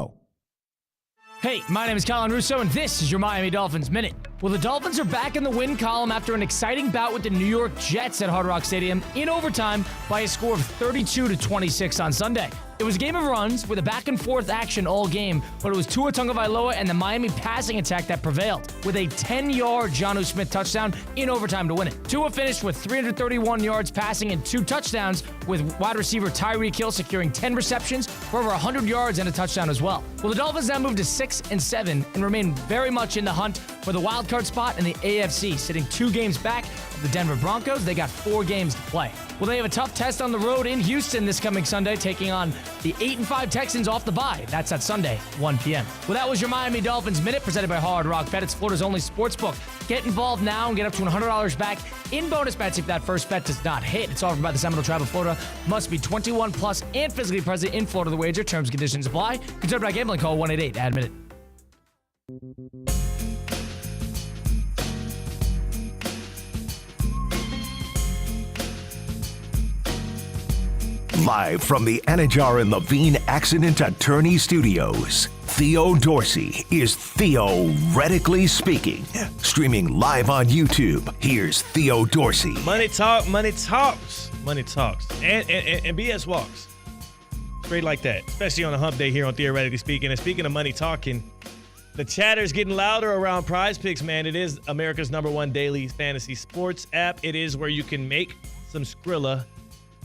Hey, my name is Colin Russo, and this is your Miami Dolphins Minute. Well, the Dolphins are back in the win column after an exciting bout with the New York Jets at Hard Rock Stadium in overtime by a score of 32-26 on Sunday. It was a game of runs with a back-and-forth action all game, but it was Tua Tagovailoa and the Miami passing attack that prevailed, with a 10-yard Jonnu Smith touchdown in overtime to win it. Tua finished with 331 yards passing and 2 touchdowns, with wide receiver Tyreek Hill securing 10 receptions for over 100 yards and a touchdown as well. Well, the Dolphins now move to 6-7 and remain very much in the hunt for the wild card spot in the AFC, sitting 2 games back of the Denver Broncos. They got 4 games to play. Well, they have a tough test on the road in Houston this coming Sunday, taking on the 8-5 Texans off the bye. That's at Sunday, 1 p.m. Well, that was your Miami Dolphins Minute, presented by Hard Rock Bet. It's Florida's only sports book. Get involved now and get up to $100 back in bonus bets if that first bet does not hit. It's offered by the Seminole Tribe of Florida. Must be 21 plus and physically present in Florida. The wager. Terms and conditions apply. Concerned by gambling, call 1-888-ADMINUTE. Live from the Anajar and Levine Accident Attorney Studios, Theo Dorsey is Theoretically Speaking. Streaming live on YouTube, here's Theo Dorsey. Money talk, money talks, money talks, and BS walks. Straight like that, especially on a hump day here on Theoretically Speaking. And speaking of money talking, the chatter's getting louder around Prize Picks, man. It is America's #1 daily fantasy sports app. It is where you can make some Skrilla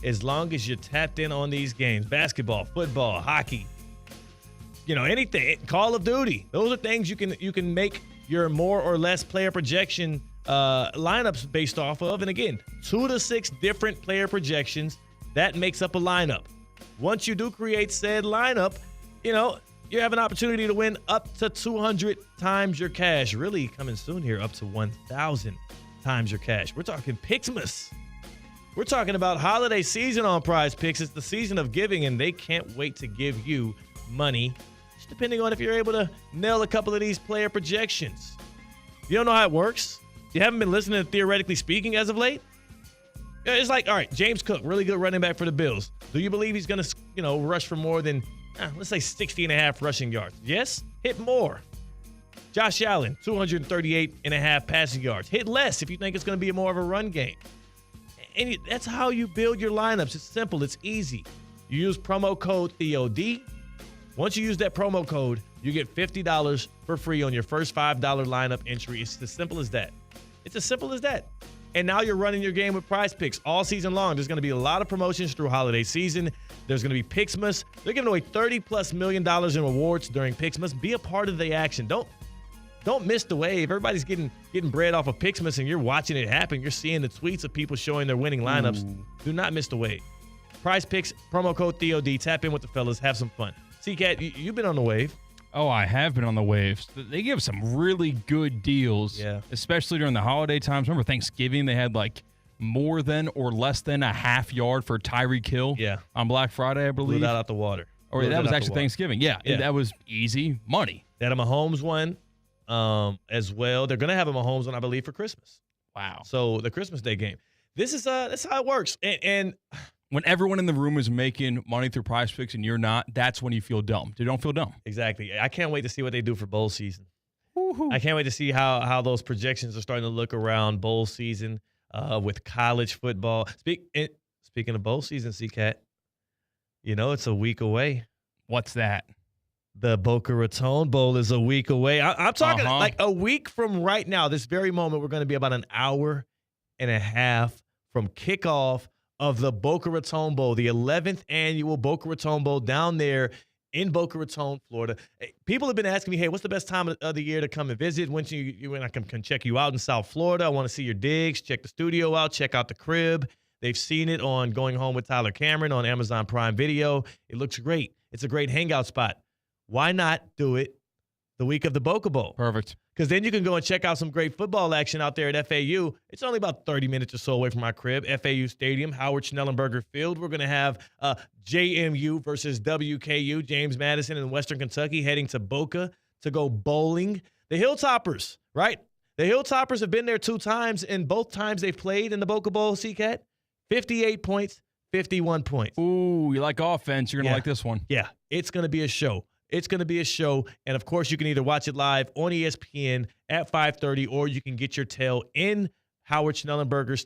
as long as you're tapped in on these games. Basketball, football, hockey, anything. Call of Duty. Those are things you can make your more or less player projection lineups based off of. And again, 2 to 6 different player projections. That makes up a lineup. Once you do create said lineup, you have an opportunity to win up to 200 times your cash. Really coming soon here, up to 1,000 times your cash. We're talking Pixmas. We're talking about holiday season on Prize Picks. It's the season of giving, and they can't wait to give you money, just depending on if you're able to nail a couple of these player projections. You don't know how it works? You haven't been listening to Theoretically Speaking as of late? It's like, all right, James Cook, really good running back for the Bills. Do you believe he's going to, rush for more than, let's say 60.5 rushing yards? Yes? Hit more. Josh Allen, 238.5 passing yards. Hit less if you think it's going to be more of a run game. And that's how you build your lineups. It's simple. It's easy. You use promo code THEOD. Once you use that promo code, you get $50 for free on your first $5 lineup entry. It's as simple as that. It's as simple as that. And now you're running your game with Prize Picks all season long. There's going to be a lot of promotions through holiday season. There's going to be Pixmas. They're giving away $30+ million in rewards during Pixmas. Be a part of the action. Don't miss the wave. Everybody's getting bread off of Pixmas, and you're watching it happen. You're seeing the tweets of people showing their winning lineups. Ooh. Do not miss the wave. Prize Picks, promo code THEOD. Tap in with the fellas. Have some fun. C-Cat, you've been on the wave. Oh, I have been on the waves. They give some really good deals, especially during the holiday times. Remember Thanksgiving, they had like more than or less than a half yard for Tyreek Hill on Black Friday, I believe. Blew that out the water. Or that was actually Thanksgiving. Yeah, that was easy money. They had a Mahomes one as well. They're going to have a Mahomes one, I believe, for Christmas. Wow. So the Christmas Day game. That's how it works. And when everyone in the room is making money through Prize Picks and you're not, that's when you feel dumb. You don't feel dumb. Exactly. I can't wait to see what they do for bowl season. Woo-hoo. I can't wait to see how those projections are starting to look around bowl season with college football. Speaking of bowl season, C-Cat, it's a week away. What's that? The Boca Raton Bowl is a week away. I'm talking like a week from right now, this very moment. We're going to be about an hour and a half from kickoff of the Boca Raton Bowl, the 11th annual Boca Raton Bowl down there in Boca Raton, Florida. People have been asking me, hey, what's the best time of the year to come and visit? When I can check you out in South Florida. I want to see your digs, check the studio out, check out the crib. They've seen it on Going Home with Tyler Cameron on Amazon Prime Video. It looks great. It's a great hangout spot. Why not do it the week of the Boca Bowl? Perfect. Because then you can go and check out some great football action out there at FAU. It's only about 30 minutes or so away from my crib. FAU Stadium, Howard Schnellenberger Field. We're going to have JMU versus WKU, James Madison in Western Kentucky, heading to Boca to go bowling. The Hilltoppers, right? The Hilltoppers have been there 2 times, and both times they've played in the Boca Bowl, C-Cat. 58 points, 51 points. Ooh, you like offense. You're going to like this one. Yeah, it's going to be a show. It's going to be a show, and of course, you can either watch it live on ESPN at 5:30, or you can get your tail in Howard Schnellenberger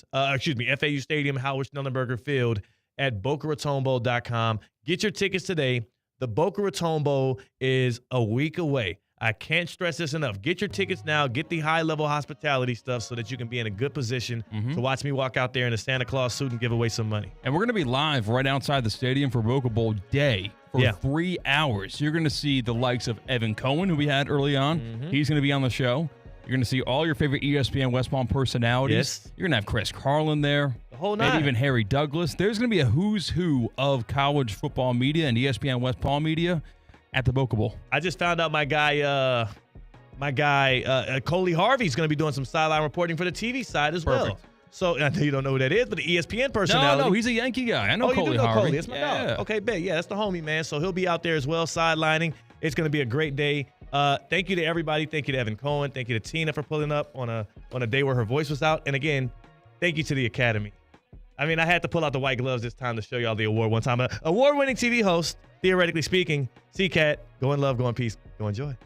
FAU Stadium, Howard Schnellenberger Field at BocaRatonBowl.com. Get your tickets today. The Boca Raton Bowl is a week away. I can't stress this enough. Get your tickets now. Get the high-level hospitality stuff so that you can be in a good position to watch me walk out there in a Santa Claus suit and give away some money. And we're going to be live right outside the stadium for Boca Bowl Day for 3 hours. You're going to see the likes of Evan Cohen, who we had early on. He's going to be on the show. You're going to see all your favorite ESPN West Palm personalities. Yes. You're going to have Chris Carlin there. The whole nine. And even Harry Douglas. There's going to be a who's who of college football media and ESPN West Palm media at the Boca Bowl. I just found out my guy Coley Harvey's going to be doing some sideline reporting for the TV side as well. So I know you don't know who that is, but the ESPN personality. No, he's a Yankee guy. I know Coley you do know Harvey. Coley. That's my dog. Okay, bet. Yeah, that's the homie, man. So he'll be out there as well, sidelining. It's going to be a great day. Thank you to everybody. Thank you to Evan Cohen. Thank you to Tina for pulling up on a day where her voice was out. And again, thank you to the Academy. I mean, I had to pull out the white gloves this time to show y'all the award one time. Award-winning TV host, Theoretically Speaking, C-Cat. Go in love, go in peace, go enjoy.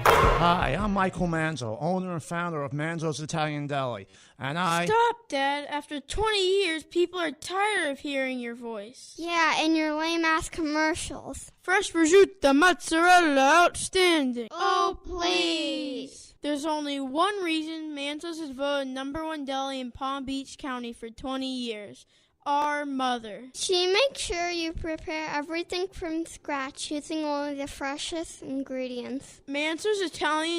Hi, I'm Michael Manzo, owner and founder of Manzo's Italian Deli, and Stop, Dad. After 20 years, people are tired of hearing your voice. Yeah, and your lame-ass commercials. Fresh prosciutto, mozzarella, outstanding. Oh, please. There's only one reason Manzo's is voted #1 deli in Palm Beach County for 20 years. Our mother. She makes sure you prepare everything from scratch using only the freshest ingredients. Manzo's Italian